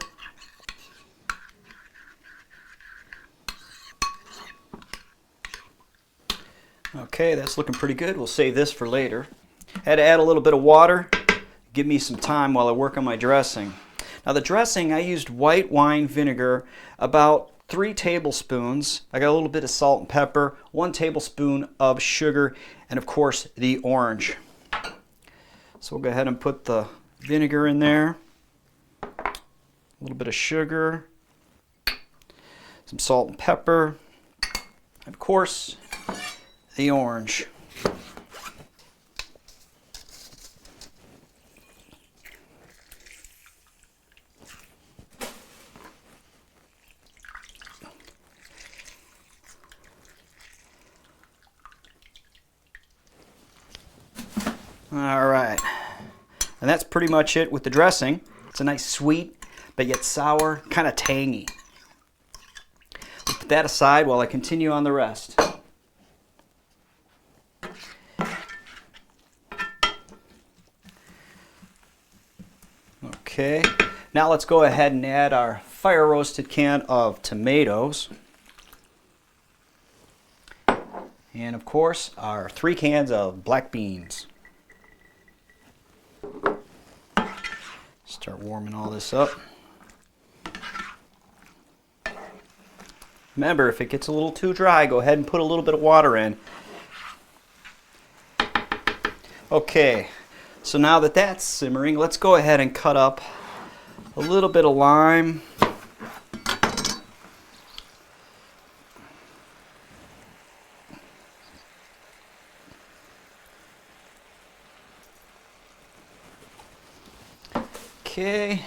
F: Okay, that's looking pretty good. We'll save this for later. Had to add a little bit of water. Give me some time while I work on my dressing. Now the dressing, I used white wine vinegar, about 3 tablespoons. I got a little bit of salt and pepper, 1 tablespoon of sugar, and of course the orange. So we'll go ahead and put the vinegar in there. A little bit of sugar, some salt and pepper, and of course, the orange. All right, and that's pretty much it with the dressing. It's a nice sweet, but yet sour, kind of tangy. We'll put that aside while I continue on the rest. Okay, now let's go ahead and add our fire roasted can of tomatoes. And of course, our 3 cans of black beans. Start warming all this up. Remember, if it gets a little too dry, go ahead and put a little bit of water in. Okay, so now that that's simmering, let's go ahead and cut up a little bit of lime. Okay,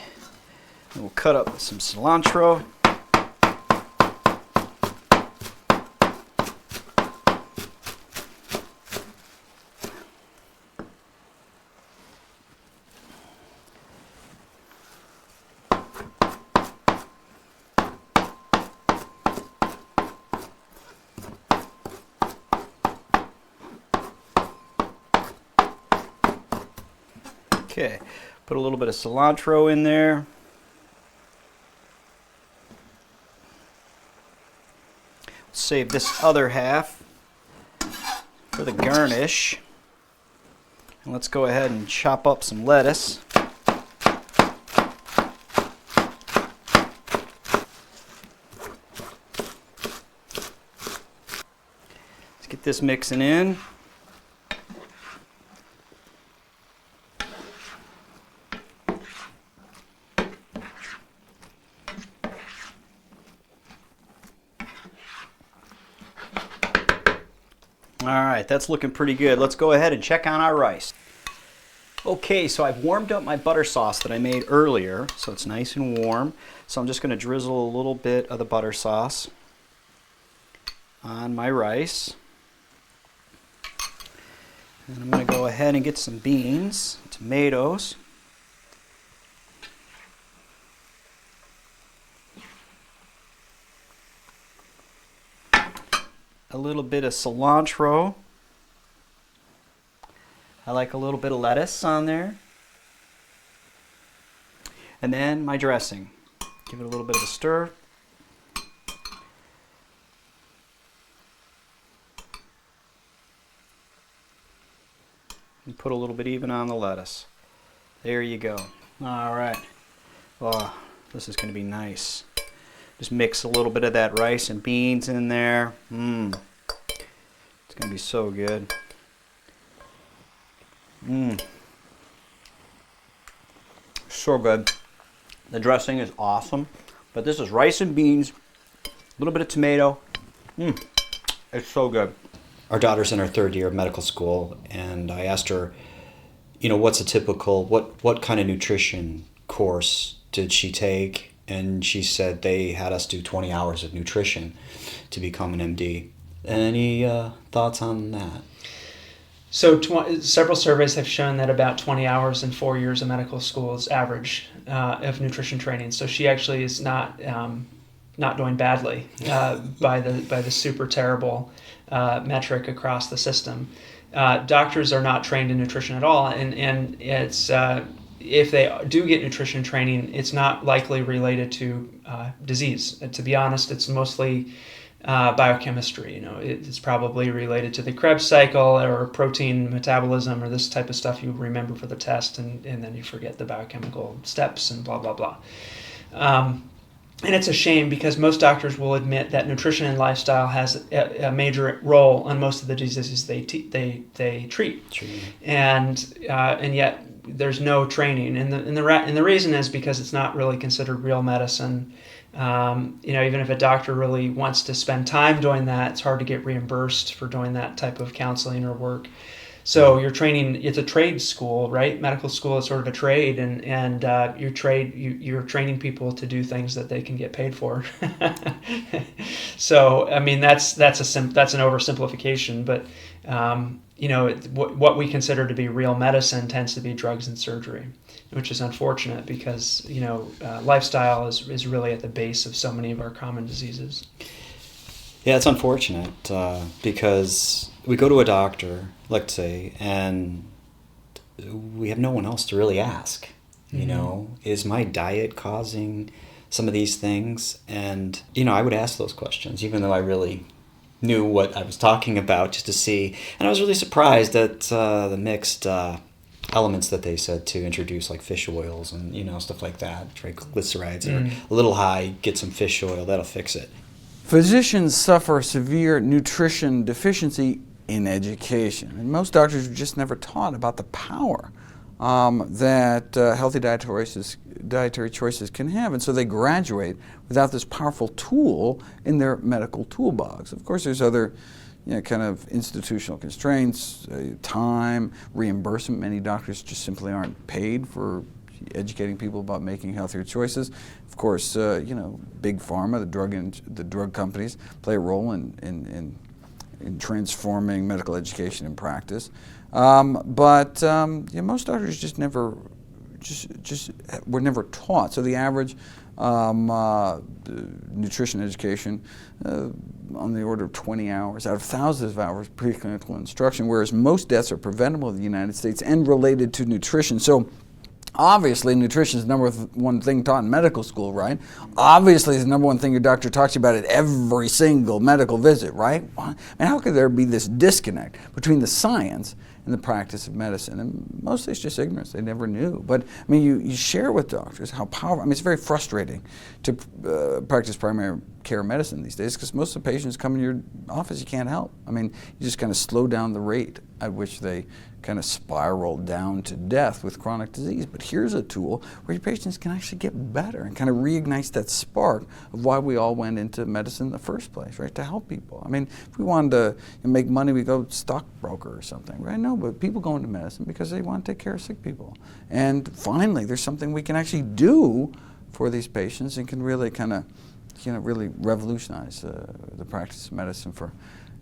F: and we'll cut up some cilantro.
G: Okay, put a little bit of cilantro in there. Save this other half for the garnish. And let's go ahead and chop up some lettuce. Let's get this mixing in. All right, that's looking pretty good. Let's go ahead and check on our rice. Okay, so I've warmed up my butter sauce that I made earlier, so it's nice and warm. So I'm just going to drizzle a little bit of the butter sauce on my rice. And I'm going to go ahead and get some beans, tomatoes. A little bit of cilantro. I like a little bit of lettuce on there. And then my dressing. Give it a little bit of a stir. And put a little bit even on the lettuce. There you go. All right. Oh, this is going to be nice. Just mix a little bit of that rice and beans in there. It's going to be so good. So good. The dressing is awesome. But this is rice and beans, a little bit of tomato. It's so good. Our daughter's in her 3rd year of medical school, and I asked her, you know, what's a typical, what kind of nutrition course did she take? And she said they had us do 20 hours of nutrition to become an MD. Any thoughts on that?
E: So several surveys have shown that about 20 hours in 4 years of medical school is average of nutrition training. So she actually is not doing badly by the super terrible metric across the system. Doctors are not trained in nutrition at all, and it's if they do get nutrition training, it's not likely related to disease. To be honest, it's mostly biochemistry. You know, it's probably related to the Krebs cycle or protein metabolism or this type of stuff you remember for the test, and then you forget the biochemical steps and blah blah blah. And it's a shame because most doctors will admit that nutrition and lifestyle has a major role on most of the diseases they treat. And yet there's no training, and the reason is because it's not really considered real medicine. Even if a doctor really wants to spend time doing that, it's hard to get reimbursed for doing that type of counseling or work. So you're training, it's a trade school, right? Medical school is sort of a trade, and you're training people to do things that they can get paid for. So I mean that's an oversimplification, but what we consider to be real medicine tends to be drugs and surgery, which is unfortunate because lifestyle is really at the base of so many of our common diseases.
G: Yeah, it's unfortunate because we go to a doctor, let's say, and we have no one else to really ask. You know, is my diet causing some of these things? And, I would ask those questions, even though I really knew what I was talking about, just to see. And I was really surprised at the mixed elements that they said to introduce, like fish oils and, stuff like that. Triglycerides are a little high, get some fish oil, that'll fix it.
H: Physicians suffer severe nutrition deficiency in education. And most doctors are just never taught about the power that healthy dietary choices can have. And so they graduate without this powerful tool in their medical toolbox. Of course, there's other kind of institutional constraints, time, reimbursement. Many doctors just simply aren't paid for educating people about making healthier choices. Of course, big pharma, the drug companies play a role in transforming medical education and practice. But most doctors just were never taught. So the average nutrition education on the order of 20 hours out of thousands of hours preclinical instruction, whereas most deaths are preventable in the United States and related to nutrition. So Obviously, nutrition is the number one thing taught in medical school, right? Obviously, it's the number one thing your doctor talks to you about at every single medical visit, right? And how could there be this disconnect between the science and the practice of medicine? And mostly it's just ignorance. They never knew. But, I mean, you share with doctors how powerful, I mean, it's very frustrating to practice primary care medicine these days because most of the patients come in your office you can't help. I mean, you just kind of slow down the rate at which they kind of spiral down to death with chronic disease. But here's a tool where your patients can actually get better and kind of reignites that spark of why we all went into medicine in the first place, right? To help people. I mean, if we wanted to make money, we go stockbroker or something, right? No, but people go into medicine because they want to take care of sick people. And finally, there's something we can actually do for these patients and can really kind of, really revolutionize the practice of medicine for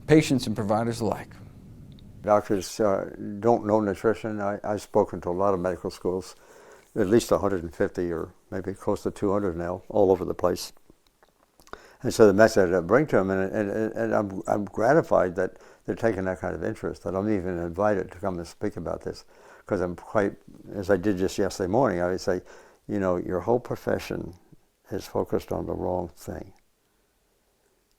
H: patients and providers alike.
C: Doctors don't know nutrition. I've spoken to a lot of medical schools, at least 150 or maybe close to 200 now, all over the place. And so the message I bring to them, and I'm gratified that they're taking that kind of interest, that I'm even invited to come and speak about this, because I'm quite, as I did just yesterday morning, I would say, your whole profession is focused on the wrong thing.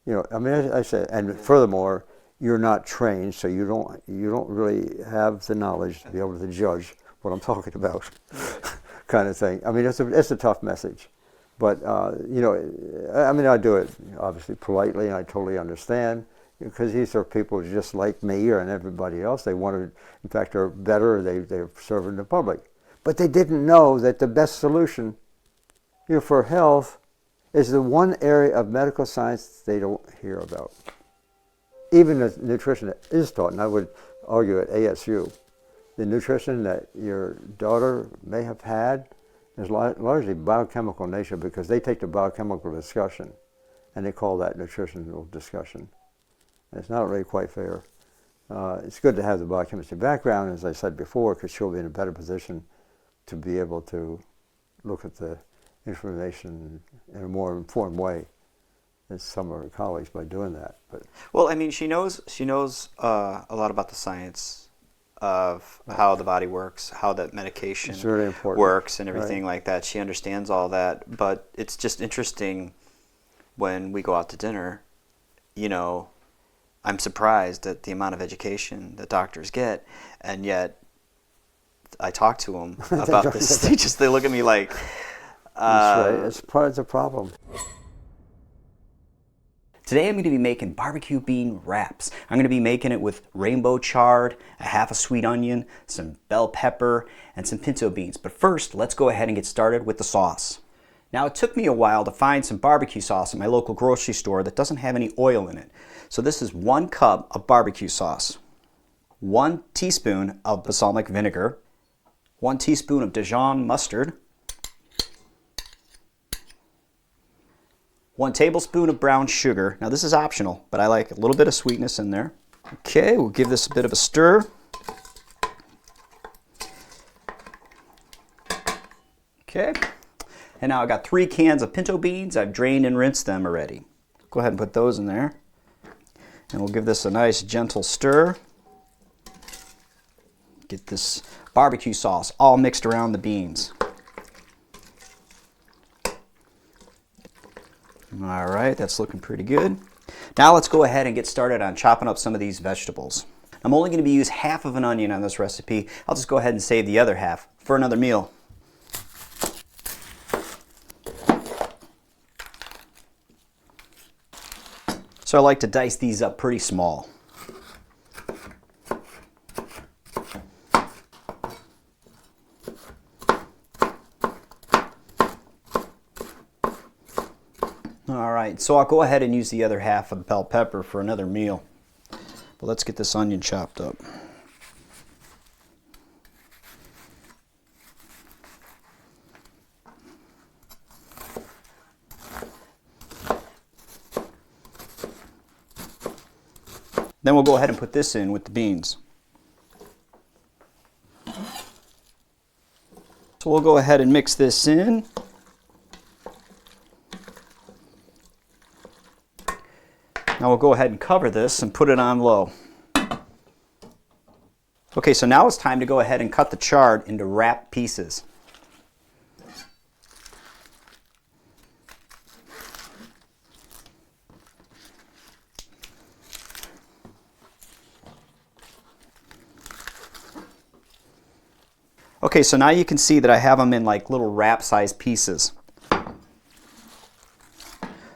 C: I mean, I said, and furthermore, you're not trained, so you don't really have the knowledge to be able to judge what I'm talking about, kind of thing. I mean, it's a tough message, but I mean, I do it obviously politely, and I totally understand, because these are people just like me and everybody else. They want to, in fact, are better. They're serving the public, but they didn't know that the best solution, for health, is the one area of medical science they don't hear about. Even the nutrition that is taught, and I would argue at ASU, the nutrition that your daughter may have had is largely biochemical in nature, because they take the biochemical discussion and they call that nutritional discussion. And it's not really quite fair. It's good to have the biochemistry background, as I said before, because she'll be in a better position to be able to look at the information in a more informed way than some of her colleagues by doing that. But
I: well, I mean, she knows a lot about the science of how the body works, how that medication works, and everything like that. She understands all that, but it's just interesting when we go out to dinner. I'm surprised at the amount of education that doctors get, and yet I talk to them about this. They look at me like.
C: That's right. It's part of the problem.
F: Today I'm going to be making barbecue bean wraps. I'm going to be making it with rainbow chard, a half a sweet onion, some bell pepper, and some pinto beans. But first, let's go ahead and get started with the sauce. Now, it took me a while to find some barbecue sauce at my local grocery store that doesn't have any oil in it. So this is 1 cup of barbecue sauce, 1 teaspoon of balsamic vinegar, 1 teaspoon of Dijon mustard, 1 tablespoon of brown sugar. Now this is optional, but I like a little bit of sweetness in there. Okay, we'll give this a bit of a stir. Okay, and now I've got 3 cans of pinto beans. I've drained and rinsed them already. Go ahead and put those in there. And we'll give this a nice gentle stir. Get this barbecue sauce all mixed around the beans. All right, that's looking pretty good. Now let's go ahead and get started on chopping up some of these vegetables. I'm only going to use half of an onion on this recipe. I'll just go ahead and save the other half for another meal. So I like to dice these up pretty small. Alright, so I'll go ahead and use the other half of the bell pepper for another meal. But let's get this onion chopped up. Then we'll go ahead and put this in with the beans. So we'll go ahead and mix this in. Now we'll go ahead and cover this and put it on low. Okay, so now it's time to go ahead and cut the chard into wrap pieces.
A: Okay, so now you can see that I have them in like little wrap-sized pieces.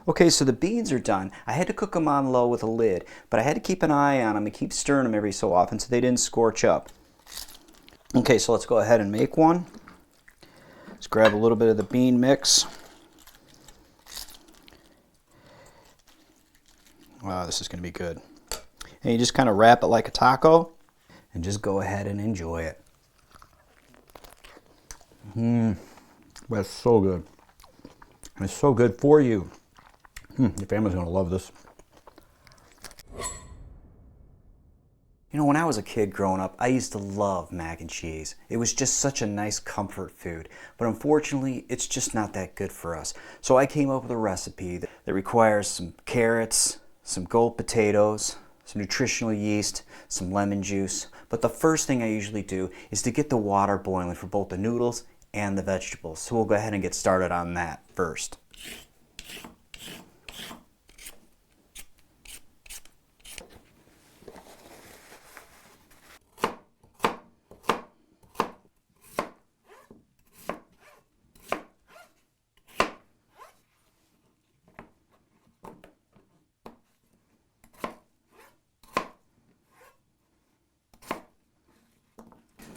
A: Okay, so the beans are done. I had to cook them on low with a lid, but I had to keep an eye on them and keep stirring them every so often so they didn't scorch up. Okay, so let's go ahead and make one. Let's grab a little bit of the bean mix. Wow, this is going to be good. And you just kind of wrap it like a taco and just go ahead and enjoy it. That's so good. And it's so good for you. Your family's going to love this. You know, when I was a kid growing up, I used to love mac and cheese. It was just such a nice comfort food. But unfortunately, it's just not that good for us. So I came up with a recipe that requires some carrots, some gold potatoes, some nutritional yeast, some lemon juice. But the first thing I usually do is to get the water boiling for both the noodles and the vegetables. So we'll go ahead and get started on that first.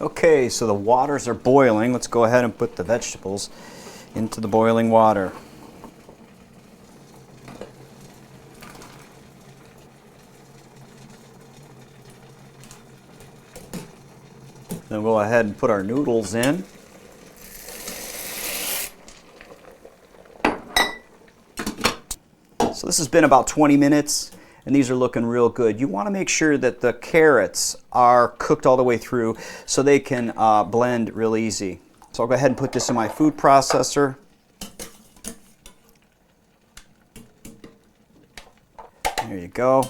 A: Okay, so the waters are boiling. Let's go ahead and put the vegetables into the boiling water. Then we'll go ahead and put our noodles in. So this has been about 20 minutes. And these are looking real good. You want to make sure that the carrots are cooked all the way through so they can blend real easy. So I'll go ahead and put this in my food processor. There you go.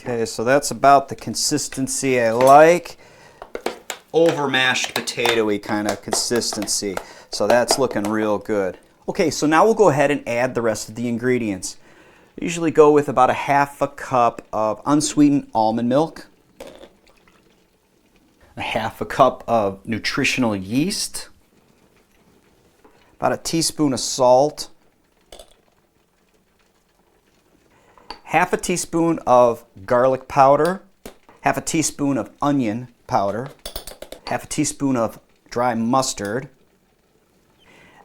A: Okay, so that's about the consistency I like. Over mashed potato-y kind of consistency. So that's looking real good. Okay, so now we'll go ahead and add the rest of the ingredients. I usually go with about a half a cup of unsweetened almond milk, a half a cup of nutritional yeast, about a teaspoon of salt, half a teaspoon of garlic powder, half a teaspoon of onion powder, half a teaspoon of dry mustard,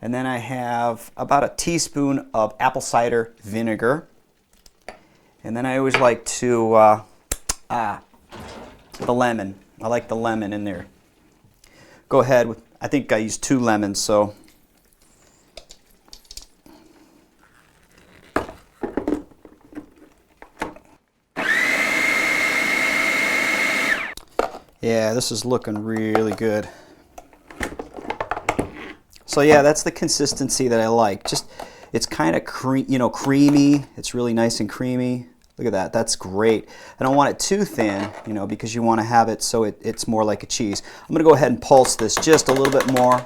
A: and then I have about a teaspoon of apple cider vinegar. And then I always like to, the lemon. I like the lemon in there. Go ahead with, I think I used 2 lemons, so. Yeah, this is looking really good. So yeah, that's the consistency that I like. Just, it's kind of creamy. It's really nice and creamy. Look at that, that's great. I don't want it too thin, because you want to have it so it's more like a cheese. I'm gonna go ahead and pulse this just a little bit more.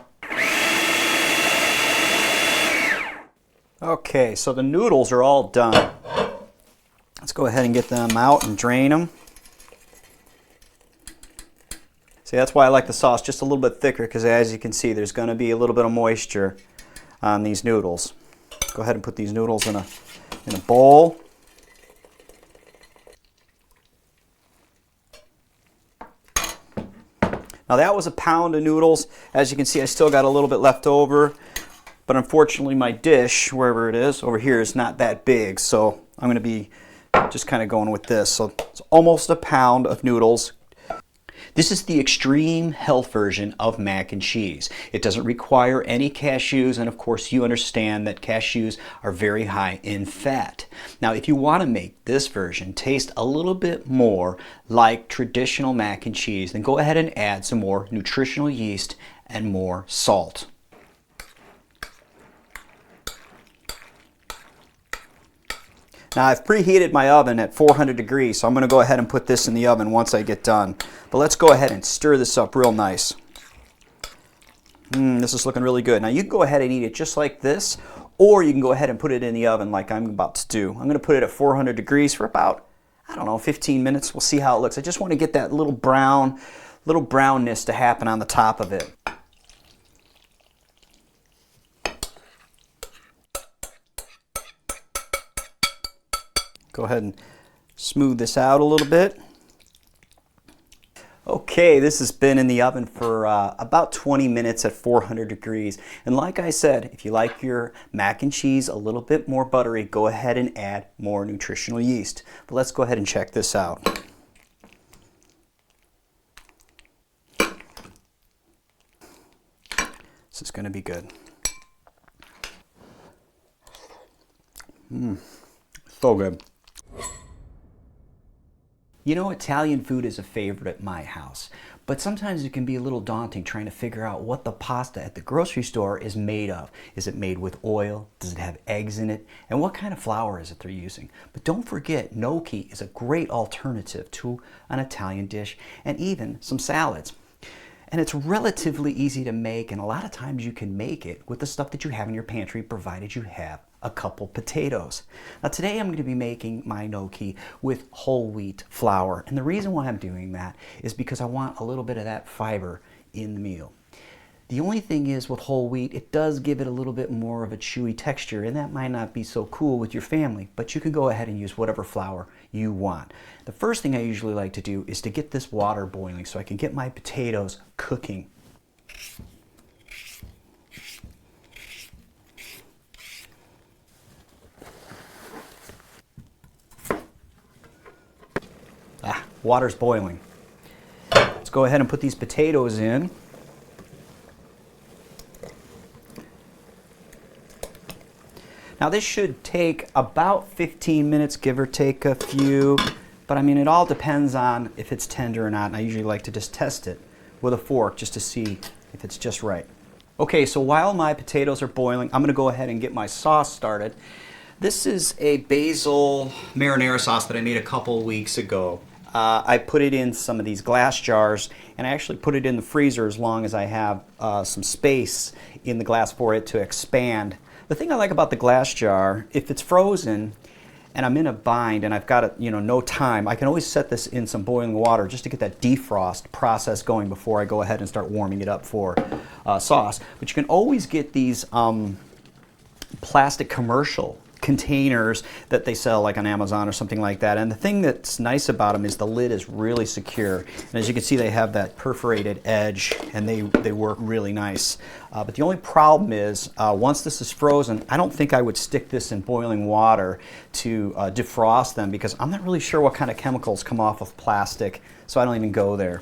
A: Okay, so the noodles are all done. Let's go ahead and get them out and drain them. See, that's why I like the sauce just a little bit thicker, because as you can see, there's going to be a little bit of moisture on these noodles. Go ahead and put these noodles in a bowl. Now that was a pound of noodles. As you can see, I still got a little bit left over, but unfortunately my dish, wherever it is, over here is not that big, so I'm going to be just kind of going with this. So it's almost a pound of noodles. This is the extreme health version of mac and cheese. It doesn't require any cashews, and of course you understand that cashews are very high in fat. Now if you want to make this version taste a little bit more like traditional mac and cheese, then go ahead and add some more nutritional yeast and more salt. Now I've preheated my oven at 400 degrees, so I'm going to go ahead and put this in the oven once I get done. But let's go ahead and stir this up real nice. This is looking really good. Now you can go ahead and eat it just like this, or you can go ahead and put it in the oven like I'm about to do. I'm going to put it at 400 degrees for about, I don't know, 15 minutes. We'll see how it looks. I just want to get that little brownness to happen on the top of it. Go ahead and smooth this out a little bit. Okay, this has been in the oven for about 20 minutes at 400 degrees. And like I said, if you like your mac and cheese a little bit more buttery, go ahead and add more nutritional yeast. But let's go ahead and check this out. This is going to be good. So good. You know, Italian food is a favorite at my house, but sometimes it can be a little daunting trying to figure out what the pasta at the grocery store is made of. Is it made with oil? Does it have eggs in it? And what kind of flour is it they're using? But don't forget, gnocchi is a great alternative to an Italian dish and even some salads. And it's relatively easy to make, and a lot of times you can make it with the stuff that you have in your pantry, provided you have a couple potatoes. Now today I'm going to be making my gnocchi with whole wheat flour, and the reason why I'm doing that is because I want a little bit of that fiber in the meal. The only thing is with whole wheat, it does give it a little bit more of a chewy texture, and that might not be so cool with your family, but you can go ahead and use whatever flour you want. The first thing I usually like to do is to get this water boiling so I can get my potatoes cooking. Water's boiling. Let's go ahead and put these potatoes in. Now this should take about 15 minutes, give or take a few, but I mean it all depends on if it's tender or not, and I usually like to just test it with a fork just to see if it's just right. Okay, so while my potatoes are boiling, I'm going to go ahead and get my sauce started. This is a basil marinara sauce that I made a couple weeks ago. I put it in some of these glass jars, and I actually put it in the freezer as long as I have some space in the glass for it to expand. The thing I like about the glass jar, if it's frozen and I'm in a bind and I've got no time, I can always set this in some boiling water just to get that defrost process going before I go ahead and start warming it up for sauce. But you can always get these plastic commercial containers that they sell like on Amazon or something like that, and the thing that's nice about them is the lid is really secure, and as you can see they have that perforated edge and they work really nice. But the only problem is once this is frozen, I don't think I would stick this in boiling water to defrost them, because I'm not really sure what kind of chemicals come off of plastic, so I don't even go there.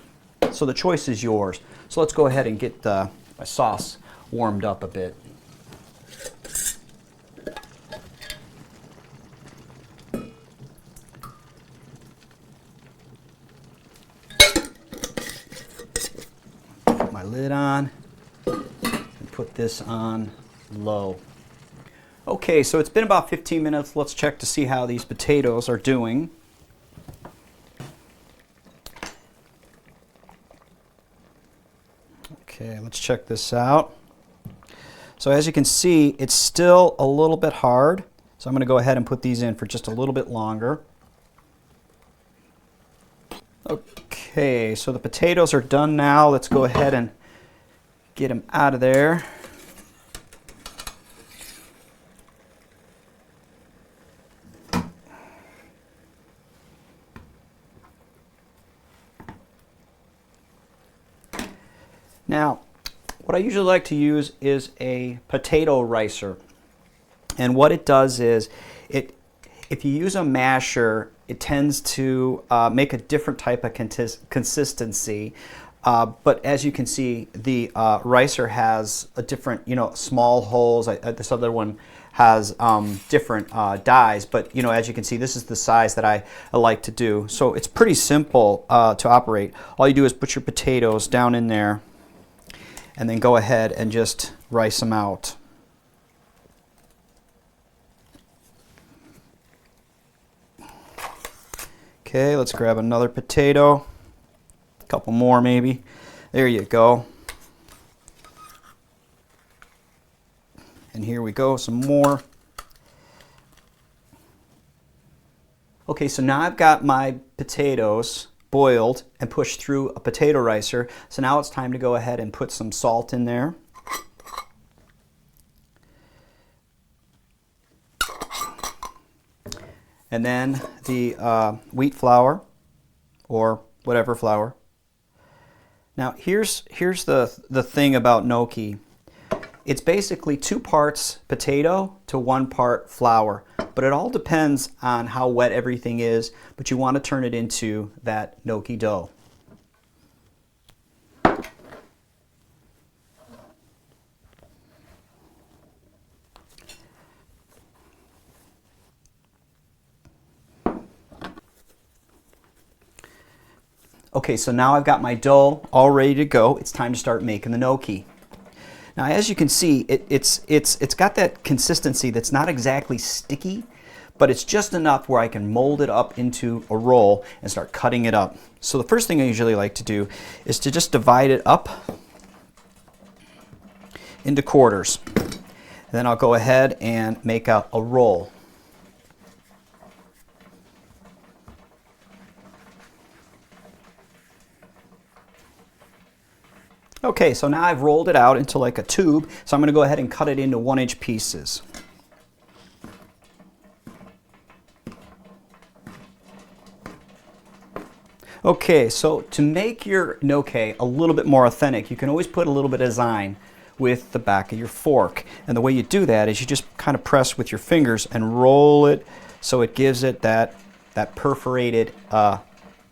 A: So the choice is yours. So let's go ahead and get my sauce warmed up a bit. My lid on and put this on low. Okay, so it's been about 15 minutes. Let's check to see how these potatoes are doing. Okay, let's check this out. So as you can see, it's still a little bit hard, so I'm going to go ahead and put these in for just a little bit longer. Okay, so the potatoes are done now. Let's go ahead and get them out of there. Now, what I usually like to use is a potato ricer. And what it does is, if you use a masher, it tends to make a different type of consistency. But as you can see, the ricer has a different, small holes. This other one has different dies. But, as you can see, this is the size that I like to do. So it's pretty simple to operate. All you do is put your potatoes down in there and then go ahead and just rice them out. Okay, let's grab another potato. A couple more maybe. There you go. And here we go, some more. Okay, so now I've got my potatoes boiled and pushed through a potato ricer. So now it's time to go ahead and put some salt in there. And then the wheat flour, or whatever flour. Now here's the thing about gnocchi. It's basically 2 parts potato to 1 part flour, but it all depends on how wet everything is, but you want to turn it into that gnocchi dough. Okay, so now I've got my dough all ready to go. It's time to start making the gnocchi. Now, as you can see, it's got that consistency that's not exactly sticky, but it's just enough where I can mold it up into a roll and start cutting it up. So the first thing I usually like to do is to just divide it up into quarters. Then I'll go ahead and make a roll. Okay, so now I've rolled it out into like a tube, so I'm going to go ahead and cut it into 1-inch pieces. Okay, so to make your gnocchi a little bit more authentic, you can always put a little bit of design with the back of your fork. And the way you do that is you just kind of press with your fingers and roll it so it gives it that perforated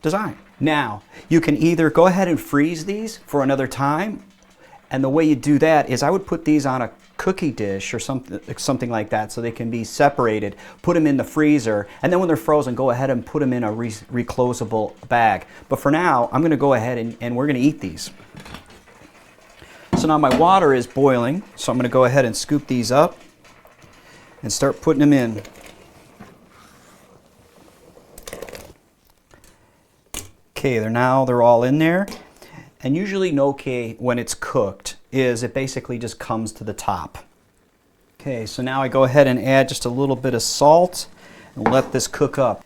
A: design. Now, you can either go ahead and freeze these for another time, and the way you do that is I would put these on a cookie dish or something like that so they can be separated, put them in the freezer, and then when they're frozen, go ahead and put them in a reclosable bag. But for now, I'm going to go ahead and we're going to eat these. So now my water is boiling, so I'm going to go ahead and scoop these up and start putting them in. Okay, they're all in there. And usually gnocchi, when it's cooked, it basically just comes to the top. Okay, so now I go ahead and add just a little bit of salt and let this cook up.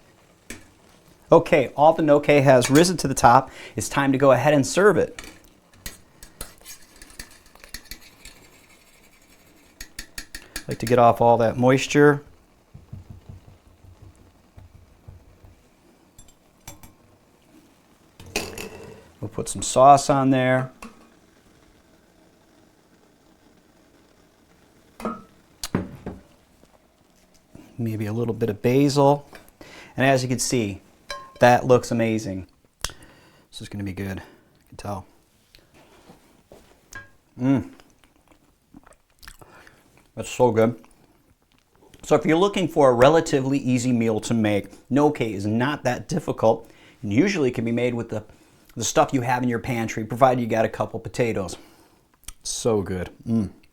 A: Okay, all the gnocchi has risen to the top. It's time to go ahead and serve it. I like to get off all that moisture. We'll put some sauce on there. Maybe a little bit of basil. And as you can see, that looks amazing. This is going to be good. You can tell. That's so good. So if you're looking for a relatively easy meal to make, gnocchi is not that difficult and usually can be made with the stuff you have in your pantry, provided you got a couple potatoes. So good.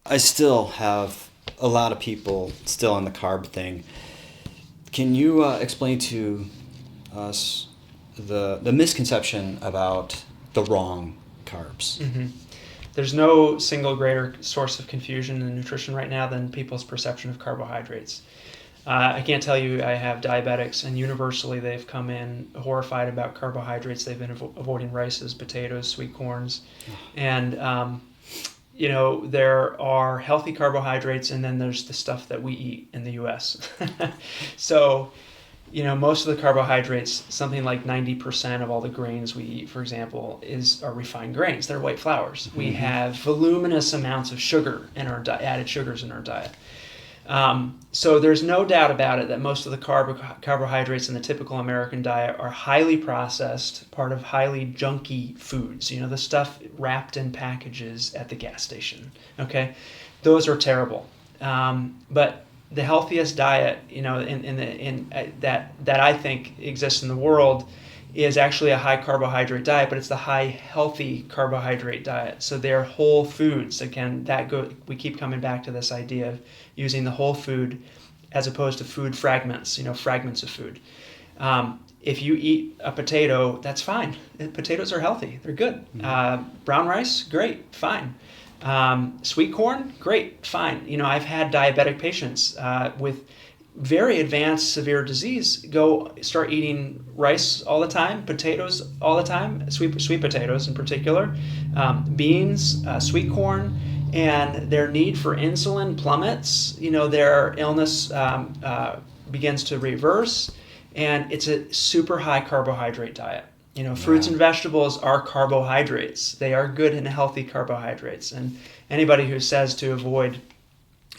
G: I still have a lot of people still on the carb thing. Can you explain to us the misconception about the wrong carbs?
E: Mm-hmm. There's no single greater source of confusion in nutrition right now than people's perception of carbohydrates. I can't tell you, I have diabetics, and universally they've come in horrified about carbohydrates. They've been avoiding rices, potatoes, sweet corns. And, there are healthy carbohydrates, and then there's the stuff that we eat in the U.S. So, most of the carbohydrates, something like 90% of all the grains we eat, for example, are refined grains. They're white flours. Mm-hmm. We have voluminous amounts of sugar in our added sugars in our diet. So there's no doubt about it that most of the carbohydrates in the typical American diet are highly processed, part of highly junky foods, the stuff wrapped in packages at the gas station, okay? Those are terrible. But the healthiest diet, that I think exists in the world is actually a high carbohydrate diet, but it's the high healthy carbohydrate diet. So they're whole foods. Again, we keep coming back to this idea of using the whole food as opposed to food fragments, fragments of food. if you eat a potato, that's fine. Potatoes are healthy. They're good. Brown rice, great, fine. Sweet corn, great, fine. You know, I've had diabetic patients with very advanced severe disease go start eating rice all the time, potatoes all the time, sweet potatoes in particular, beans, sweet corn, and their need for insulin plummets. You know, their illness begins to reverse, and it's a super high carbohydrate diet. You know, fruits and vegetables are carbohydrates. They are good and healthy carbohydrates. And anybody who says to avoid,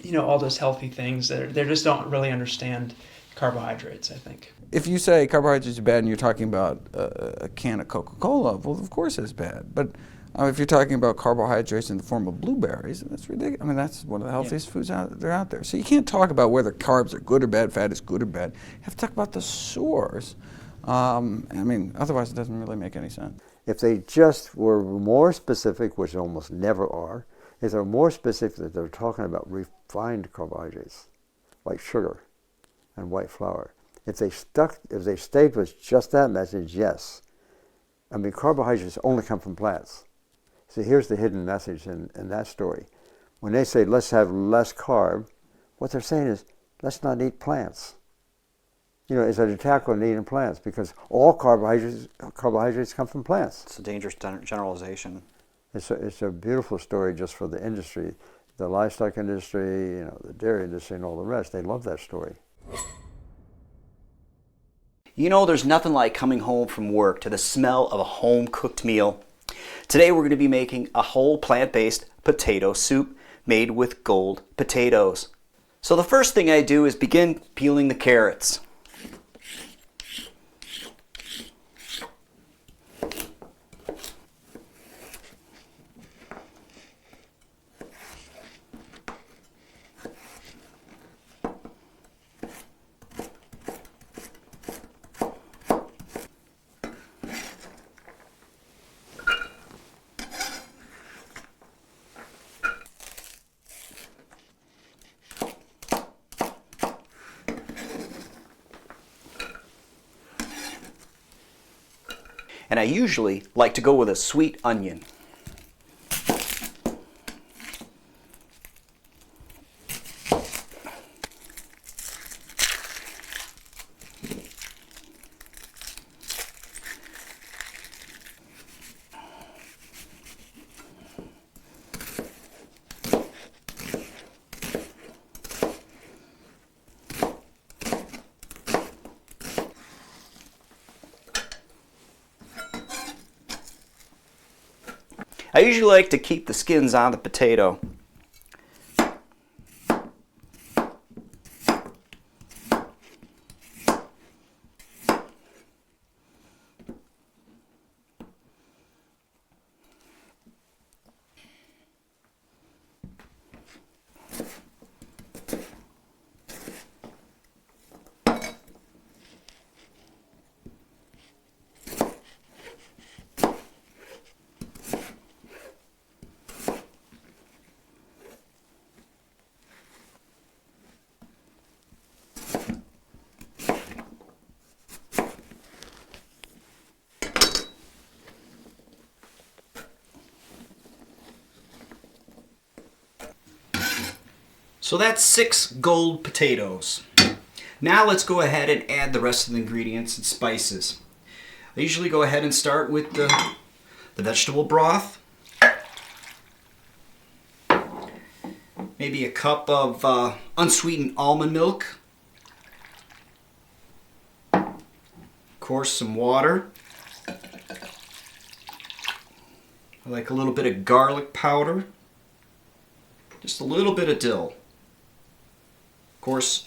E: you know, all those healthy things, they just don't really understand carbohydrates, I think.
H: If you say carbohydrates are bad and you're talking about a can of Coca-Cola, well, of course it's bad. But if you're talking about carbohydrates in the form of blueberries, that's ridiculous. I mean, that's one of the healthiest foods out there. So you can't talk about whether carbs are good or bad, fat is good or bad. You have to talk about the source. I mean, otherwise it doesn't really make any sense.
C: If they just were more specific, which they almost never are, if they're more specific that they're talking about refined carbohydrates, like sugar and white flour. If they stayed with just that message, yes. I mean, carbohydrates only come from plants. So here's the hidden message in that story. When they say, let's have less carb, what they're saying is, let's not eat plants. You know, it's an attack on eating plants because all carbohydrates come from plants.
A: It's a dangerous generalization.
C: It's a beautiful story just for the industry, the livestock industry, you know, the dairy industry, and all the rest. They love that story.
A: You know, there's nothing like coming home from work to the smell of a home-cooked meal. Today we're going to be making a whole plant-based potato soup made with gold potatoes. So the first thing I do is begin peeling the carrots. And I usually like to go with a sweet onion. I usually like to keep the skins on the potato. So that's 6 gold potatoes. Now let's go ahead and add the rest of the ingredients and spices. I usually go ahead and start with the vegetable broth. Maybe a cup of unsweetened almond milk. Of course, some water. I like a little bit of garlic powder. Just a little bit of dill. Of course,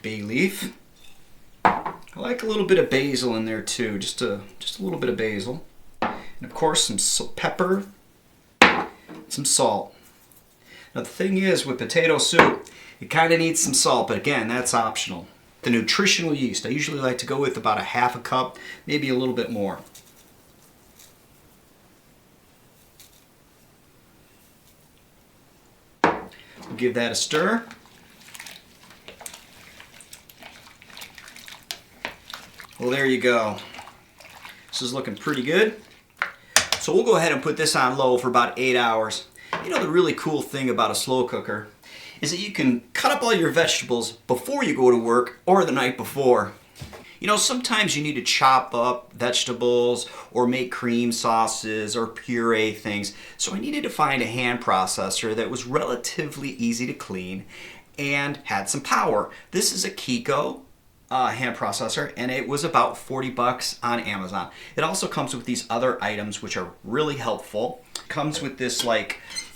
A: bay leaf. I like a little bit of basil in there too, just a little bit of basil. And of course some pepper, some salt. Now the thing is with potato soup, it kind of needs some salt, but again, that's optional. The nutritional yeast, I usually like to go with about a half a cup, maybe a little bit more. We'll give that a stir. Well, there you go. This is looking pretty good. So we'll go ahead and put this on low for about 8 hours. You know, the really cool thing about a slow cooker is that you can cut up all your vegetables before you go to work or the night before. You know, sometimes you need to chop up vegetables or make cream sauces or puree things. So I needed to find a hand processor that was relatively easy to clean and had some power. This is a Kiko hand processor, and it was about 40 bucks on Amazon. It also comes with these other items which are really helpful. It comes with this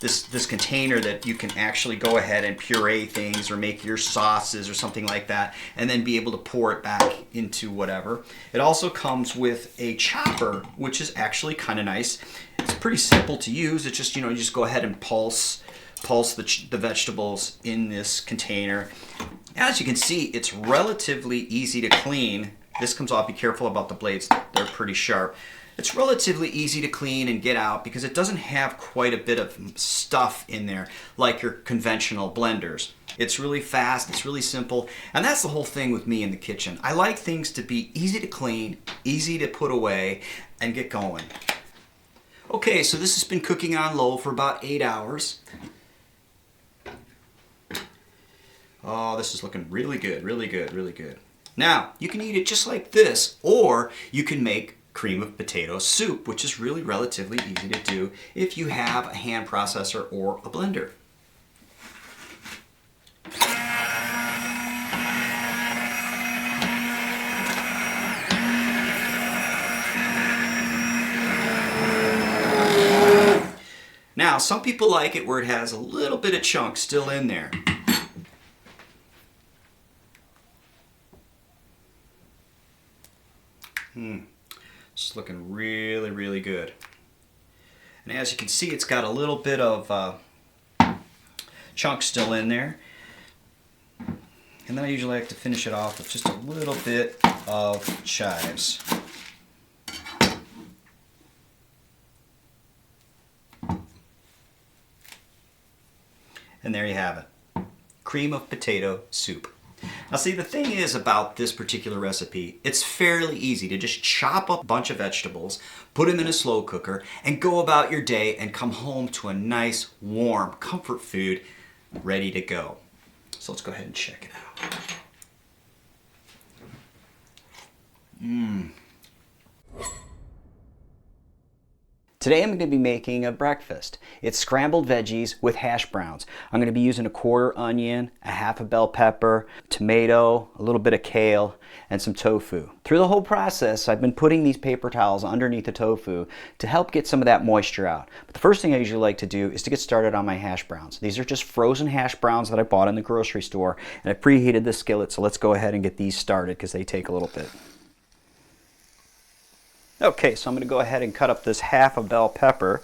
A: this container that you can actually go ahead and puree things or make your sauces or something like that, and then be able to pour it back into whatever. It also comes with a chopper, which is actually kind of nice. It's pretty simple to use. It's just, you know, you just go ahead and pulse the vegetables in this container. As you can see, it's relatively easy to clean. This comes off. Be careful about the blades. They're pretty sharp. It's relatively easy to clean and get out because it doesn't have quite a bit of stuff in there like your conventional blenders. It's really fast, it's really simple, and that's the whole thing with me in the kitchen. I like things to be easy to clean, easy to put away, and get going. Okay, so this has been cooking on low for about 8 hours. Oh, this is looking really good, really good, really good. Now, you can eat it just like this, or you can make cream of potato soup, which is really relatively easy to do if you have a hand processor or a blender. Now, some people like it where it has a little bit of chunk still in there. It's looking really, really good. And as you can see, it's got a little bit of chunk still in there. And then I usually like to finish it off with just a little bit of chives. And there you have it. Cream of potato soup. Now see, the thing is about this particular recipe, it's fairly easy to just chop up a bunch of vegetables, put them in a slow cooker, and go about your day and come home to a nice, warm, comfort food ready to go. So let's go ahead and check it out.
F: Today I'm going to be making a breakfast. It's scrambled veggies with hash browns. I'm going to be using a quarter onion, a half a bell pepper, tomato, a little bit of kale, and some tofu. Through the whole process, I've been putting these paper towels underneath the tofu to help get some of that moisture out. But the first thing I usually like to do is to get started on my hash browns. These are just frozen hash browns that I bought in the grocery store, and I preheated the skillet, so let's go ahead and get these started because they take a little bit. Okay, so I'm going to go ahead and cut up this half a bell pepper.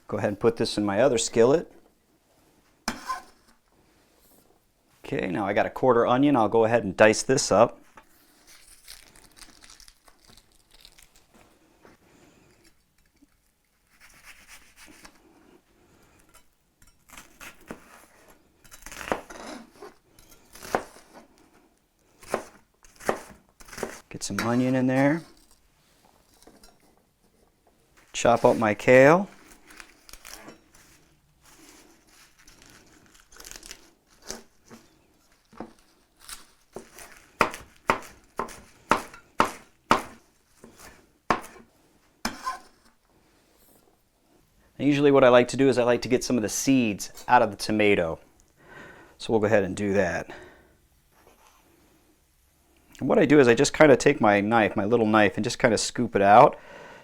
F: Go ahead and put this in my other skillet. Okay, now I got a quarter onion. I'll go ahead and dice this up. Get some onion in there. Chop up my kale. And usually what I like to do is I like to get some of the seeds out of the tomato. So we'll go ahead and do that. And what I do is I just kind of take my knife, my little knife, and just kind of scoop it out.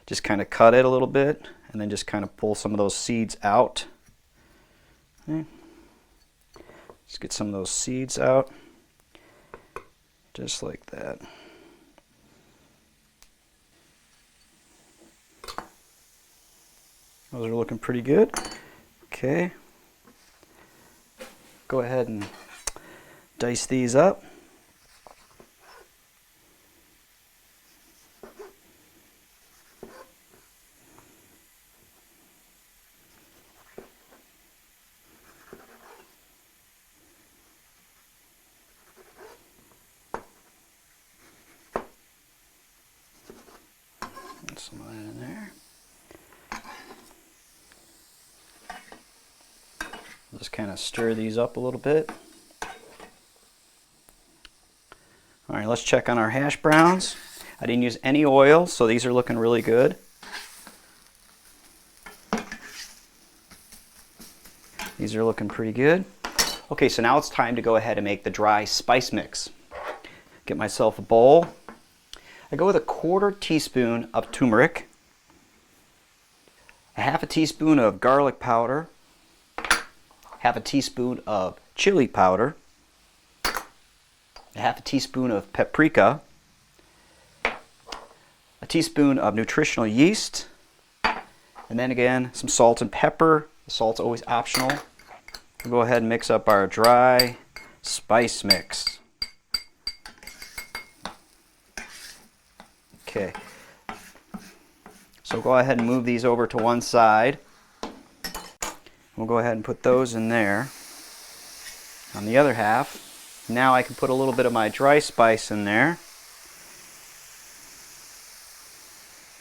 F: Just kind of cut it a little bit, and then just kind of pull some of those seeds out. Okay. Just get some of those seeds out, just like that. Those are looking pretty good. Okay. Go ahead and dice these up.
A: some of that in there. Just kind of stir these up a little bit. All right, let's check on our hash browns. I didn't use any oil, so these are looking really good. These are looking pretty good. Okay, so now it's time to go ahead and make the dry spice mix. Get myself a bowl. I go with a 1/4 teaspoon of turmeric, a 1/2 teaspoon of garlic powder, 1/2 teaspoon of chili powder, a 1/2 teaspoon of paprika, a teaspoon of nutritional yeast, and then again some salt and pepper. The salt's always optional. We'll go ahead and mix up our dry spice mix. Okay, so go ahead and move these over to one side. We'll go ahead and put those in there. On the other half, now I can put a little bit of my dry spice in there.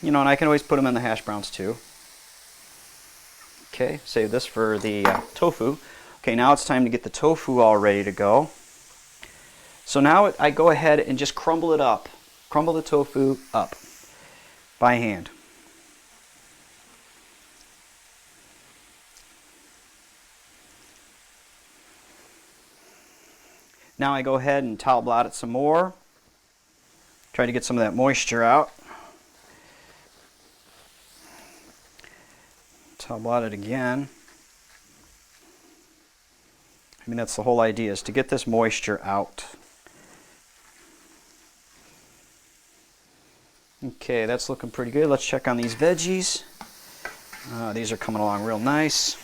A: You know, and I can always put them in the hash browns too. Okay, save this for the tofu. Okay, now it's time to get the tofu all ready to go. So now I go ahead and just crumble it up. Crumble the tofu up by hand. Now I go ahead and towel blot it some more. Try to get some of that moisture out. Towel blot it again. I mean, that's the whole idea, is to get this moisture out. Okay, that's looking pretty good. Let's check on these veggies. These are coming along real nice.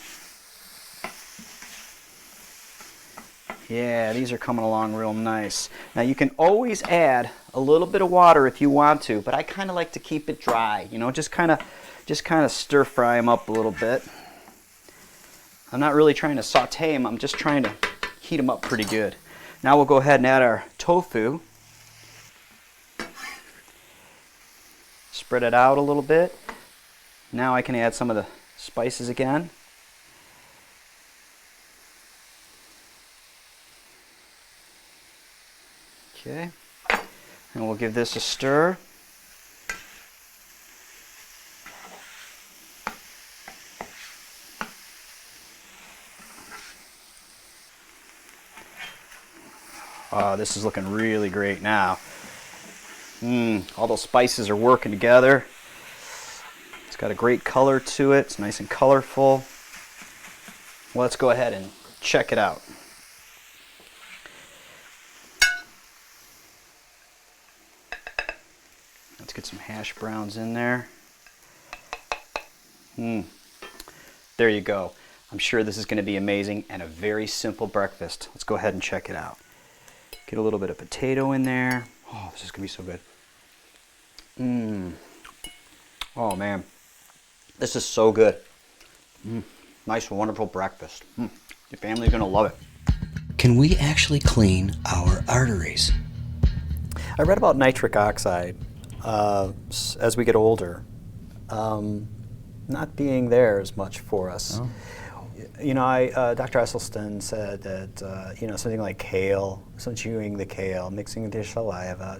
A: Yeah, these are coming along real nice. Now you can always add a little bit of water if you want to, but I kind of like to keep it dry. You know, just kind of stir fry them up a little bit. I'm not really trying to saute them. I'm just trying to heat them up pretty good. Now we'll go ahead and add our tofu. Spread it out a little bit. Now I can add some of the spices again. Okay, and we'll give this a stir. This is looking really great now. All those spices are working together. It's got a great color to it. It's nice and colorful. Well, let's go ahead and check it out. Let's get some hash browns in there. There you go. I'm sure this is going to be amazing and a very simple breakfast. Let's go ahead and check it out. Get a little bit of potato in there. Oh, this is going to be so good. Oh, man. This is so good. Nice, wonderful breakfast. Your family's going to love it.
J: Can we actually clean our arteries?
A: I read about nitric oxide as we get older not being there as much for us. Oh. You know, Dr. Esselstyn said that, you know, something like kale, so chewing the kale, mixing into your saliva,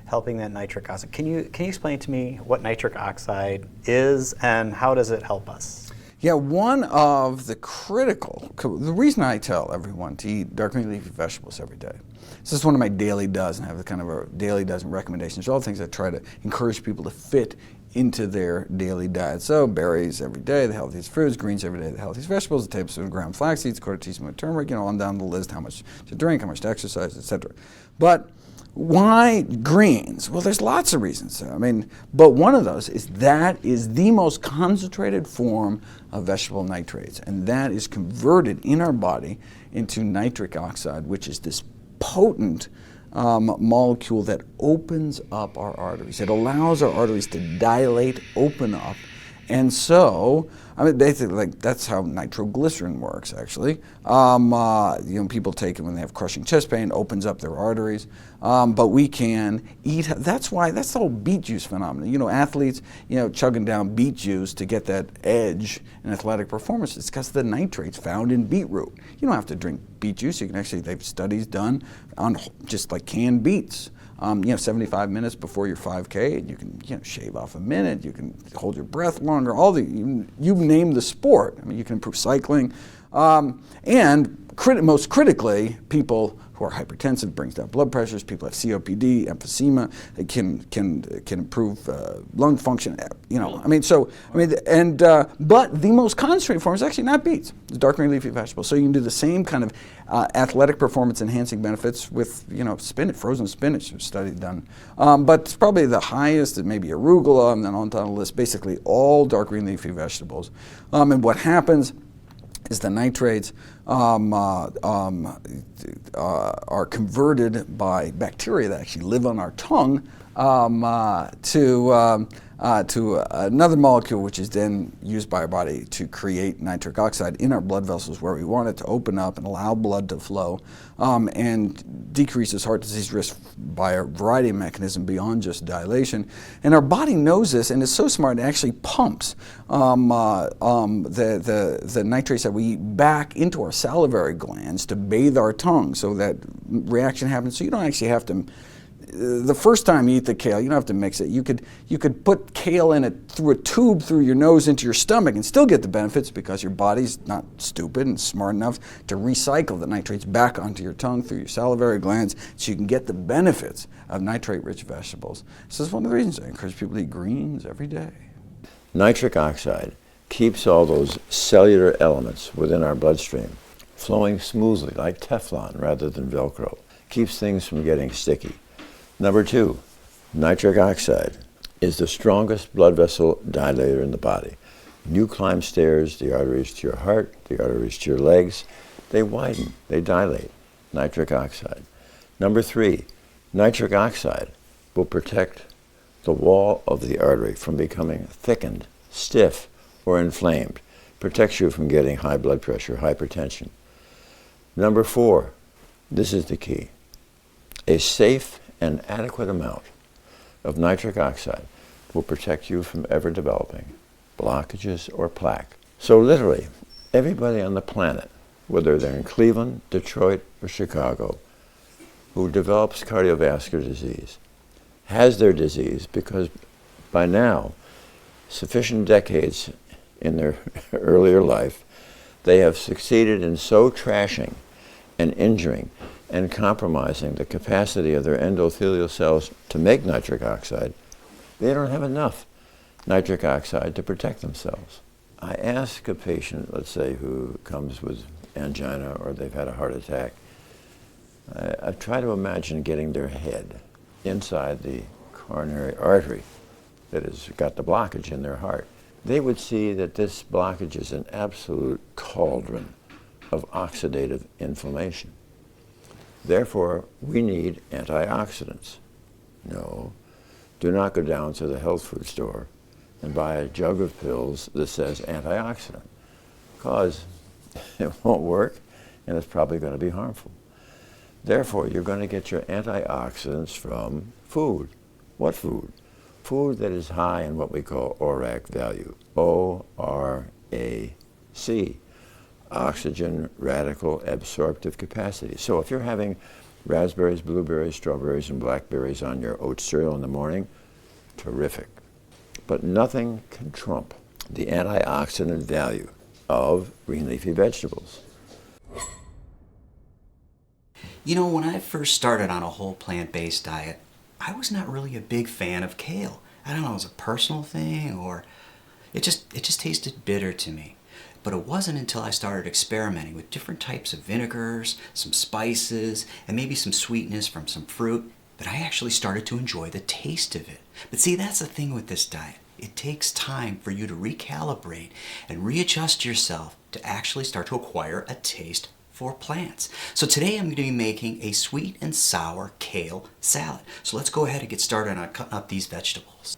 A: helping that nitric oxide. Can you explain to me what nitric oxide is and how does it help us?
H: Yeah, one of the the reason I tell everyone to eat dark green leafy vegetables every day. This is one of my daily dozen. I have a kind of a daily dozen recommendations. All things I try to encourage people to fit into their daily diet. So berries every day, the healthiest fruits, greens every day, the healthiest vegetables, a tablespoon of ground flax seeds, 1/4 teaspoon of turmeric, you know, on down the list, how much to drink, how much to exercise, etc. But why greens? Well, there's lots of reasons. I mean, but one of those is that is the most concentrated form of vegetable nitrates, and that is converted in our body into nitric oxide, which is this potent molecule that opens up our arteries. It allows our arteries to dilate, open up, And so, I mean, basically, like, that's how nitroglycerin works, actually. People take it when they have crushing chest pain, opens up their arteries. But we can eat, that's the whole beet juice phenomenon. Athletes, chugging down beet juice to get that edge in athletic performance. It's because of the nitrates found in beetroot. You don't have to drink beet juice. You can actually, they've studies done on just like canned beets. 75 minutes before your 5K, and you can shave off a minute, you can hold your breath longer, you name the sport. I mean, you can improve cycling. And most critically, people who are hypertensive, brings down blood pressures, people have COPD, emphysema, it can improve lung function, but the most concentrated form is actually not beets, it's dark green leafy vegetables. So you can do the same kind of athletic performance enhancing benefits with, spinach, frozen spinach, there's a study done. But it's probably the highest, it may be arugula, and then on the list, basically all dark green leafy vegetables. And what happens is the nitrates are converted by bacteria that actually live on our tongue to another molecule, which is then used by our body to create nitric oxide in our blood vessels where we want it to open up and allow blood to flow, and decreases heart disease risk by a variety of mechanisms beyond just dilation. And our body knows this, and it's so smart, it actually pumps the nitrates that we eat back into our salivary glands to bathe our tongue, so that reaction happens. So you don't actually have to, the first time you eat the kale, you don't have to mix it. You could put kale in it through a tube through your nose into your stomach and still get the benefits, because your body's not stupid and smart enough to recycle the nitrates back onto your tongue through your salivary glands, so you can get the benefits of nitrate-rich vegetables. So that's one of the reasons I encourage people to eat greens every day.
B: Nitric oxide keeps all those cellular elements within our bloodstream flowing smoothly like Teflon rather than Velcro. Keeps things from getting sticky. Number 2, nitric oxide is the strongest blood vessel dilator in the body. When you climb stairs, the arteries to your heart, the arteries to your legs, they widen, they dilate. Nitric oxide. Number 3, nitric oxide will protect the wall of the artery from becoming thickened, stiff, or inflamed. Protects you from getting high blood pressure, hypertension. Number 4, this is the key. A safe and adequate amount of nitric oxide will protect you from ever developing blockages or plaque. So literally, everybody on the planet, whether they're in Cleveland, Detroit, or Chicago, who develops cardiovascular disease, has their disease because by now, sufficient decades in their earlier life, they have succeeded in so trashing and injuring and compromising the capacity of their endothelial cells to make nitric oxide, they don't have enough nitric oxide to protect themselves. I ask a patient, let's say, who comes with angina or they've had a heart attack, I try to imagine getting their head inside the coronary artery that has got the blockage in their heart. They would see that this blockage is an absolute cauldron of oxidative inflammation. Therefore, we need antioxidants. No, do not go down to the health food store and buy a jug of pills that says antioxidant, because it won't work and it's probably going to be harmful. Therefore, you're going to get your antioxidants from food. What food? Food that is high in what we call ORAC value, O-R-A-C. Oxygen radical absorptive capacity. So if you're having raspberries, blueberries, strawberries, and blackberries on your oat cereal in the morning, terrific. But nothing can trump the antioxidant value of green leafy vegetables.
J: When I first started on a whole plant-based diet, I was not really a big fan of kale. I don't know, it was a personal thing, or it just tasted bitter to me. But it wasn't until I started experimenting with different types of vinegars, some spices, and maybe some sweetness from some fruit that I actually started to enjoy the taste of it. But see, that's the thing with this diet. It takes time for you to recalibrate and readjust yourself to actually start to acquire a taste for plants. So today I'm going to be making a sweet and sour kale salad. So let's go ahead and get started on cutting up these vegetables.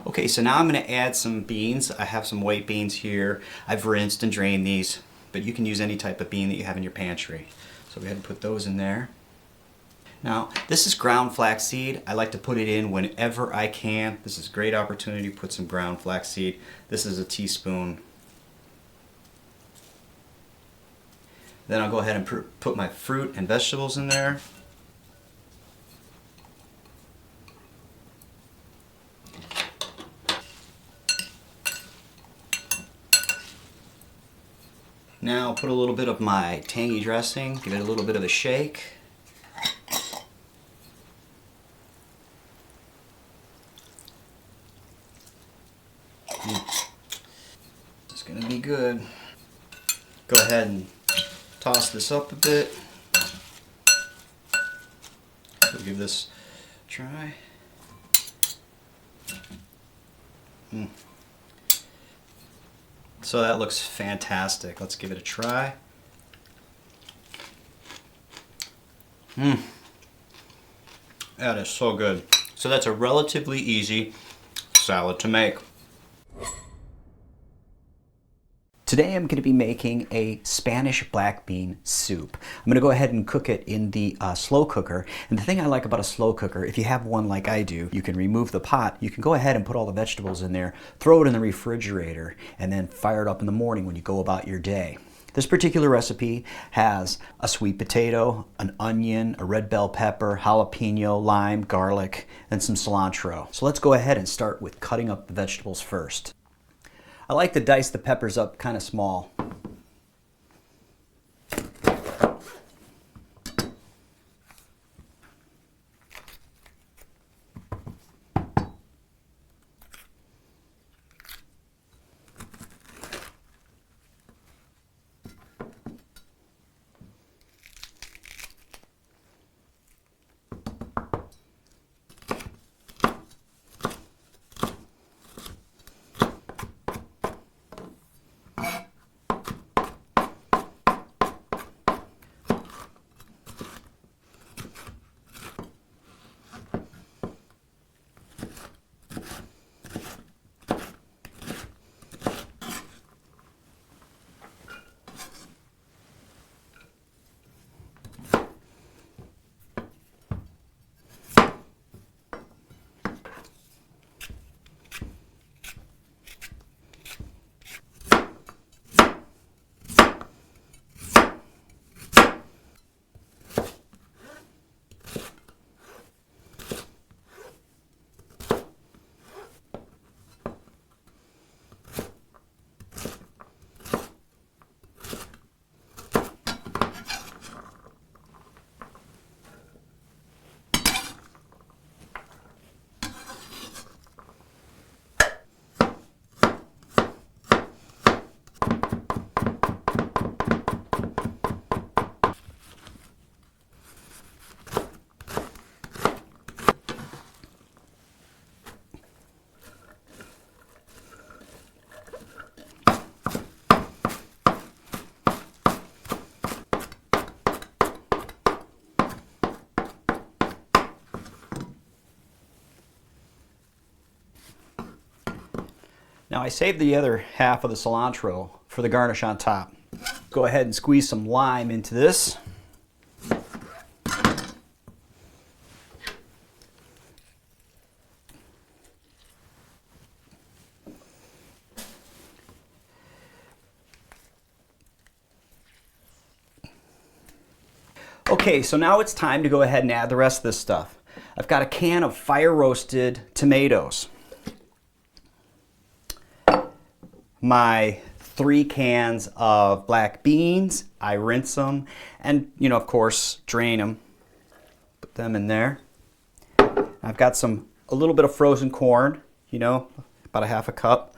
G: Okay, so now I'm going to add some beans. I have some white beans here. I've rinsed and drained these, but you can use any type of bean that you have in your pantry. So go ahead and put those in there. Now, this is ground flaxseed. I like to put it in whenever I can. This is a great opportunity to put some ground flaxseed. This is a teaspoon. Then I'll go ahead and put my fruit and vegetables in there. Now I'll put a little bit of my tangy dressing, give it a little bit of a shake. It's gonna be good. Go ahead and toss this up a bit. We'll give this a try. So that looks fantastic. Let's give it a try. That is so good. So that's a relatively easy salad to make.
J: Today I'm going to be making a Spanish black bean soup. I'm going to go ahead and cook it in the slow cooker. And the thing I like about a slow cooker, if you have one like I do, you can remove the pot, you can go ahead and put all the vegetables in there, throw it in the refrigerator, and then fire it up in the morning when you go about your day. This particular recipe has a sweet potato, an onion, a red bell pepper, jalapeno, lime, garlic, and some cilantro. So let's go ahead and start with cutting up the vegetables first. I like to dice the peppers up kind of small.
A: Now I saved the other half of the cilantro for the garnish on top. Go ahead and squeeze some lime into this. Okay, so now it's time to go ahead and add the rest of this stuff. I've got a can of fire roasted tomatoes. My 3 cans of black beans, I rinse them and, of course, drain them. Put them in there. I've got a little bit of frozen corn, about a half a cup.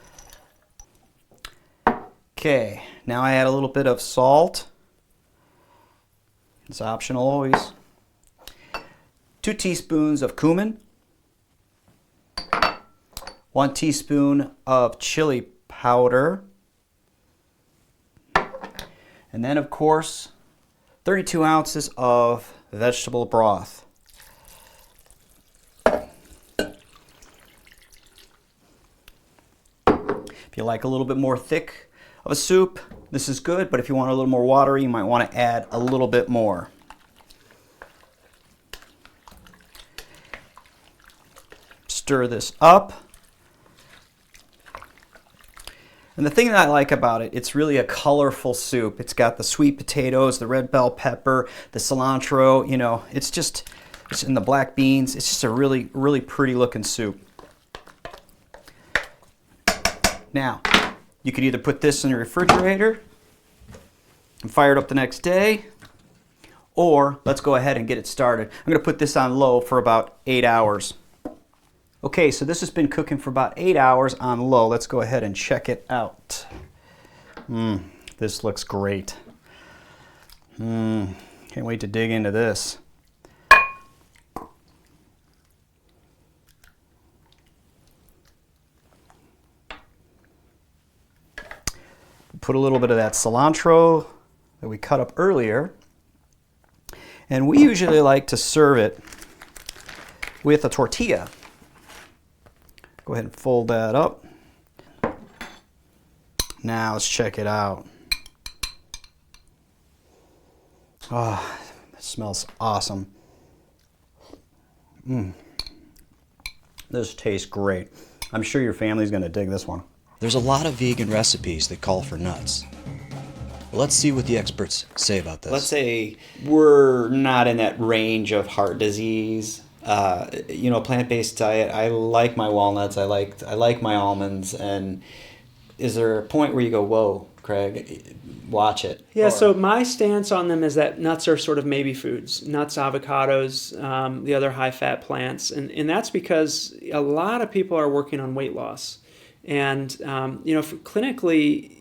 A: Okay, now I add a little bit of salt. It's optional always. 2 teaspoons of cumin. 1 teaspoon of chili powder. And then, of course, 32 ounces of vegetable broth. If you like a little bit more thick of a soup, this is good, but if you want a little more watery, you might want to add a little bit more. Stir this up. And the thing that I like about it, it's really a colorful soup. It's got the sweet potatoes, the red bell pepper, the cilantro, you know, it's in the black beans. It's just a really, really pretty looking soup. Now, you could either put this in the refrigerator and fire it up the next day, or let's go ahead and get it started. I'm going to put this on low for about 8 hours. Okay, so this has been cooking for about 8 hours on low. Let's go ahead and check it out. This looks great. Can't wait to dig into this. Put a little bit of that cilantro that we cut up earlier. And we usually like to serve it with a tortilla. Go ahead and fold that up. Now let's check it out. Oh, it smells awesome. This tastes great. I'm sure your family's gonna dig this one.
J: There's a lot of vegan recipes that call for nuts. Well, let's see what the experts say about this.
G: Let's say we're not in that range of heart disease. You know, plant-based diet. I like my walnuts. I like my almonds. And is there a point where you go, "Whoa, Craig, watch it"?
E: Yeah. So my stance on them is that nuts are sort of maybe foods. Nuts, avocados, the other high-fat plants, and that's because a lot of people are working on weight loss, and you know, clinically,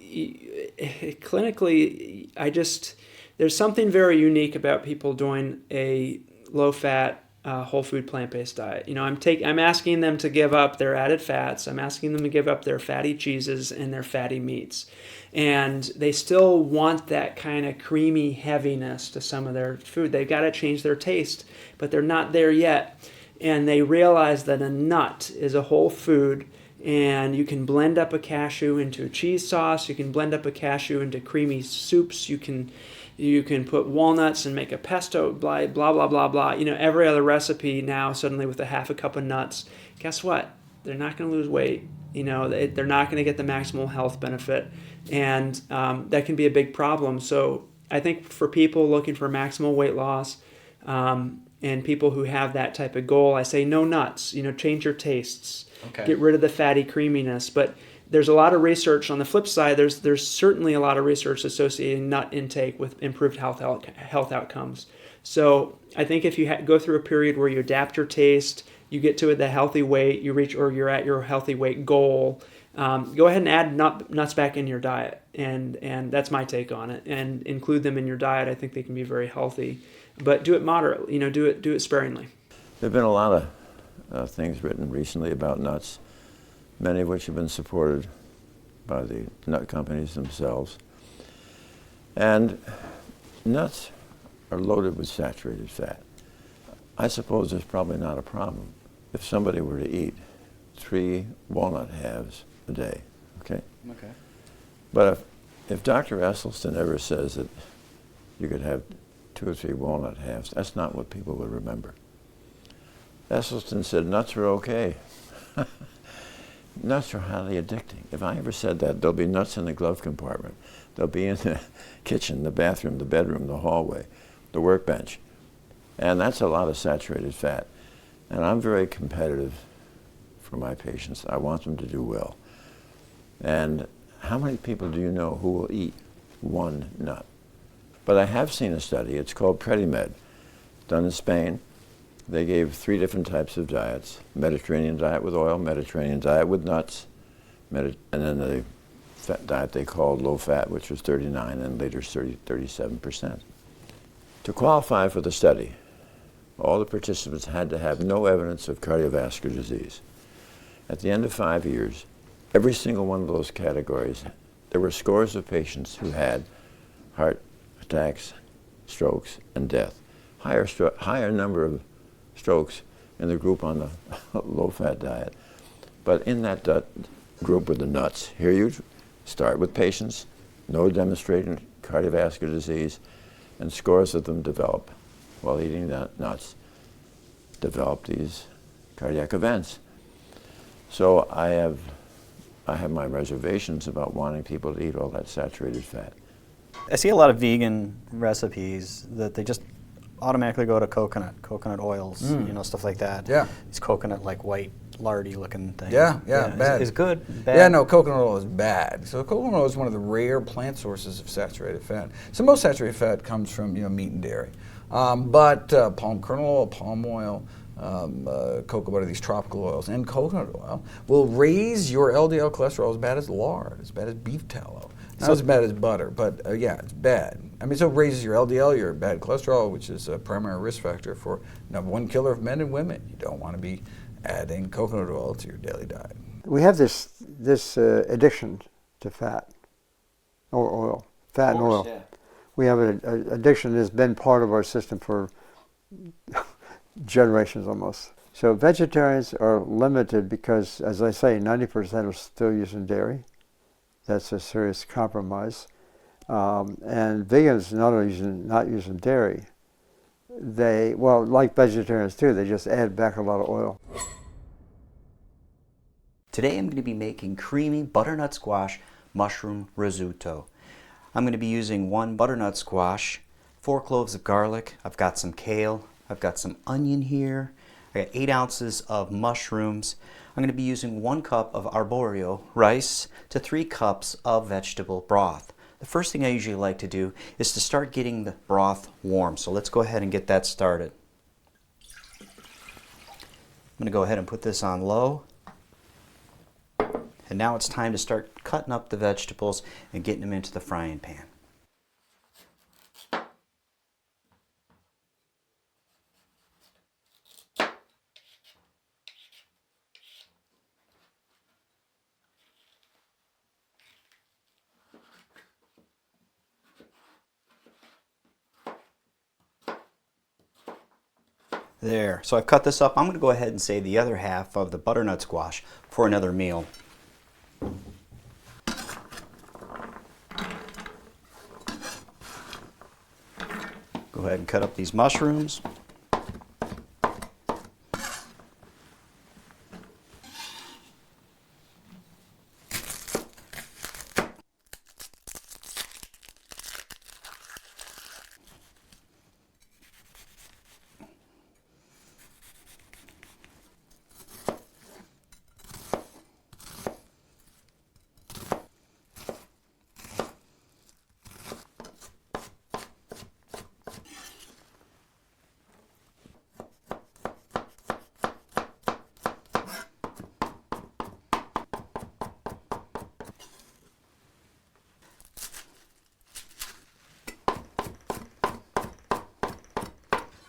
E: there's something very unique about people doing a low-fat whole food plant-based diet. You know, I'm asking them to give up their added fats. I'm asking them to give up their fatty cheeses and their fatty meats. And they still want that kind of creamy heaviness to some of their food. They've got to change their taste, but they're not there yet. And they realize that a nut is a whole food, and you can blend up a cashew into a cheese sauce. You can blend up a cashew into creamy soups. You can put walnuts and make a pesto, blah, blah, blah, blah, blah. You know, every other recipe now suddenly with a half a cup of nuts. Guess what? They're not going to lose weight. You know, they're not going to get the maximal health benefit. And that can be a big problem. So I think for people looking for maximal weight loss and people who have that type of goal, I say no nuts. You know, change your tastes. Okay. Get rid of the fatty creaminess. But there's a lot of research on the flip side. There's certainly a lot of research associating nut intake with improved health outcomes. So I think if you go through a period where you adapt your taste, you get to the healthy weight, you reach or you're at your healthy weight goal, go ahead and add nuts back in your diet, and that's my take on it. And include them in your diet. I think they can be very healthy, but do it moderately. You know, do it sparingly.
B: There've been a lot of things written recently about nuts, many of which have been supported by the nut companies themselves. And nuts are loaded with saturated fat. I suppose there's probably not a problem if somebody were to eat 3 walnut halves a day, okay?
G: Okay.
B: But if Dr. Esselstyn ever says that you could have 2 or 3 walnut halves, that's not what people would remember. Esselstyn said nuts are okay. Nuts are highly addicting. If I ever said that, there'll be nuts in the glove compartment. They'll be in the kitchen, the bathroom, the bedroom, the hallway, the workbench. And that's a lot of saturated fat. And I'm very competitive for my patients. I want them to do well. And how many people do you know who will eat 1 nut? But I have seen a study, it's called PREDIMED, done in Spain. They gave 3 different types of diets: Mediterranean diet with oil, Mediterranean diet with nuts, and then the diet they called low fat, which was 39, and later 37%. To qualify for the study, all the participants had to have no evidence of cardiovascular disease. At the end of 5 years, every single one of those categories, there were scores of patients who had heart attacks, strokes, and death. Higher number of strokes in the group on the low-fat diet. But in that group with the nuts. Here you start with patients, no demonstrating cardiovascular disease, and scores of them develop, while eating nuts, develop these cardiac events. So I have my reservations about wanting people to eat all that saturated fat.
I: I see a lot of vegan recipes that they just automatically go to coconut oils, you know, stuff like that.
H: Yeah.
I: It's coconut, like white, lardy looking thing.
H: Yeah, bad.
I: It's good, bad.
H: Yeah, no, coconut oil is bad. So coconut oil is one of the rare plant sources of saturated fat. So most saturated fat comes from, you know, meat and dairy. But palm kernel oil, palm oil, cocoa butter, these tropical oils, and coconut oil will raise your LDL cholesterol as bad as lard, as bad as beef tallow. Not as bad as butter, but yeah, it's bad. I mean, so it raises your LDL, your bad cholesterol, which is a primary risk factor for #1 killer of men and women. You don't want to be adding coconut oil to your daily diet.
C: We have this addiction to fat or oil, fat and oil.
I: Yeah.
C: We have an addiction that's been part of our system for generations almost. So vegetarians are limited because, as I say, 90% are still using dairy. That's a serious compromise. And vegans not using dairy. They, well, like vegetarians too, they just add back a lot of oil.
J: Today I'm going to be making creamy butternut squash mushroom risotto. I'm going to be using 1 butternut squash, 4 cloves of garlic, I've got some kale, I've got some onion here, I got 8 ounces of mushrooms. I'm going to be using 1 cup of arborio rice to 3 cups of vegetable broth. The first thing I usually like to do is to start getting the broth warm. So let's go ahead and get that started. I'm going to go ahead and put this on low. And now it's time to start cutting up the vegetables and getting them into the frying pan. There, so I've cut this up. I'm going to go ahead and save the other half of the butternut squash for another meal. Go ahead and cut up these mushrooms.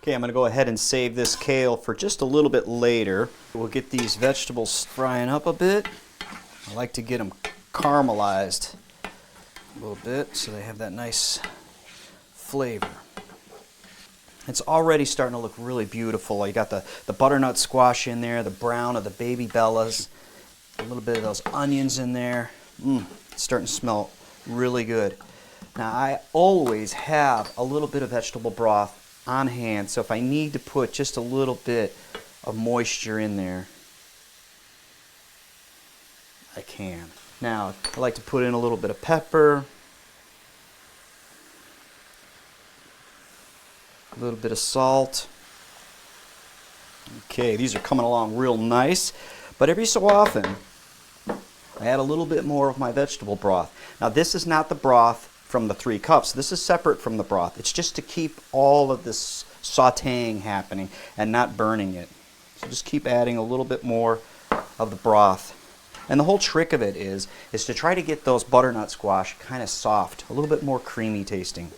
J: Okay, I'm going to go ahead and save this kale for just a little bit later. We'll get these vegetables frying up a bit. I like to get them caramelized a little bit so they have that nice flavor. It's already starting to look really beautiful. You got the butternut squash in there, the brown of the baby bellas, a little bit of those onions in there. It's starting to smell really good. Now I always have a little bit of vegetable broth on hand, so if I need to put just a little bit of moisture in there, I can. Now I like to put in a little bit of pepper, a little bit of salt. Okay, these are coming along real nice, but every so often I add a little bit more of my vegetable broth. Now this is not the broth from the 3 cups. This is separate from the broth. It's just to keep all of this sautéing happening and not burning it. So just keep adding a little bit more of the broth. And the whole trick of it is to try to get those butternut squash kind of soft, a little bit more creamy tasting.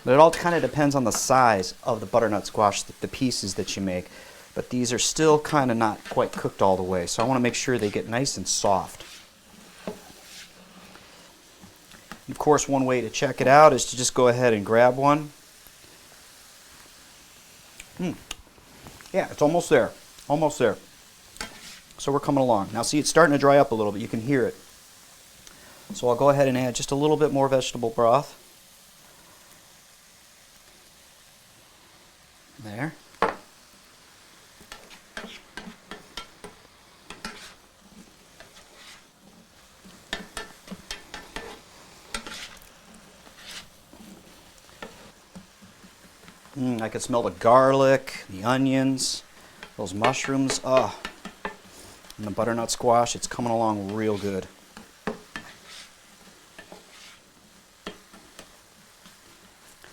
J: But it all kind of depends on the size of the butternut squash, the pieces that you make. But these are still kind of not quite cooked all the way, so I want to make sure they get nice and soft. Of course, one way to check it out is to just go ahead and grab one. Yeah, it's almost there. Almost there.
A: So we're coming along. Now see, it's starting to dry up a little bit. You can hear it. So I'll go ahead and add just a little bit more vegetable broth. There. I can smell the garlic, the onions, those mushrooms. Oh, and the butternut squash. It's coming along real good.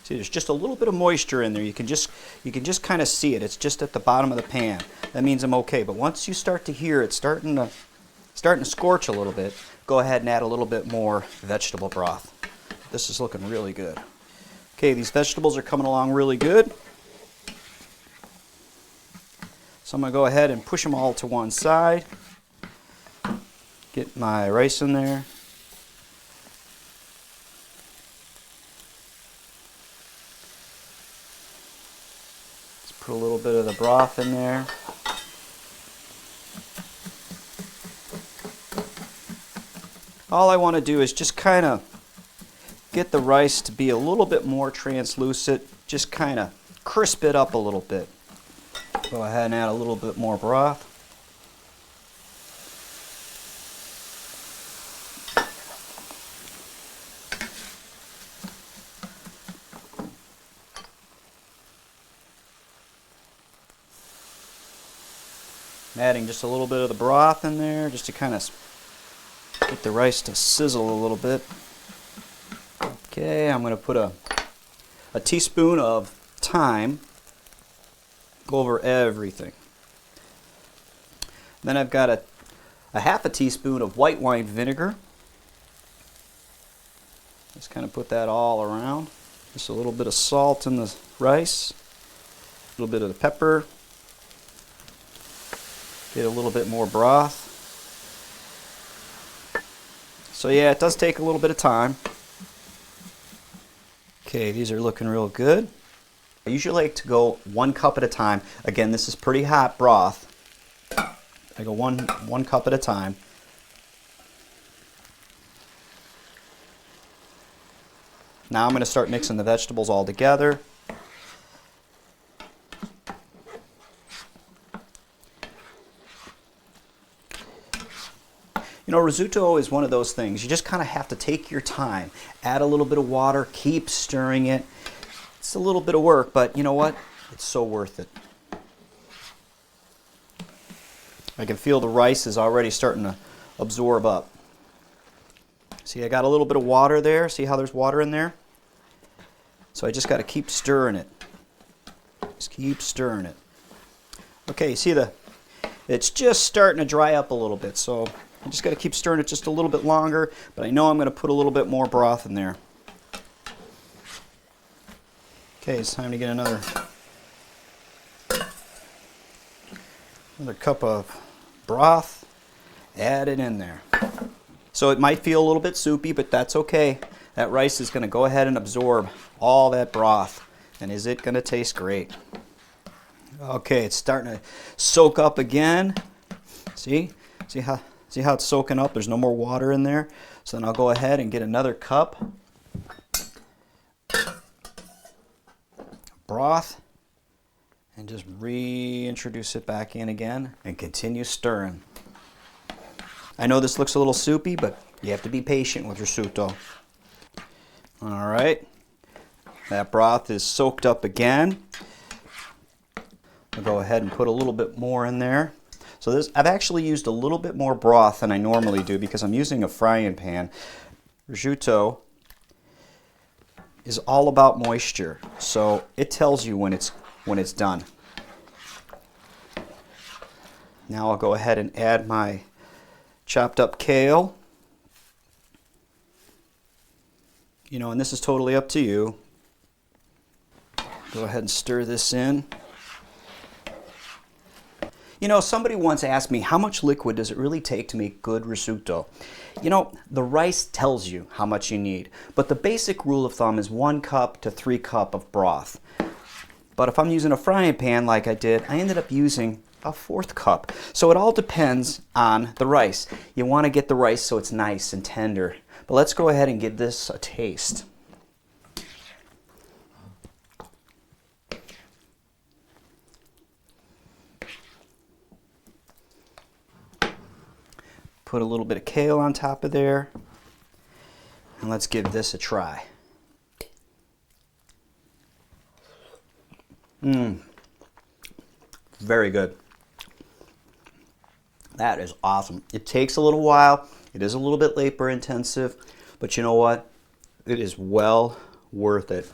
A: See, there's just a little bit of moisture in there. You can just kind of see it. It's just at the bottom of the pan. That means I'm okay. But once you start to hear it starting to scorch a little bit, go ahead and add a little bit more vegetable broth. This is looking really good. Okay, these vegetables are coming along really good. So I'm going to go ahead and push them all to one side. Get my rice in there. Let's put a little bit of the broth in there. All I want to do is just kind of get the rice to be a little bit more translucent, just kind of crisp it up a little bit. Go ahead and add a little bit more broth. I'm adding just a little bit of the broth in there just to kind of get the rice to sizzle a little bit. Okay, I'm going to put a teaspoon of thyme. Go over everything. Then I've got a half a teaspoon of white wine vinegar. Just kind of put that all around. Just a little bit of salt in the rice. A little bit of the pepper. Get a little bit more broth. So yeah, it does take a little bit of time. Okay, these are looking real good. I usually like to go 1 cup at a time. Again, this is pretty hot broth. I go one cup at a time. Now I'm going to start mixing the vegetables all together. You know, risotto is one of those things. You just kind of have to take your time. Add a little bit of water, keep stirring it. It's a little bit of work, but you know what? It's so worth it. I can feel the rice is already starting to absorb up. See, I got a little bit of water there. See how there's water in there? So I just got to keep stirring it. Just keep stirring it. Okay, see it's just starting to dry up a little bit, so I just got to keep stirring it just a little bit longer, but I know I'm going to put a little bit more broth in there. Okay, it's time to get another cup of broth. Add it in there. So it might feel a little bit soupy, but that's okay. That rice is going to go ahead and absorb all that broth. And is it going to taste great? Okay, it's starting to soak up again. See how it's soaking up? There's no more water in there. So then I'll go ahead and get another cup. Broth, and just reintroduce it back in again and continue stirring. I know this looks a little soupy, but you have to be patient with risotto. All right, that broth is soaked up again. I'll go ahead and put a little bit more in there. So I've actually used a little bit more broth than I normally do because I'm using a frying pan. Risotto is all about moisture, so it tells you when it's done. Now I'll go ahead and add my chopped up kale. You know, and this is totally up to you. Go ahead and stir this in. You know, somebody once asked me, how much liquid does it really take to make good risotto? You know, the rice tells you how much you need, but the basic rule of thumb is 1 cup to 3 cups of broth. But if I'm using a frying pan like I did, I ended up using
J: a 1/4 cup. So it all depends on the rice. You want to get the rice so it's nice and tender. But let's go ahead and give this a taste. Put a little bit of kale on top of there. And let's give this a try. Very good. That is awesome. It takes a little while. It is a little bit labor intensive, but you know what? It is well worth it.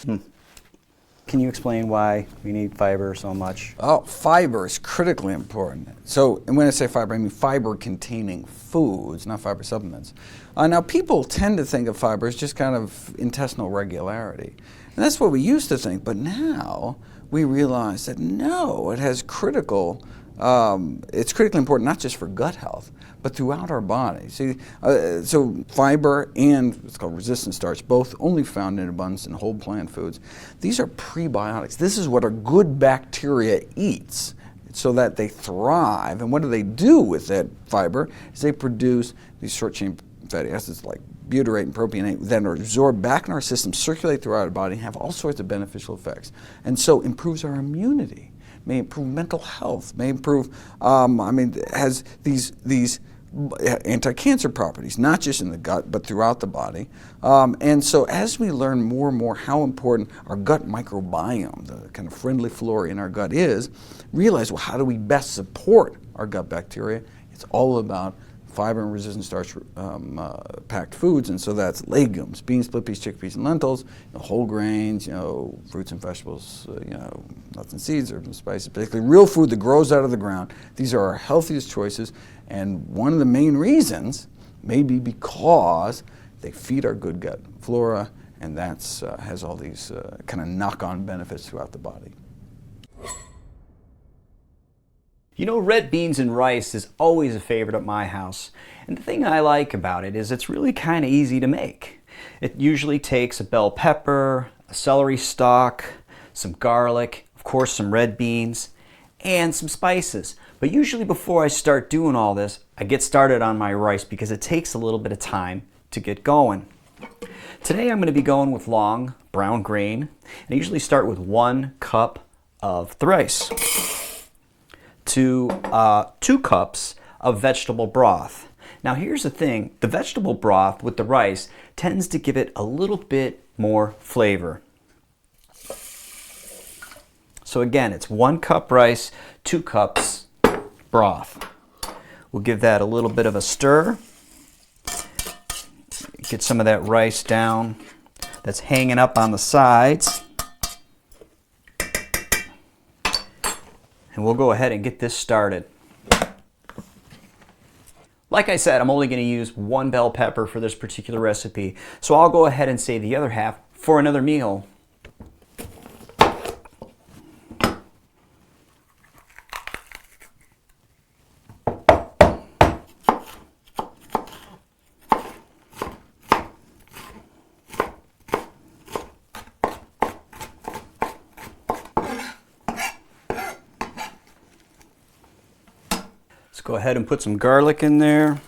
J: Can you explain why we need fiber so much?
H: Oh, fiber is critically important. So, and when I say fiber, I mean fiber-containing foods, not fiber supplements. Now, people tend to think of fiber as just kind of intestinal regularity. And that's what we used to think, but now we realize that no, it has critical, it's critically important not just for gut health, but throughout our body. See, so fiber and what's called resistant starch, both only found in abundance in whole plant foods. These are prebiotics. This is what our good bacteria eats so that they thrive. And what do with that fiber is they produce these short-chain fatty acids like butyrate and propionate that are absorbed back in our system, circulate throughout our body, and have all sorts of beneficial effects. And so improves our immunity, may improve mental health, may improve, has these anti-cancer properties, not just in the gut, but throughout the body. And so as we learn more and more how important our gut microbiome, the kind of friendly flora in our gut is, realize, well, how do we best support our gut bacteria? It's all about fiber and resistant starch packed foods, and so that's legumes, beans, split peas, chickpeas, and lentils, whole grains, fruits and vegetables, nuts and seeds, herbs and spices, basically real food that grows out of the ground. These are our healthiest choices, and one of the main reasons may be because they feed our good gut flora, and that's has all these kind of knock-on benefits throughout the body.
J: You know, red beans and rice is always a favorite at my house. And the thing I like about it is it's really kind of easy to make. It usually takes a bell pepper, a celery stalk, some garlic, of course some red beans, and some spices. But usually before I start doing all this, I get started on my rice because it takes a little bit of time to get going. Today I'm going to be going with long brown grain, and I usually start with 1 cup of the rice to 2 cups of vegetable broth. Now here's the thing, the vegetable broth with the rice tends to give it a little bit more flavor. So again, it's 1 cup rice, 2 cups broth. We'll give that a little bit of a stir. Get some of that rice down that's hanging up on the sides. And we'll go ahead and get this started. Like I said, I'm only going to use 1 bell pepper for this particular recipe, so I'll go ahead and save the other half for another meal. Let's go ahead and put some garlic in there.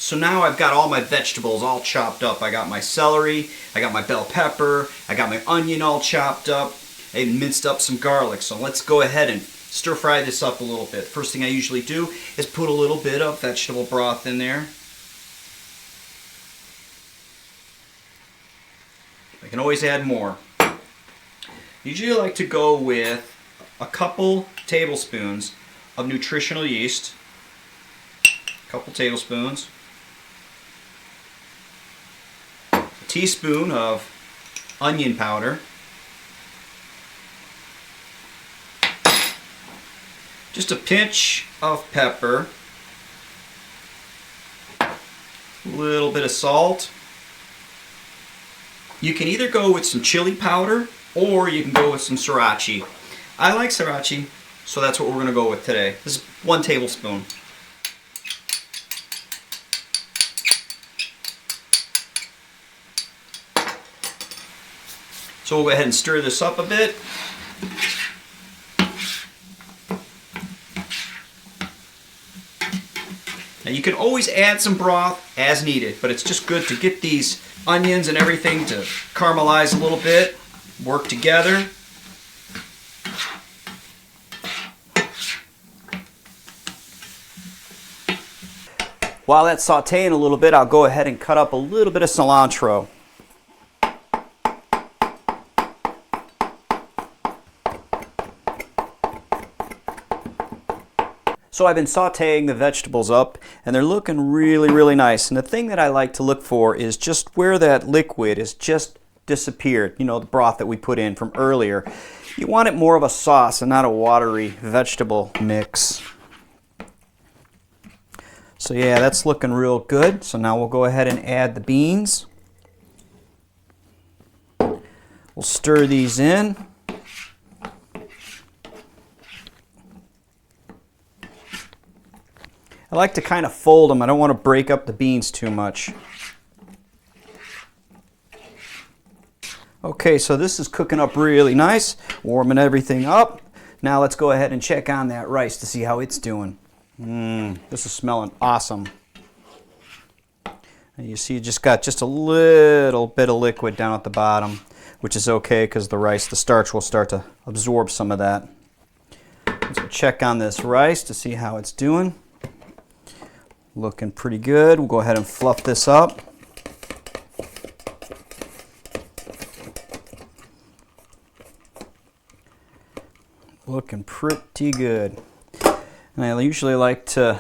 J: So now I've got all my vegetables all chopped up. I got my celery, I got my bell pepper, I got my onion all chopped up, and minced up some garlic. So let's go ahead and stir fry this up a little bit. First thing I usually do is put a little bit of vegetable broth in there. I can always add more. Usually I like to go with a couple tablespoons
G: of nutritional yeast, a couple tablespoons, a teaspoon of onion powder, just a pinch of pepper, a little bit of salt. You can either go with some chili powder or you can go with some sriracha. I like sriracha, so that's what we're going to go with today. This is 1 tablespoon. So we'll go ahead and stir this up a bit. Now you can always add some broth as needed, but it's just good to get these onions and everything to caramelize a little bit, work together. While that's sauteing a little bit, I'll go ahead and cut up a little bit of cilantro. So I've been sauteing the vegetables up and they're looking really, really nice. And the thing that I like to look for is just where that liquid has just disappeared, you know, the broth that we put in from earlier. You want it more of a sauce and not a watery vegetable mix. So yeah, that's looking real good. So now we'll go ahead and add the beans. We'll stir these in. I like to kind of fold them. I don't want to break up the beans too much. Okay, so this is cooking up really nice, warming everything up. Now let's go ahead and check on that rice to see how it's doing. This is smelling awesome. And you see, you just got just a little bit of liquid down at the bottom, which is okay because the rice, the starch will start to absorb some of that. Let's check on this rice to see how it's doing. Looking pretty good. We'll go ahead and fluff this up. Looking pretty good. And I usually like to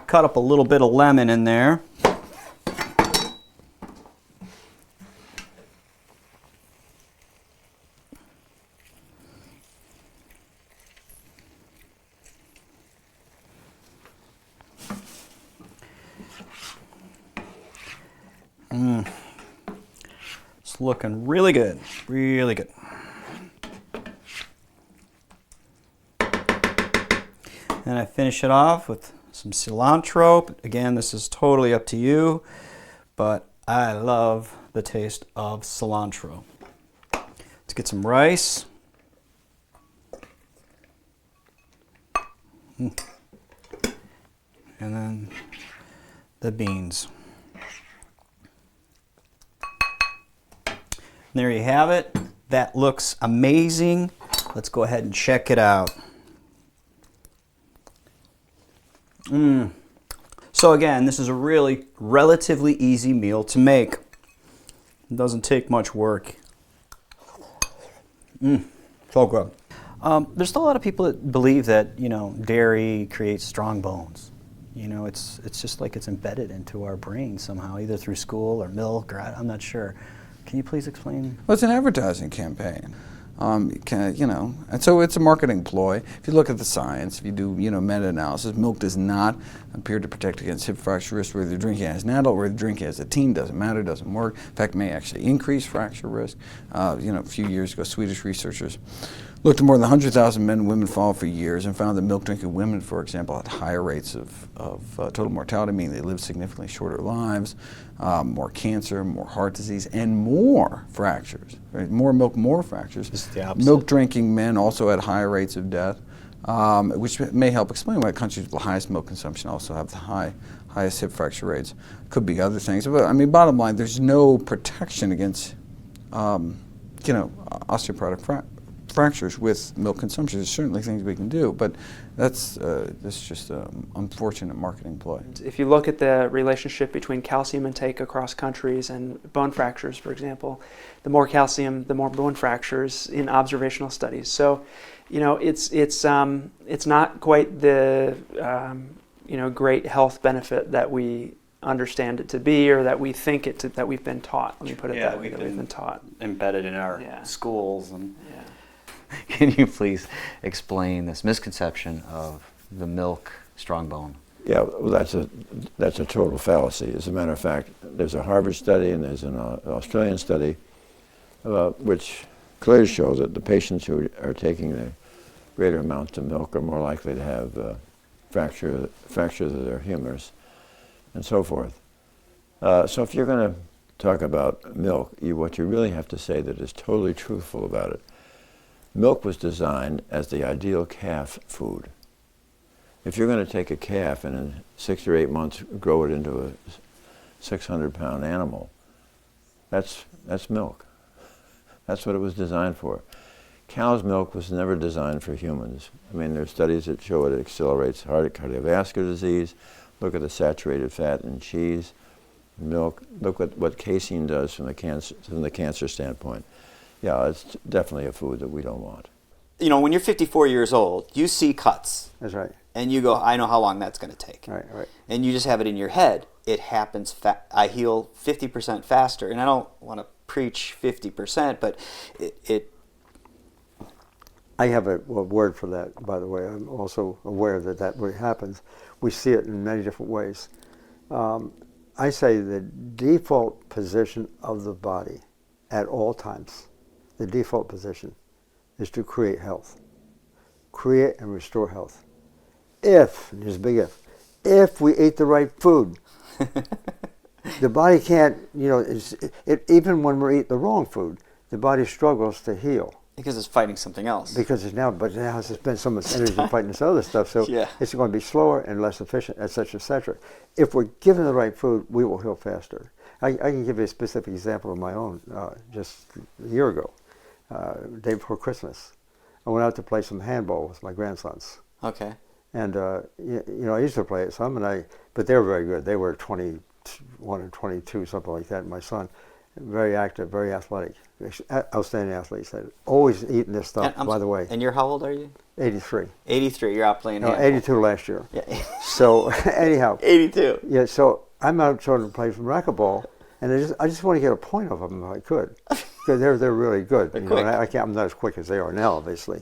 G: cut up a little bit of lemon in there. It's looking really good, really good. And I finish it off with some cilantro. Again, this is totally up to you, but I love the taste of cilantro. Let's get some rice. And then the beans. There you have it. That looks amazing. Let's go ahead and check it out. So again, this is a really relatively easy meal to make. It doesn't take much work. So good. There's still a lot of people that believe that, you know, dairy creates strong bones. You know, it's just like it's embedded into our brain somehow, either through school or milk, or I'm not sure. Can you please explain?
H: Well, it's an advertising campaign. And so it's a marketing ploy. If you look at the science, if you do, meta-analysis, milk does not appear to protect against hip fracture risk whether you're drinking as an adult or whether you're drinking as a teen. Doesn't matter, doesn't work. In fact, it may actually increase fracture risk. A few years ago, Swedish researchers looked at more than 100,000 men and women followed for years and found that milk-drinking women, for example, had higher rates of total mortality, meaning they lived significantly shorter lives, more cancer, more heart disease, and more fractures. Right? More milk, more fractures.
A: This is the opposite.
H: Milk-drinking men also had higher rates of death, which may help explain why countries with the highest milk consumption also have the highest hip fracture rates. Could be other things, but I mean, bottom line, there's no protection against, osteoporotic fractures with milk consumption. There's certainly things we can do, but that's just an unfortunate marketing ploy.
E: If you look at the relationship between calcium intake across countries and bone fractures, for example, the more calcium, the more bone fractures in observational studies. So, you know, it's not quite the great health benefit that we understand it to be, or that we think it to, that we've been taught. Let me put it that way. That we've been taught,
F: embedded in our schools. And
E: yeah.
F: Can you please explain this misconception of the milk strong bone?
B: Yeah, well, that's a total fallacy. As a matter of fact, there's a Harvard study and there's an Australian study which clearly shows that the patients who are taking the greater amounts of milk are more likely to have fractures of their humerus and so forth. So if you're going to talk about milk, what you really have to say that is totally truthful about it. Milk was designed as the ideal calf food. If you're going to take a calf and in 6 or 8 months grow it into a 600-pound animal, that's milk. That's what it was designed for. Cow's milk was never designed for humans. I mean, there are studies that show it accelerates cardiovascular disease. Look at the saturated fat in cheese, milk. Look what casein does from the cancer standpoint. Yeah, it's definitely a food that we don't want.
I: You know, when you're 54 years old, you see cuts.
C: That's right.
I: And you go, I know how long that's going to take.
C: Right.
I: And you just have it in your head. It happens, I heal 50% faster. And I don't want to preach 50%, but it
C: I have a word for that, by the way. I'm also aware that really happens. We see it in many different ways. I say the default position of the body at all times, the default position is to create health. Create and restore health. If, and here's a big if we eat the right food. The body can't, even when we eat the wrong food, the body struggles to heal.
I: Because it's fighting something else.
C: Because it has to spend so much energy fighting this other stuff, so it's going to be slower and less efficient, et cetera, et cetera. If we're given the right food, we will heal faster. I can give you a specific example of my own. Just a year ago, day before Christmas, I went out to play some handball with my grandsons.
I: Okay.
C: And I used to play it some, but they were very good. They were 21 and 22, something like that. My son, very active, very athletic, outstanding athletes. Always eating this stuff, by the way.
I: And you're how old are you?
C: 83.
I: 83. You're out playing.
C: No, 82 last year. Yeah. So anyhow.
I: 82.
C: Yeah. So I'm out trying to play some racquetball, and I just want to get a point of them if I could, because they're really good.
I: They're quick.
C: I'm not as quick as they are now, obviously.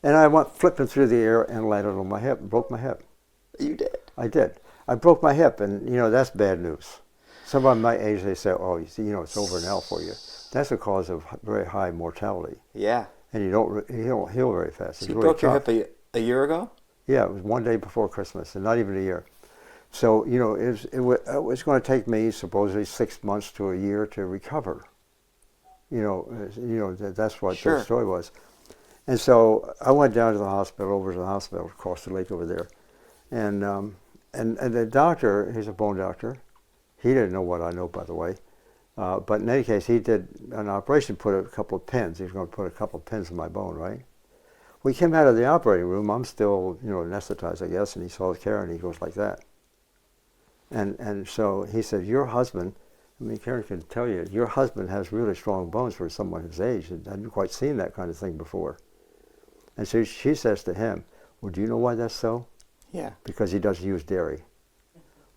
C: And I went flipping through the air and landed on my hip and broke my hip.
I: You did?
C: I did. I broke my hip, and that's bad news. Somebody my age, they say, oh, it's over now for you. That's a cause of very high mortality.
I: Yeah.
C: And you don't heal very fast.
I: So you really broke your hip a year ago?
C: Yeah, it was one day before Christmas, and not even a year. So, it was going to take me supposedly 6 months to a year to recover. That's what the story was. And so I went down to the hospital, over to the hospital across the lake over there. And the doctor, he's a bone doctor. He didn't know what I know, by the way. But in any case, he did an operation, put a couple of pins. He was going to put a couple of pins in my bone, right? We came out of the operating room. I'm still, anesthetized, I guess, and he saw the Karen, and he goes like that. And so he said, your husband, Karen can tell you, your husband has really strong bones for someone his age. And I hadn't quite seen that kind of thing before. And so she says to him, well, do you know why that's so?
I: Yeah.
C: Because he doesn't use dairy.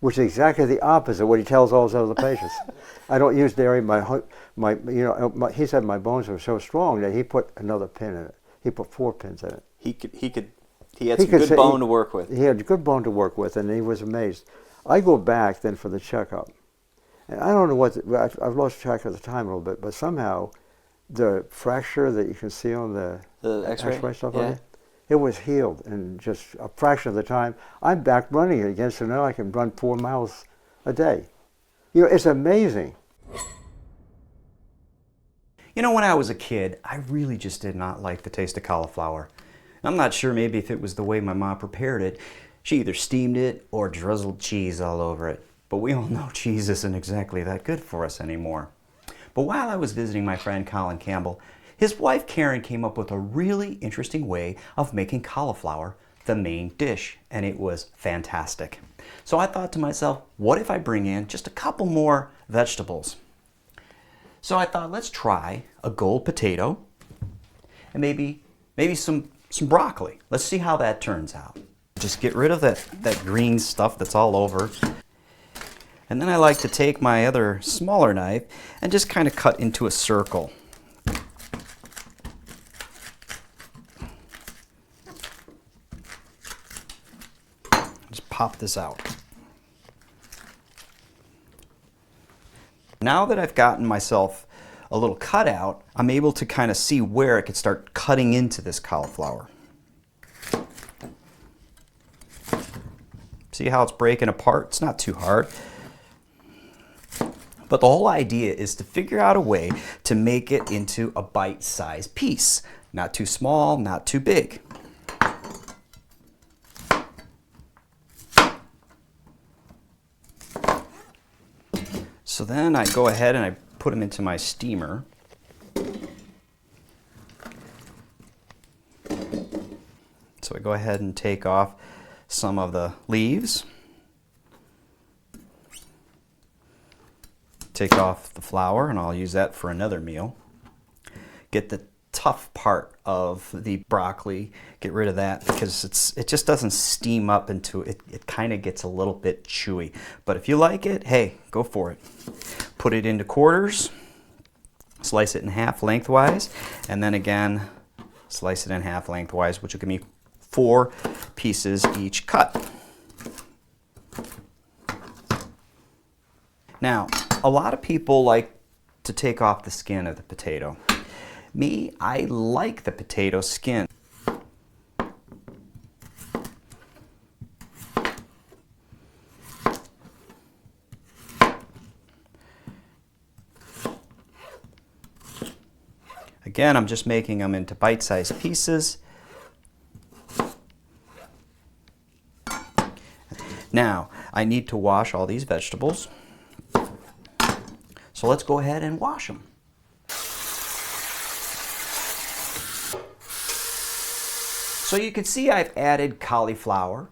C: Which is exactly the opposite of what he tells all his other patients. I don't use dairy. He said my bones were so strong that he put another pin in it. He put 4 pins in it.
I: He had some good bone to work with.
C: He had good bone to work with, and he was amazed. I go back then for the checkup, and I don't know I've lost track of the time a little bit, but somehow the fracture that you can see on the X-ray stuff on it, it was healed in just a fraction of the time. I'm back running it again, so now I can run 4 miles a day. It's amazing.
J: When I was a kid, I really just did not like the taste of cauliflower. I'm not sure maybe if it was the way my mom prepared it. She either steamed it or drizzled cheese all over it. But we all know cheese isn't exactly that good for us anymore. But while I was visiting my friend Colin Campbell, his wife Karen came up with a really interesting way of making cauliflower the main dish, and it was fantastic. So I thought to myself, what if I bring in just a couple more vegetables? So I thought, let's try a gold potato and maybe some broccoli. Let's see how that turns out. Just get rid of that green stuff that's all over. And then I like to take my other smaller knife and just kind of cut into a circle. Just pop this out. Now that I've gotten myself a little cutout, I'm able to kind of see where I could start cutting into this cauliflower. See how it's breaking apart? It's not too hard. But the whole idea is to figure out a way to make it into a bite-sized piece. Not too small, not too big. So then I go ahead and I put them into my steamer. So I go ahead and take off some of the leaves. Take off the flour, and I'll use that for another meal. Get the tough part of the broccoli, get rid of that because it just doesn't steam up into it. It kind of gets a little bit chewy. But if you like it, hey, go for it. Put it into quarters, slice it in half lengthwise, and then again, slice it in half lengthwise, which will give me 4 pieces each cut. Now, a lot of people like to take off the skin of the potato. Me, I like the potato skin. Again, I'm just making them into bite-sized pieces. Now, I need to wash all these vegetables. So let's go ahead and wash them. So you can see I've added cauliflower,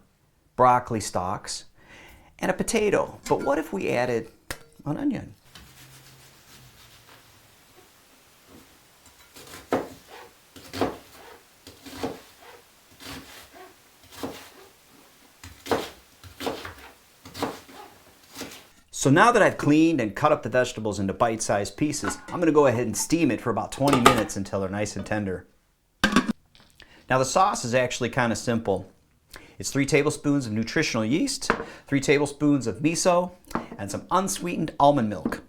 J: broccoli stalks, and a potato. But what if we added an onion? So now that I've cleaned and cut up the vegetables into bite-sized pieces, I'm going to go ahead and steam it for about 20 minutes until they're nice and tender. Now the sauce is actually kind of simple. It's 3 tablespoons of nutritional yeast, 3 tablespoons of miso, and some unsweetened almond milk.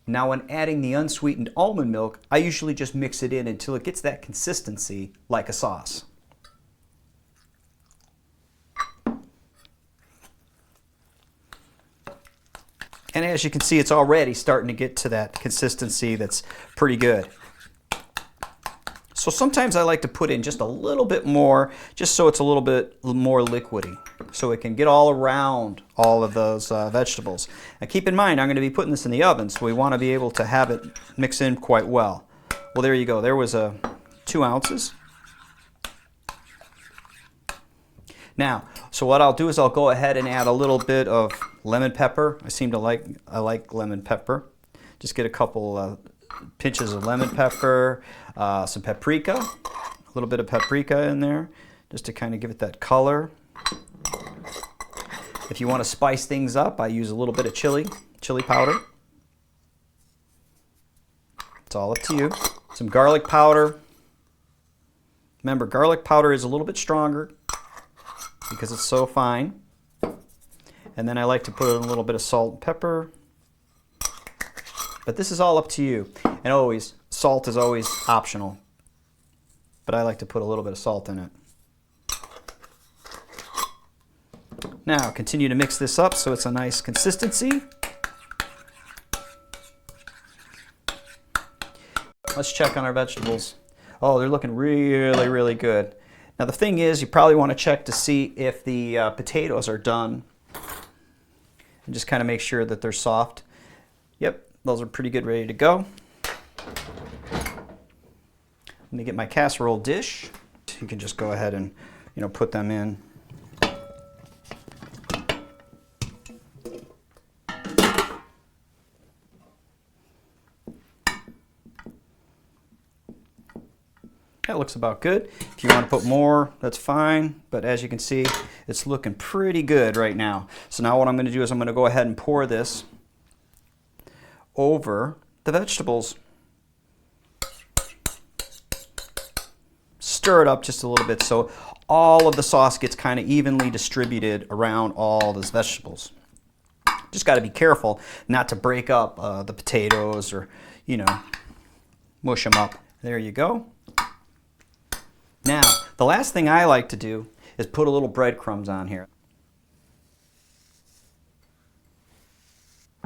J: Now when adding the unsweetened almond milk, I usually just mix it in until it gets that consistency like a sauce. And as you can see, it's already starting to get to that consistency that's pretty good. So sometimes I like to put in just a little bit more, just so it's a little bit more liquidy, so it can get all around all of those vegetables. Now keep in mind, I'm going to be putting this in the oven, so we want to be able to have it mix in quite well. Well, there you go. There was 2 ounces. Now, so what I'll do is I'll go ahead and add a little bit of lemon pepper. I like lemon pepper. Just get a couple pinches of lemon pepper, some paprika, a little bit of paprika in there, just to kind of give it that color. If you want to spice things up, I use a little bit of chili powder. It's all up to you. Some garlic powder. Remember, garlic powder is a little bit stronger because it's so fine. And then I like to put in a little bit of salt and pepper. But this is all up to you. And always, salt is always optional. But I like to put a little bit of salt in it. Now, continue to mix this up so it's a nice consistency. Let's check on our vegetables. Oh, they're looking really, really good. Now the thing is, you probably want to check to see if the potatoes are done. And just kind of make sure that they're soft.
A: Yep, those are pretty good, ready to go. Let me get my casserole dish. You can just go ahead and, put them in. That looks about good. If you want to put more, that's fine. But as you can see, it's looking pretty good right now. So now what I'm going to do is I'm going to go ahead and pour this over the vegetables. Stir it up just a little bit so all of the sauce gets kind of evenly distributed around all those vegetables. Just got to be careful not to break up the potatoes or, mush them up. There you go. Now, the last thing I like to do is put a little breadcrumbs on here.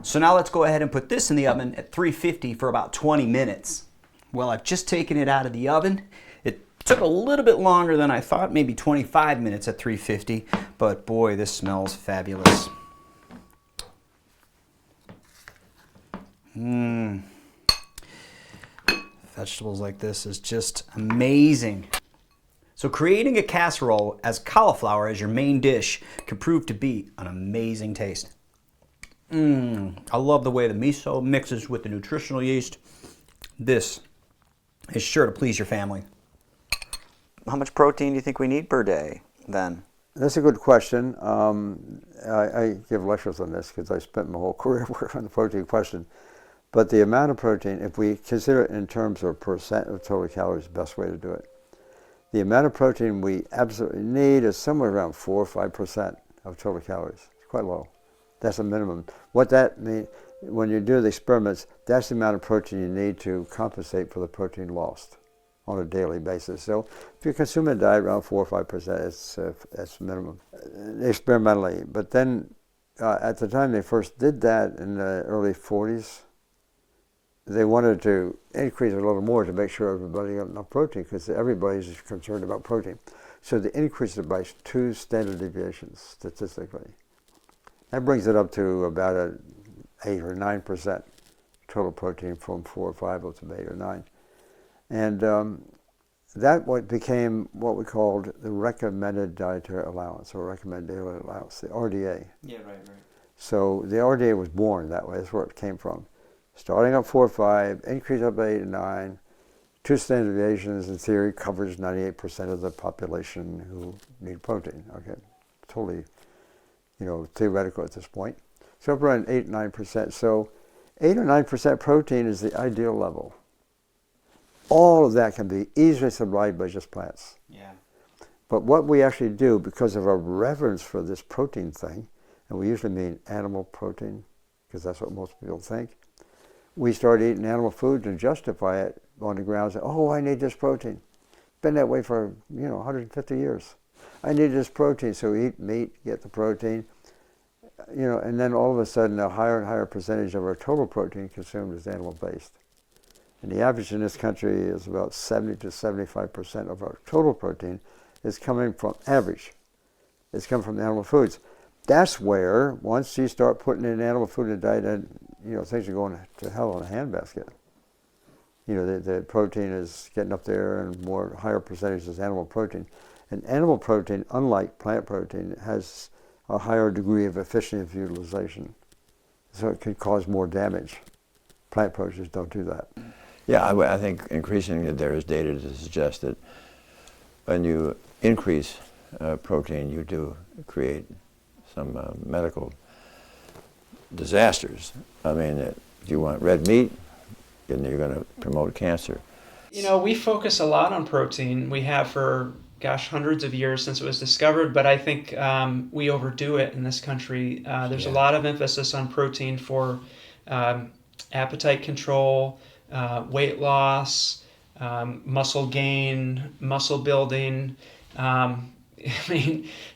A: So now let's go ahead and put this in the oven at 350 for about 20 minutes. Well, I've just taken it out of the oven. It took a little bit longer than I thought, maybe 25 minutes at 350, but boy, this smells fabulous. Vegetables like this is just amazing. So creating a casserole as cauliflower as your main dish can prove to be an amazing taste. I love the way the miso mixes with the nutritional yeast. This is sure to please your family.
I: How much protein do you think we need per day then?
C: That's a good question. I give lectures on this because I spent my whole career working on the protein question. But the amount of protein, if we consider it in terms of percent of total calories, is the best way to do it. The amount of protein we absolutely need is somewhere around 4 or 5% of total calories. It's quite low. That's a minimum. What that means, when you do the experiments, that's the amount of protein you need to compensate for the protein lost on a daily basis. So if you consume a diet around 4 or 5%, that's minimum, experimentally. But then at the time they first did that in the early 40s, they wanted to increase it a little more to make sure everybody got enough protein, because everybody's concerned about protein. So they increased it by 2 standard deviations statistically. That brings it up to about 8 or 9% total protein from 4 or 5 up to 8 or 9. And that became what we called the recommended dietary allowance, or recommended daily allowance, the RDA.
E: Yeah, right.
C: So the RDA was born that way. That's where it came from. Starting at 4 or 5, increase up to 8 or 9. 2 standard deviations, in theory, covers 98% of the population who need protein. Okay, totally, theoretical at this point. So up around 8 or 9%. So 8 or 9% protein is the ideal level. All of that can be easily supplied by just plants.
E: Yeah.
C: But what we actually do, because of our reverence for this protein thing, and we usually mean animal protein, because that's what most people think, we start eating animal food to justify it on the grounds that, oh, I need this protein. It's been that way for, 150 years. I need this protein, so eat meat, get the protein. And then all of a sudden, a higher and higher percentage of our total protein consumed is animal-based. And the average in this country is about 70 to 75% of our total protein is coming from average. It's coming from animal foods. That's where, once you start putting in animal food in the diet, things are going to hell in a handbasket. The protein is getting up there, and higher percentage is animal protein. And animal protein, unlike plant protein, has a higher degree of efficiency of utilization. So it can cause more damage. Plant proteins don't do that.
B: Yeah, I think increasingly there is data to suggest that when you increase protein, you do create some medical disasters. I mean, if you want red meat, then you're going to promote cancer.
E: We focus a lot on protein. We have for, hundreds of years since it was discovered, but I think we overdo it in this country. There's a lot of emphasis on protein for appetite control, weight loss, muscle gain, muscle building.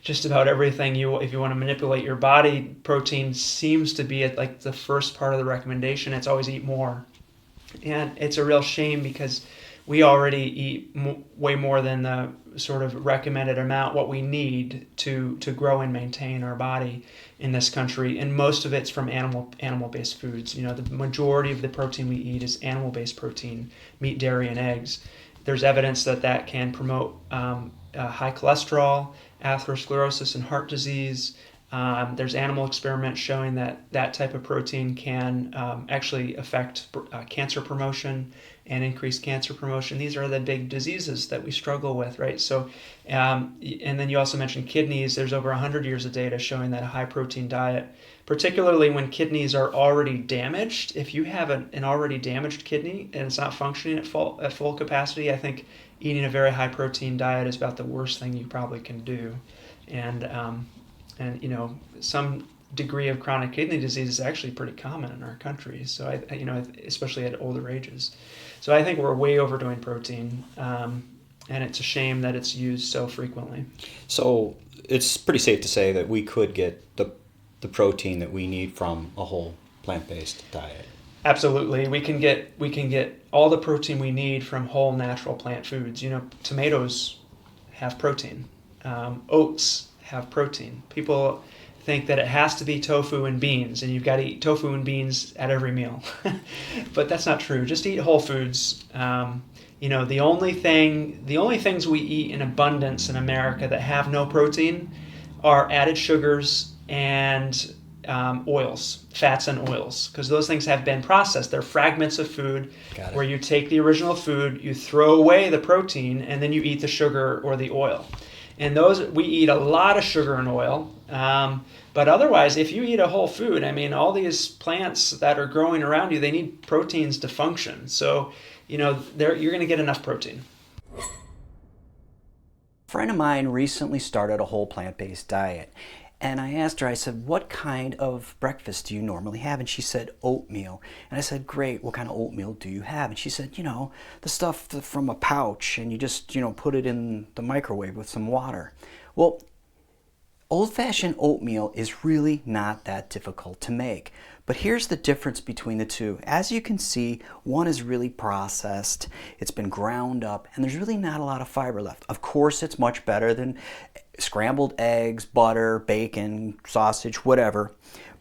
E: Just about everything. If you want to manipulate your body, protein seems to be at the first part of the recommendation. It's always eat more. And it's a real shame because we already eat way more than the sort of recommended amount, what we need to grow and maintain our body in this country. And most of it's from animal-based foods. You know, the majority of the protein we eat is animal-based protein, meat, dairy, and eggs. There's evidence that can promote high cholesterol, atherosclerosis, and heart disease. There's animal experiments showing that type of protein can actually affect cancer promotion and increase cancer promotion. These are the big diseases that we struggle with, right? So, and then you also mentioned kidneys. There's over 100 years of data showing that a high protein diet, particularly when kidneys are already damaged, if you have an already damaged kidney and it's not functioning at full capacity, I think eating a very high protein diet is about the worst thing you probably can do. And you know, some degree of chronic kidney disease is actually pretty common in our country. So you know, especially at older ages. So I think we're way overdoing protein, and it's a shame that it's used so frequently.
G: So it's pretty safe to say that we could get the protein that we need from a whole plant-based diet.
E: Absolutely, we can get all the protein we need from whole natural plant foods. You know, tomatoes have protein, oats have protein. People think that it has to be tofu and beans, and you've got to eat tofu and beans at every meal. But that's not true. Just eat whole foods. You know, the only things we eat in abundance in America that have no protein are added sugars and oils, fats and oils, because those things have been processed. They're fragments of food where you take the original food, you throw away the protein, and then you eat the sugar or the oil. And those, we eat a lot of sugar and oil. But otherwise, if you eat a whole food, I mean, all these plants that are growing around you, they need proteins to function. So, you know, you're going to get enough protein.
J: A friend of mine recently started a whole plant-based diet. And I asked her, I said, what kind of breakfast do you normally have? And she said, oatmeal. And I said, great, what kind of oatmeal do you have? And she said, you know, the stuff from a pouch, and you just, you know, put it in the microwave with some water. Well, old-fashioned oatmeal is really not that difficult to make. But here's the difference between the two. As you can see, one is really processed, it's been ground up, and there's really not a lot of fiber left. Of course, it's much better than scrambled eggs, butter, bacon, sausage, whatever.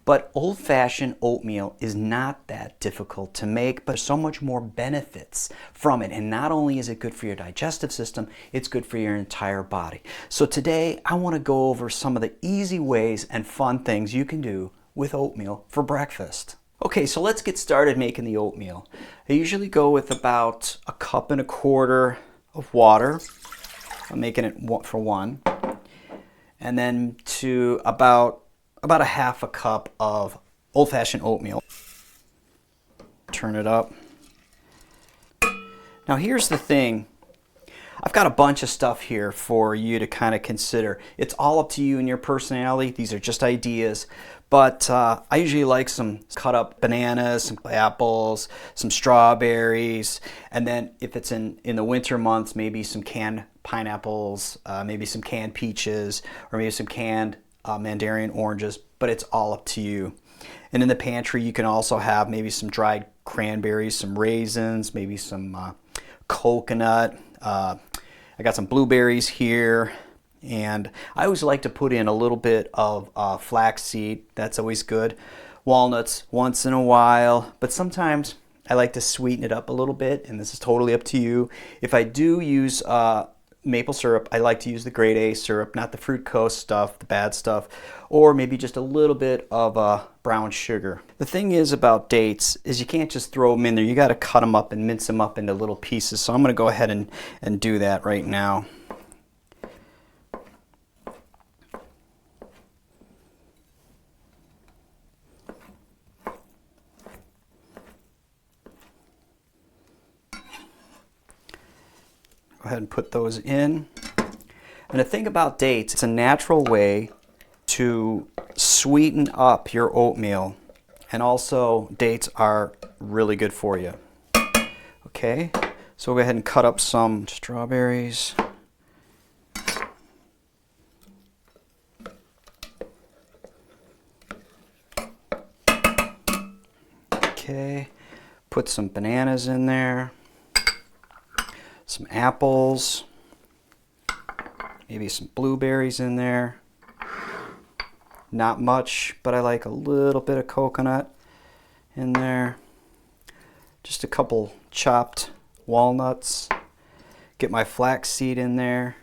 J: But old-fashioned oatmeal is not that difficult to make, but so much more benefits from it. And not only is it good for your digestive system, it's good for your entire body. So today, I want to go over some of the easy ways and fun things you can do with oatmeal for breakfast. Okay, so let's get started making the oatmeal. I usually go with about 1.25 cups of water. I'm making it for one. And then to about 1/2 cup of old-fashioned oatmeal. Turn it up. Now here's the thing. I've got a bunch of stuff here for you to kind of consider. It's all up to you and your personality. These are just ideas. But I usually like some cut up bananas, some apples, some strawberries, and then if it's in the winter months, maybe some canned pineapples, maybe some canned peaches, or maybe some canned mandarin oranges, but it's all up to you. And in the pantry, you can also have maybe some dried cranberries, some raisins, maybe some coconut. I got some blueberries here. And I always like to put in a little bit of flaxseed. That's always good. Walnuts once in a while, but sometimes I like to sweeten it up a little bit, and this is totally up to you. If I do use maple syrup, I like to use the grade A syrup, not the fructose stuff, the bad stuff, or maybe just a little bit of brown sugar. The thing is about dates is you can't just throw them in there. You got to cut them up and mince them up into little pieces. So I'm going to go ahead and do that right now. Go ahead and put those in. And the thing about dates, it's a natural way to sweeten up your oatmeal. And also, dates are really good for you. Okay, so we'll go ahead and cut up some strawberries. Okay, put some bananas in there.
A: some apples, maybe some blueberries in there. Not much, but I like a little bit of coconut in there. Just a couple chopped walnuts. Get my flaxseed in there.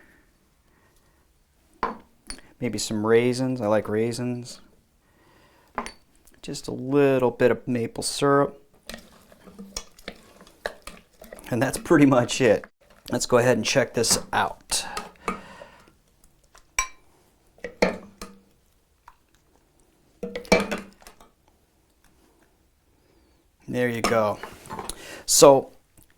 A: Maybe some raisins. I like raisins. Just a little bit of maple syrup. And that's pretty much it. Let's go ahead and check this out. There you go. So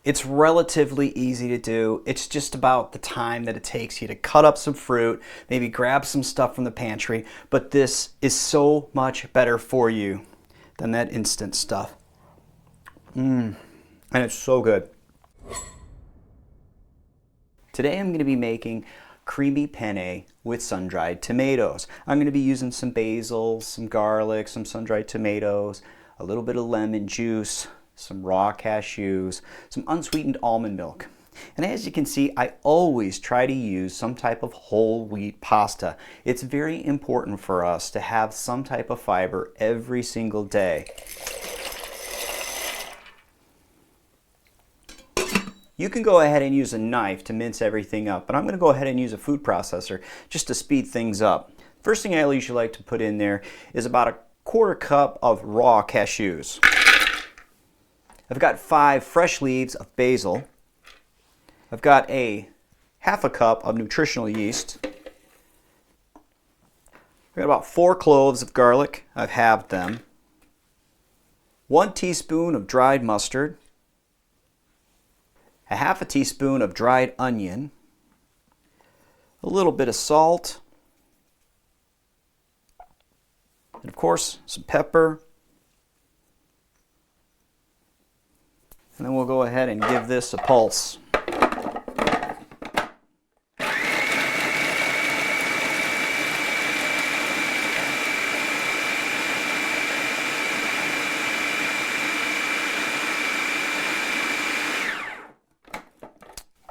A: it's relatively easy to do. It's just about the time that it takes you to cut up some fruit, maybe grab some stuff from the pantry, but this is so much better for you than that instant stuff. And it's so good. Today I'm going to be making creamy penne with sun-dried tomatoes. I'm going to be using some basil, some garlic, some sun-dried tomatoes, a little bit of lemon juice, some raw cashews, some unsweetened almond milk. And as you can see, I always try to use some type of whole wheat pasta. It's very important for us to have some type of fiber every single day. You can go ahead and use a knife to mince everything up, but I'm going to go ahead and use a food processor just to speed things up. First thing I usually like to put in there is about a quarter cup of raw cashews. I've got 5 fresh leaves of basil. I've got a half a cup of nutritional yeast. I've got about 4 cloves of garlic. I've halved them. 1 teaspoon of dried mustard. A half a teaspoon of dried onion, a little bit of salt, and of course some pepper. And then we'll go ahead and give this a pulse.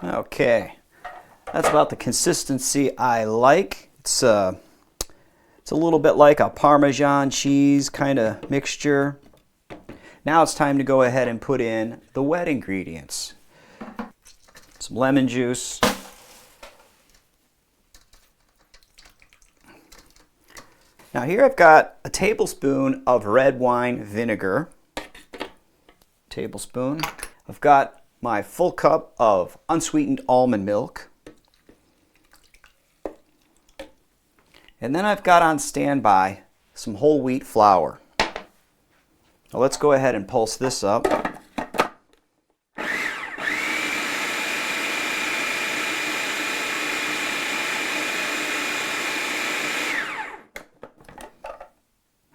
A: Okay, that's about the consistency I like. It's a little bit like a Parmesan cheese kind of mixture. Now it's time to go ahead and put in the wet ingredients. Some lemon juice. Now here I've got a tablespoon of red wine vinegar. Tablespoon. I've got my full cup of unsweetened almond milk. And then I've got on standby some whole wheat flour. Now let's go ahead and pulse this up.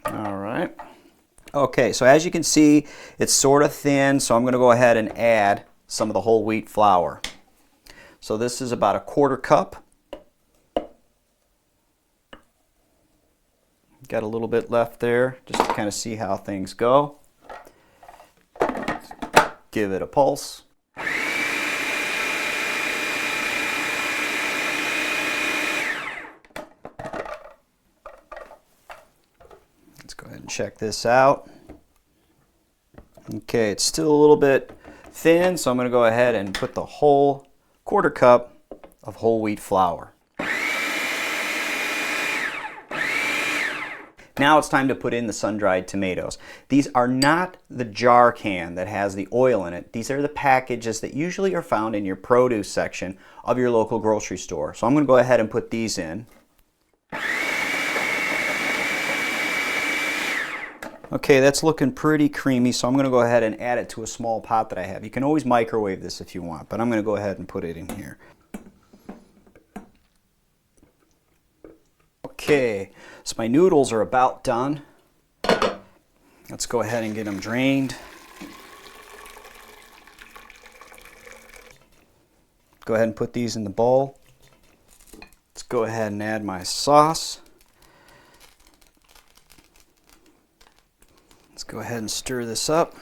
A: All right. Okay, so as you can see, it's sort of thin, so I'm going to go ahead and add some of the whole wheat flour. So this is about a quarter cup. Got a little bit left there just to kind of see how things go. Give it a pulse. Let's go ahead and check this out. Okay, it's still a little bit thin, so I'm going to go ahead and put the whole quarter cup of whole wheat flour. Now it's time to put in the sun-dried tomatoes. These are not the jar can that has the oil in it. These are the packages that usually are found in your produce section of your local grocery store. So I'm going to go ahead and put these in. Okay, that's looking pretty creamy, so I'm going to go ahead and add it to a small pot that I have. You can always microwave this if you want, but I'm going to go ahead and put it in here. Okay, so my noodles are about done. Let's go ahead and get them drained. Go ahead and put these in the bowl. Let's go ahead and add my sauce. Let's go ahead and stir this up.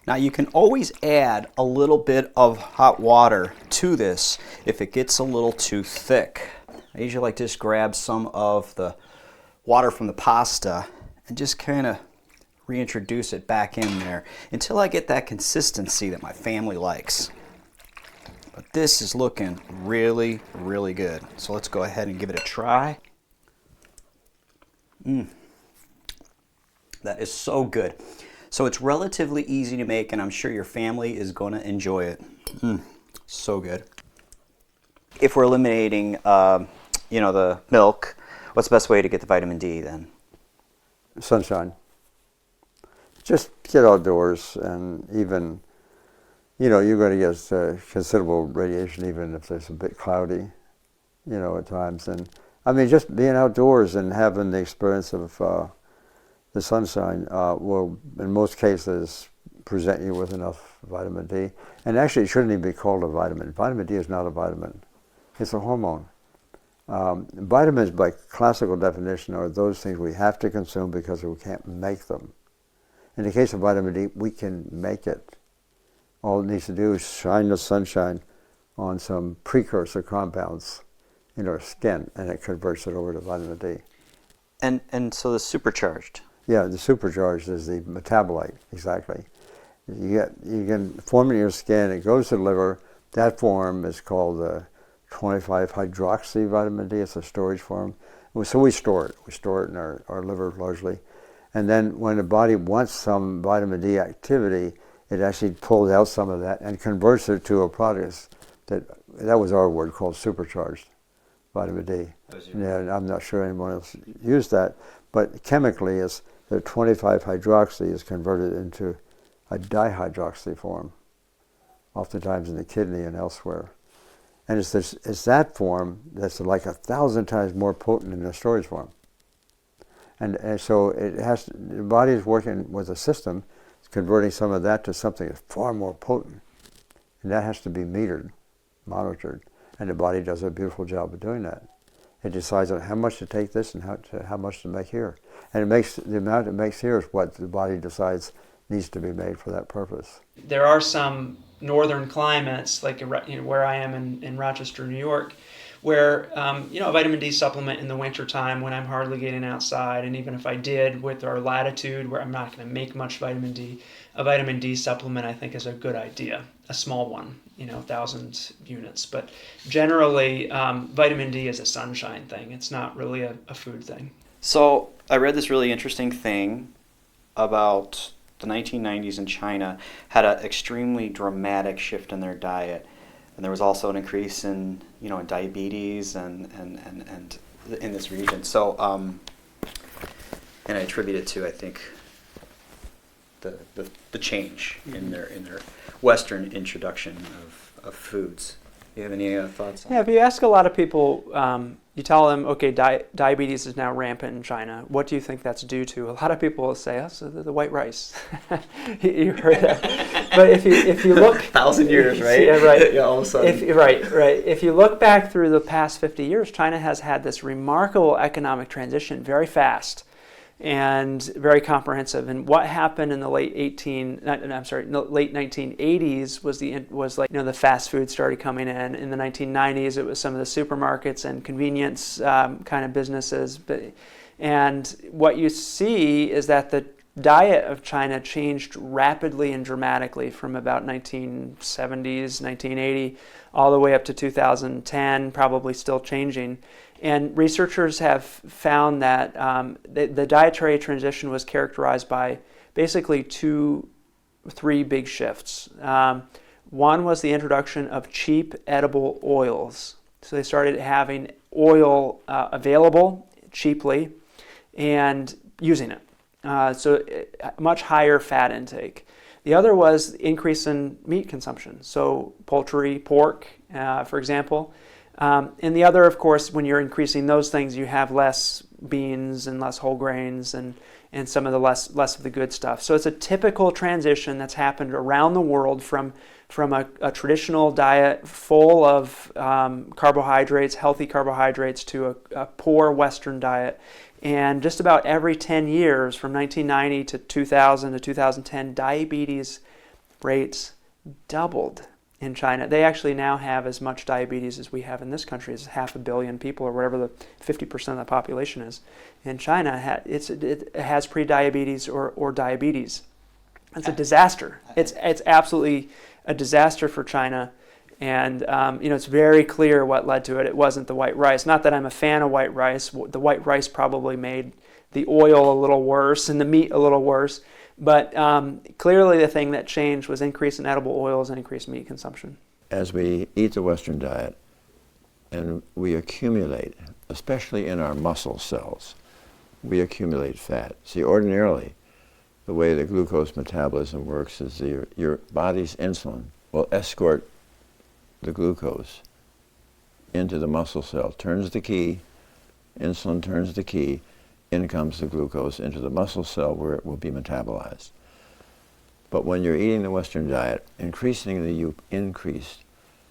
A: Now you can always add a little bit of hot water to this if it gets a little too thick. I usually like to just grab some of the water from the pasta and just kind of reintroduce it back in there until I get that consistency that my family likes. But this is looking really, really good. So let's go ahead and give it a try. That is so good. So it's relatively easy to make, and I'm sure your family is going to enjoy it. So good. If we're eliminating, the milk, what's the best way to get the vitamin D then?
C: Sunshine. Just get outdoors, and even, you're going to get considerable radiation even if it's a bit cloudy, at times. And I mean, just being outdoors and having the experience of the sunshine will, in most cases, present you with enough vitamin D. And actually, it shouldn't even be called a vitamin. Vitamin D is not a vitamin. It's a hormone. Vitamins, by classical definition, are those things we have to consume because we can't make them. In the case of vitamin D, we can make it. All it needs to do is shine the sunshine on some precursor compounds in our skin, and it converts it over to vitamin D.
A: And so the supercharged.
C: Yeah, the supercharged is the metabolite, exactly. You can form it in your skin, it goes to the liver. That form is called the 25-hydroxy vitamin D. It's a storage form. So we store it. We store it in our liver largely. And then when the body wants some vitamin D activity, it actually pulls out some of that and converts it to a product that was our word, called supercharged vitamin D. Yeah, I'm not sure anyone else used that, but chemically, the 25-hydroxy is converted into a dihydroxy form, oftentimes in the kidney and elsewhere. And it's that form that's like 1,000 times more potent than the storage form. And so the body is working with a system, converting some of that to something that's far more potent. And that has to be metered, monitored. And the body does a beautiful job of doing that. It decides on how much to take this and how much to make here. And the amount it makes here is what the body decides needs to be made for that purpose.
E: There are some northern climates, like where I am in Rochester, New York, where a vitamin D supplement in the wintertime when I'm hardly getting outside, and even if I did with our latitude where I'm not going to make much vitamin D, a vitamin D supplement I think is a good idea, a small one, 1,000 units. But generally, vitamin D is a sunshine thing. It's not really a food thing.
A: So I read this really interesting thing about the 1990s in China had an extremely dramatic shift in their diet. And there was also an increase in, in diabetes and in this region. So, and I attribute it to, I think, the change in their Western introduction of foods. Do you have any thoughts on that?
E: Yeah, if you ask a lot of people, you tell them, okay, diabetes is now rampant in China. What do you think that's due to? A lot of people will say, oh, so the white rice. You heard that. But if you look...
A: 1,000 years, right?
E: Yeah, right.
A: Yeah, all of a sudden.
E: Right. If you look back through the past 50 years, China has had this remarkable economic transition very fast and very comprehensive. And what happened in the late 1980s was the fast food started coming in. In the 1990s, it was some of the supermarkets and convenience kind of businesses. And what you see is that the diet of China changed rapidly and dramatically from about 1970s, 1980, all the way up to 2010, probably still changing. And researchers have found that the dietary transition was characterized by basically three big shifts. One was the introduction of cheap edible oils. So they started having oil available cheaply and using it. So much higher fat intake. The other was increase in meat consumption. So poultry, pork, for example. And the other, of course, when you're increasing those things, you have less beans and less whole grains and some of the less of the good stuff. So it's a typical transition that's happened around the world from a traditional diet full of carbohydrates, healthy carbohydrates, to a poor Western diet. And just about every 10 years, from 1990 to 2000 to 2010, diabetes rates doubled in China. They actually now have as much diabetes as we have in this country, as 500 million people, or whatever the 50% of the population is. In China, it has pre-diabetes or diabetes. It's a disaster. It's absolutely a disaster for China. And it's very clear what led to it. It wasn't the white rice. Not that I'm a fan of white rice. The white rice probably made the oil a little worse and the meat a little worse. But clearly the thing that changed was increase in edible oils and increased meat consumption.
B: As we eat the Western diet and we accumulate, especially in our muscle cells, we accumulate fat. See, ordinarily, the way the glucose metabolism works is your body's insulin will escort the glucose into the muscle cell, turns the key, insulin turns the key, in comes the glucose into the muscle cell where it will be metabolized. But when you're eating the Western diet, increasingly you increase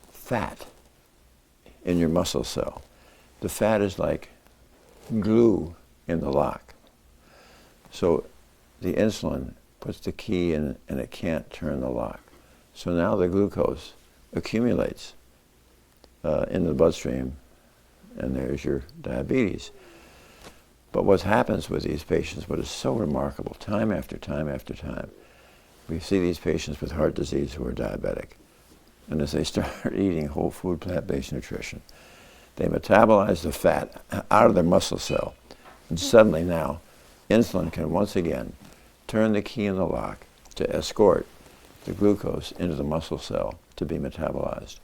B: fat in your muscle cell. The fat is like glue in the lock. So the insulin puts the key in and it can't turn the lock. So now the glucose accumulates in the bloodstream, and there's your diabetes. But what happens with these patients, what is so remarkable, time after time after time, we see these patients with heart disease who are diabetic. And as they start eating whole food, plant-based nutrition, they metabolize the fat out of their muscle cell. And suddenly now, insulin can once again turn the key in the lock to escort the glucose into the muscle cell to be metabolized.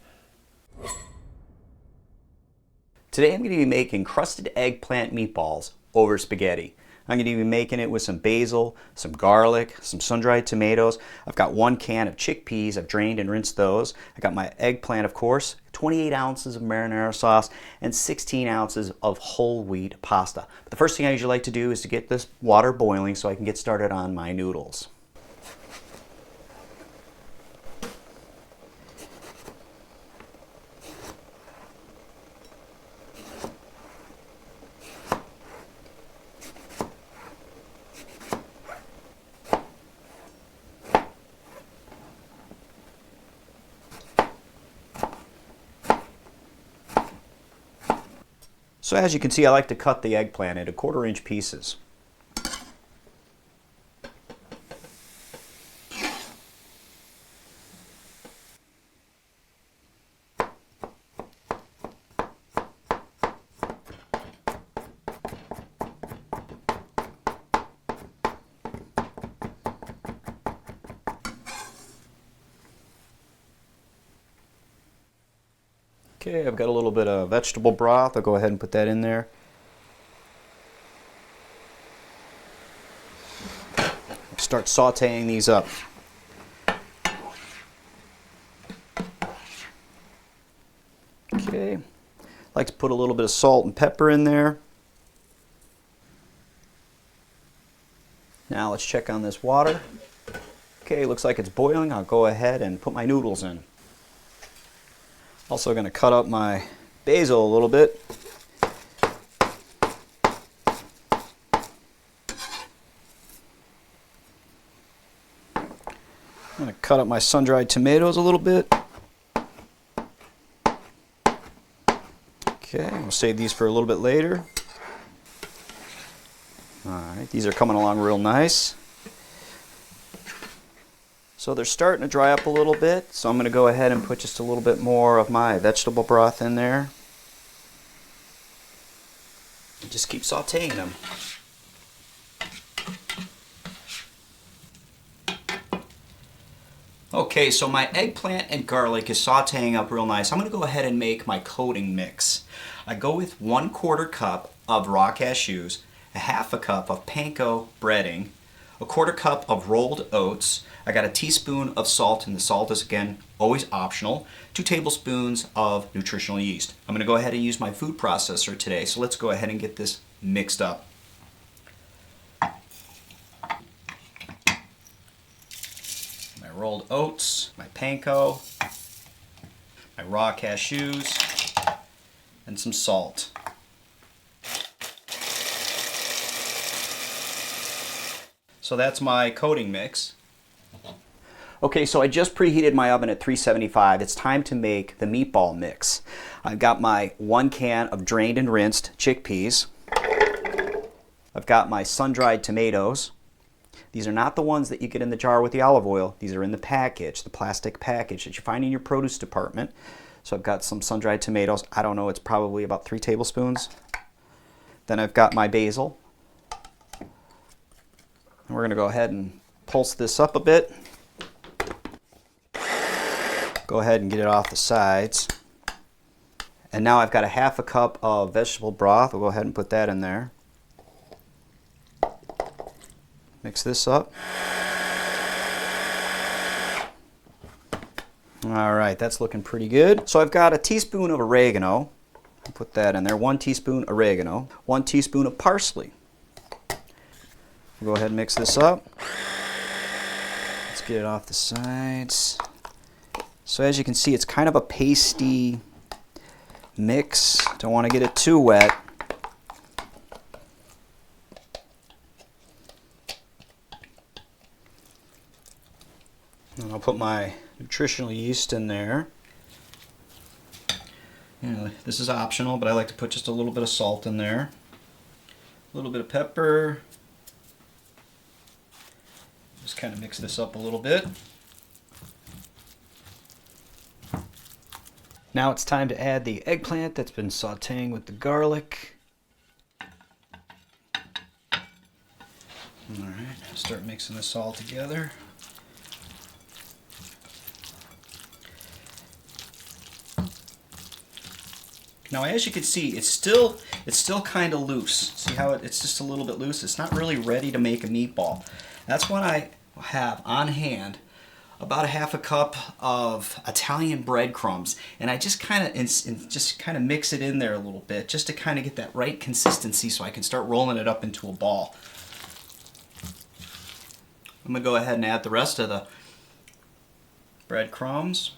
F: Today I'm going to be making crusted eggplant meatballs over spaghetti. I'm going to be making it with some basil, some garlic, some sun-dried tomatoes. I've got 1 can of chickpeas. I've drained and rinsed those. I got my eggplant, of course, 28 ounces of marinara sauce, and 16 ounces of whole wheat pasta. But the first thing I usually like to do is to get this water boiling so I can get started on my noodles. So as you can see, I like to cut the eggplant into 1/4 inch pieces. Okay, I've got a little bit of vegetable broth. I'll go ahead and put that in there. Start sauteing these up. Okay, I like to put a little bit of salt and pepper in there. Now let's check on this water. Okay, looks like it's boiling. I'll go ahead and put my noodles in. Also going to cut up my basil a little bit. I'm going to cut up my sun-dried tomatoes a little bit. Okay, we'll save these for a little bit later. Alright, these are coming along real nice. So they're starting to dry up a little bit, so I'm going to go ahead and put just a little bit more of my vegetable broth in there. Just keep sauteing them. Okay, so my eggplant and garlic is sauteing up real nice. I'm going to go ahead and make my coating mix. I go with 1/4 cup of raw cashews, a 1/2 cup of panko breading, a 1/4 cup of rolled oats. I got a teaspoon of salt, and the salt is, again, always optional. 2 tablespoons of nutritional yeast. I'm going to go ahead and use my food processor today, so let's go ahead and get this mixed up. My rolled oats, my panko, my raw cashews, and some salt. So that's my coating mix.
A: Okay, so I just preheated my oven at 375. It's time to make the meatball mix. I've got my 1 can of drained and rinsed chickpeas. I've got my sun-dried tomatoes. These are not the ones that you get in the jar with the olive oil. These are in the package, the plastic package that you find in your produce department. So I've got some sun-dried tomatoes. I don't know, it's probably about 3 tablespoons. Then I've got my basil. And we're going to go ahead and pulse this up a bit. Go ahead and get it off the sides. And now I've got a 1/2 cup of vegetable broth. We'll go ahead and put that in there. Mix this up. All right, that's looking pretty good. So I've got a teaspoon of oregano. I'll put that in there. 1 teaspoon oregano. 1 teaspoon of parsley. We'll go ahead and mix this up. Let's get it off the sides. So as you can see, it's kind of a pasty mix. Don't want to get it too wet. And I'll put my nutritional yeast in there. You know, this is optional, but I like to put just a little bit of salt in there. A little bit of pepper. Just kind of mix this up a little bit. Now it's time to add the eggplant that's been sauteing with the garlic. Alright, start mixing this all together. Now as you can see, it's still kind of loose. See how it's just a little bit loose? It's not really ready to make a meatball. That's when I have on hand about a 1/2 cup of Italian breadcrumbs, and I just kind of mix it in there a little bit just to kind of get that right consistency so I can start rolling it up into a ball. I'm going to go ahead and add the rest of the breadcrumbs.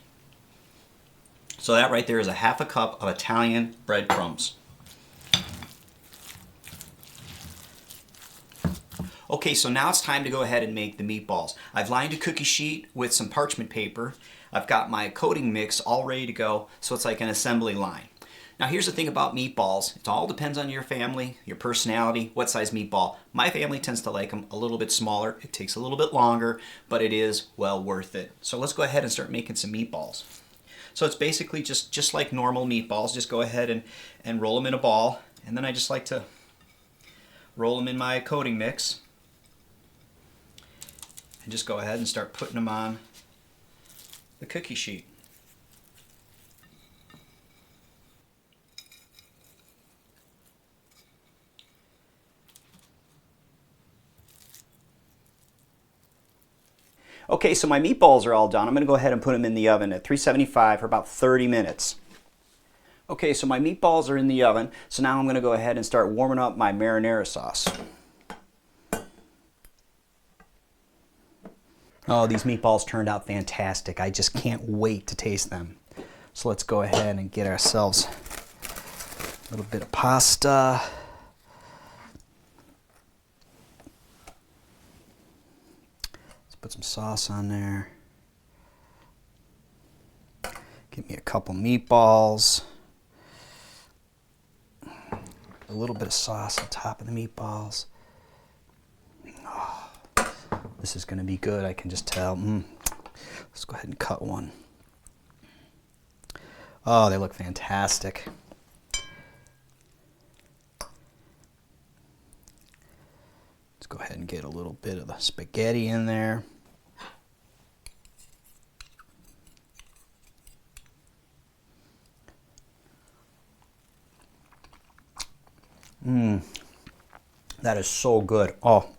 A: So that right there is a 1/2 cup of Italian breadcrumbs. Okay, so now it's time to go ahead and make the meatballs. I've lined a cookie sheet with some parchment paper. I've got my coating mix all ready to go, so it's like an assembly line. Now here's the thing about meatballs. It all depends on your family, your personality, what size meatball. My family tends to like them a little bit smaller. It takes a little bit longer, but it is well worth it. So let's go ahead and start making some meatballs. So it's basically just like normal meatballs. Just go ahead and roll them in a ball. And then I just like to roll them in my coating mix. And just go ahead and start putting them on the cookie sheet. Okay, so my meatballs are all done. I'm going to go ahead and put them in the oven at 375 for about 30 minutes. Okay, so my meatballs are in the oven, so now I'm going to go ahead and start warming up my marinara sauce. Oh, these meatballs turned out fantastic. I just can't wait to taste them. So let's go ahead and get ourselves a little bit of pasta. Let's put some sauce on there. Give me a couple meatballs. A little bit of sauce on top of the meatballs. Oh, this is going to be good, I can just tell. Let's go ahead and cut one. Oh, they look fantastic. Let's go ahead and get a little bit of the spaghetti in there. That is so good. Oh,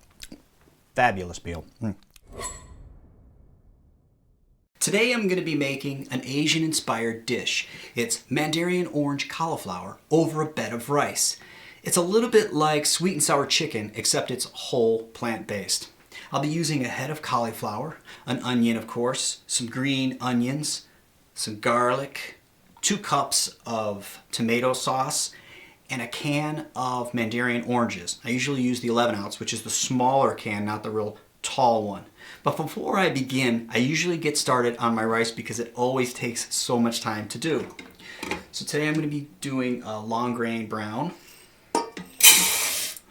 A: fabulous meal. Today I'm going to be making an Asian-inspired dish. It's Mandarin orange cauliflower over a bed of rice. It's a little bit like sweet and sour chicken, except it's whole plant-based. I'll be using a head of cauliflower, an onion of course, some green onions, some garlic, 2 cups of tomato sauce, and a can of Mandarin oranges. I usually use the 11 ounce, which is the smaller can, not the real
J: tall one. But before I begin, I usually get started on my rice because it always takes so much time to do. So today I'm going to be doing a long grain brown.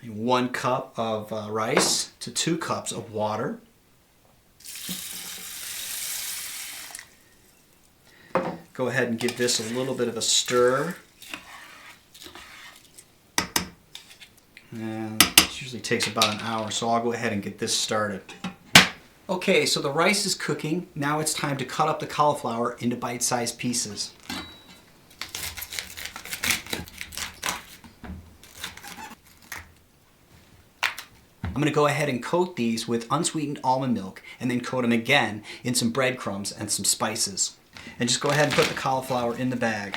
J: 1 cup of rice to 2 cups of water. Go ahead and give this a little bit of a stir. And this usually takes about an hour, so I'll go ahead and get this started. Okay, so the rice is cooking. Now it's time to cut up the cauliflower into bite-sized pieces. I'm going to go ahead and coat these with unsweetened almond milk and then coat them again in some breadcrumbs and some spices. And just go ahead and put the cauliflower in the bag.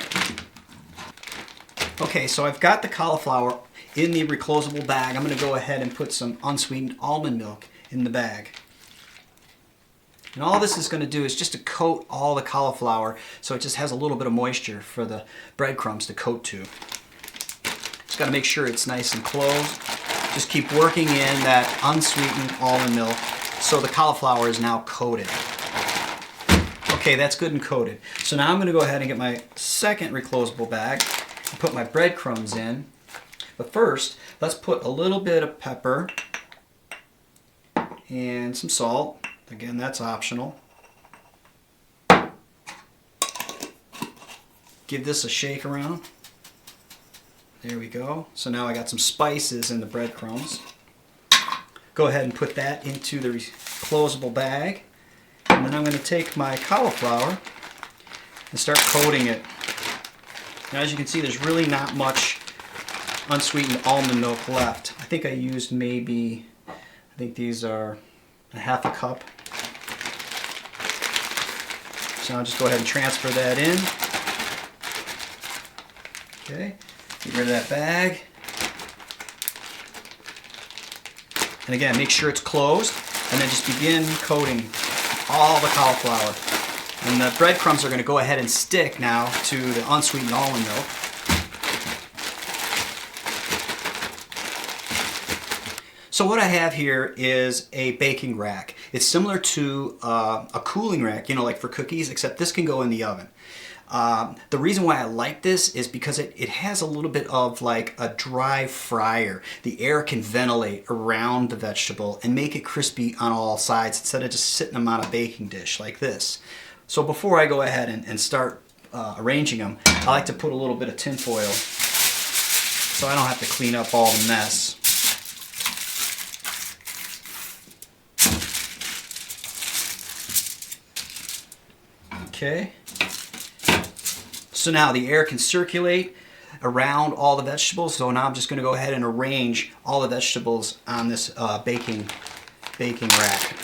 J: Okay, so I've got the cauliflower in the reclosable bag. I'm going to go ahead and put some unsweetened almond milk in the bag. And all this is going to do is just to coat all the cauliflower so it just has a little bit of moisture for the breadcrumbs to coat to. Just got to make sure it's nice and closed. Just keep working in that unsweetened almond milk so the cauliflower is now coated. Okay, that's good and coated. So now I'm going to go ahead and get my second reclosable bag and put my breadcrumbs in. But first, let's put a little bit of pepper and some salt. Again, that's optional. Give this a shake around. There we go. So now I got some spices in the breadcrumbs. Go ahead and put that into the closable bag. And then I'm going to take my cauliflower and start coating it. Now as you can see, there's really not much unsweetened almond milk left. I think I used maybe, I think these are a half a cup. So I'll just go ahead and transfer that in. Okay. Get rid of that bag. And again, make sure it's closed, and then just begin coating all the cauliflower. And the breadcrumbs are going to go ahead and stick now to the unsweetened almond milk. So what I have here is a baking rack. It's similar to a cooling rack, you know, like for cookies, except this can go in the oven. The reason why I like this is because it has a little bit of like a dry fryer. The air can ventilate around the vegetable and make it crispy on all sides instead of just sitting them on a baking dish like this. So before I go ahead and start arranging them, I like to put a little bit of tin foil so I don't have to clean up all the mess. Okay. So now the air can circulate around all the vegetables. So now I'm just going to go ahead and arrange all the vegetables on this baking rack.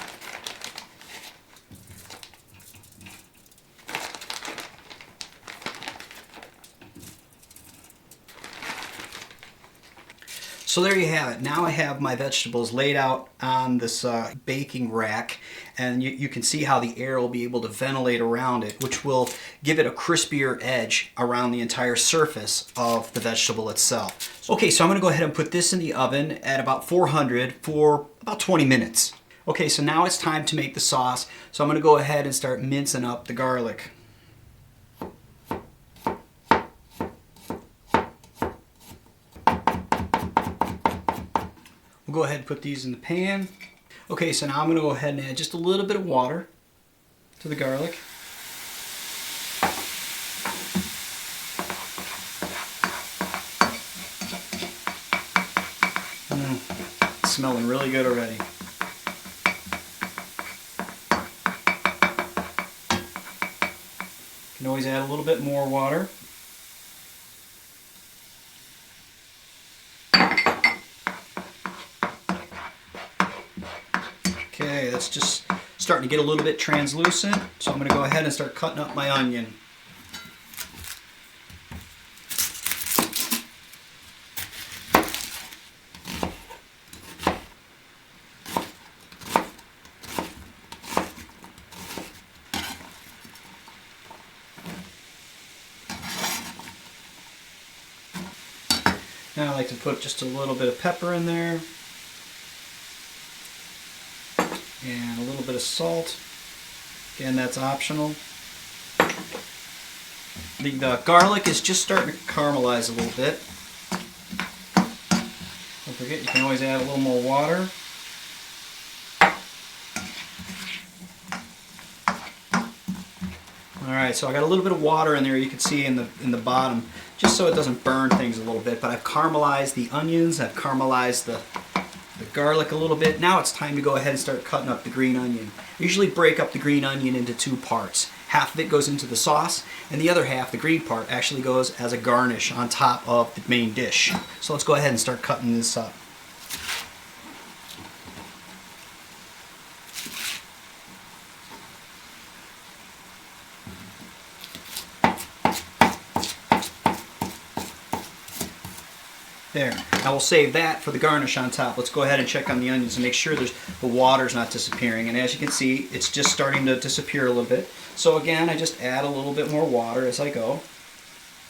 J: So there you have it. Now I have my vegetables laid out on this baking rack, and you can see how the air will be able to ventilate around it, which will give it a crispier edge around the entire surface of the vegetable itself. Okay, so I'm going to go ahead and put this in the oven at about 400 for about 20 minutes. Okay, so now it's time to make the sauce. So I'm going to go ahead and start mincing up the garlic. We'll go ahead and put these in the pan. Okay, so now I'm going to go ahead and add just a little bit of water to the garlic. It's smelling really good already. You can always add a little bit more water. Okay, that's just starting to get a little bit translucent, so I'm going to go ahead and start cutting up my onion. Now I like to put just a little bit of pepper in there.
A: and a little bit of salt. Again, that's optional. The garlic is just starting to caramelize a little bit. Don't forget, you can always add a little more water. Alright, so I got a little bit of water in there, you can see in the bottom, just so it doesn't burn things a little bit. But I've caramelized the onions, I've caramelized the garlic a little bit. Now it's time to go ahead and start cutting up the green onion. I usually break up the green onion into two parts. Half of it goes into the sauce, and the other half, the green part, actually goes as a garnish on top of the main dish. So let's go ahead and start cutting this up. There. Now we'll save that for the garnish on top. Let's go ahead and check on the onions and make sure the water's not disappearing. And as you can see, it's just starting to disappear a little bit. So again, I just add a little bit more water as I go.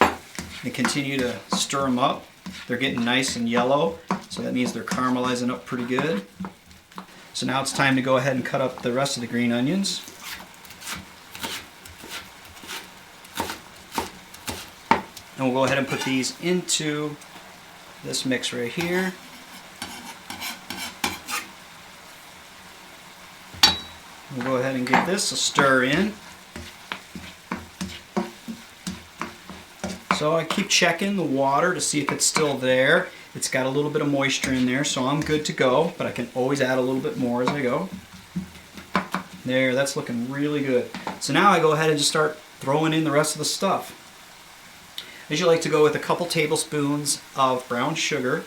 A: And continue to stir them up. They're getting nice and yellow, so that means they're caramelizing up pretty good. So now it's time to go ahead and cut up the rest of the green onions. And we'll go ahead and put these into this mix right here. We'll go ahead and give this a stir in. So I keep checking the water to see if it's still there. It's got a little bit of moisture in there, so I'm good to go, but I can always add a little bit more as I go. There, that's looking really good. So now I go ahead and just start throwing in the rest of the stuff. I usually like to go with a couple tablespoons of brown sugar.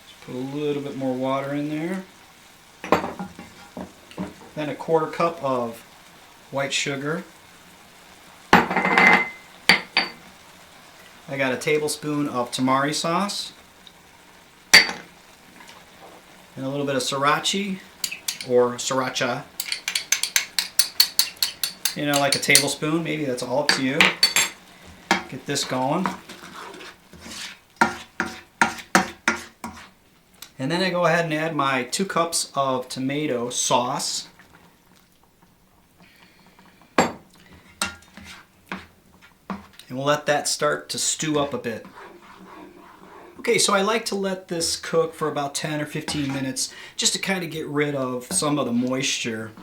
A: Just put a little bit more water in there. Then a quarter cup of white sugar. I got a tablespoon of tamari sauce. And a little bit of sriracha or sriracha. You know, like a tablespoon, maybe that's all up to you. Get this going. And then I go ahead and add my 2 cups of tomato sauce. And we'll let that start to stew up a bit. Okay, so I like to let this cook for about 10 or 15 minutes just to kind of get rid of some of the moisture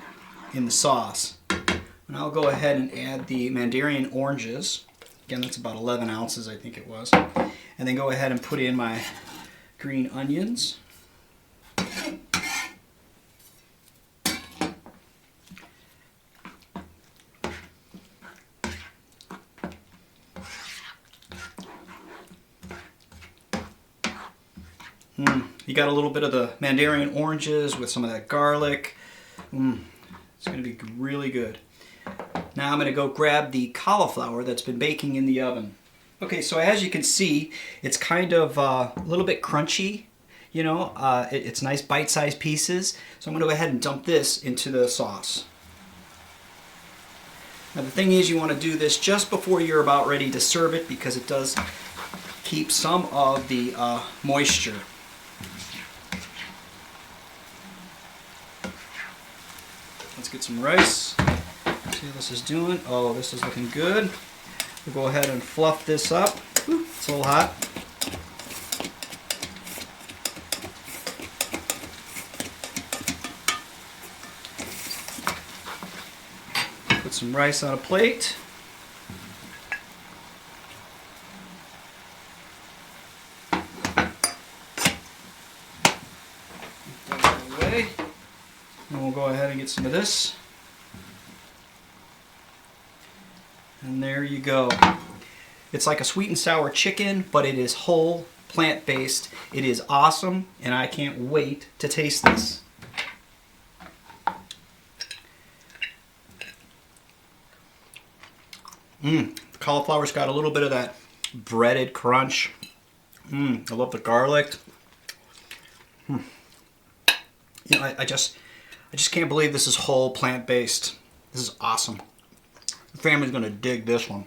A: in the sauce. And I'll go ahead and add the mandarin oranges. Again, that's about 11 ounces, I think it was. And then go ahead and put in my green onions. You got a little bit of the mandarin oranges with some of that garlic. It's going to be really good. Now I'm going to go grab the cauliflower that's been baking in the oven. Okay, so as you can see, it's kind of a little bit crunchy. You know, it's nice bite-sized pieces. So I'm going to go ahead and dump this into the sauce. Now the thing is, you want to do this just before you're about ready to serve it because it does keep some of the moisture. Let's get some rice. See how this is doing. Oh, this is looking good. We'll go ahead and fluff this up. Whew, it's a little hot. Put some rice on a plate. Put that out of the way. And we'll go ahead and get some of this. And there you go. It's like a sweet and sour chicken, but it is whole, plant-based. It is awesome, and I can't wait to taste this. The cauliflower's got a little bit of that breaded crunch. I love the garlic. You know, I just can't believe this is whole, plant-based. This is awesome. The family's going to dig this one.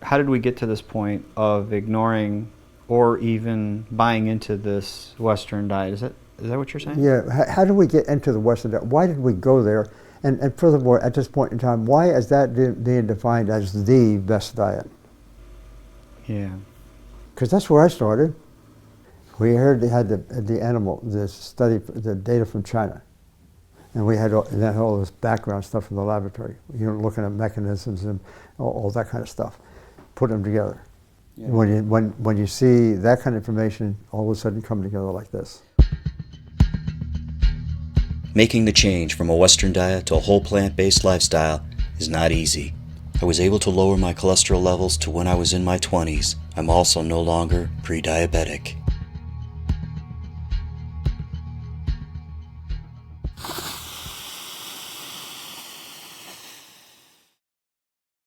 I: How did we get to this point of ignoring or even buying into this Western diet?
G: Is that what you're saying?
C: Yeah. How did we get into the Western diet? Why did we go there? And furthermore, at this point in time, why is that being defined as the best diet?
G: Yeah.
C: Because that's where I started. We heard they had the study, the data from China. And we had all this background stuff from the laboratory, looking at mechanisms and all that kind of stuff, put them together. Yeah. When you see that kind of information all of a sudden come together like this.
A: Making the change from a Western diet to a whole plant-based lifestyle is not easy. I was able to lower my cholesterol levels to when I was in my 20s. I'm also no longer pre-diabetic.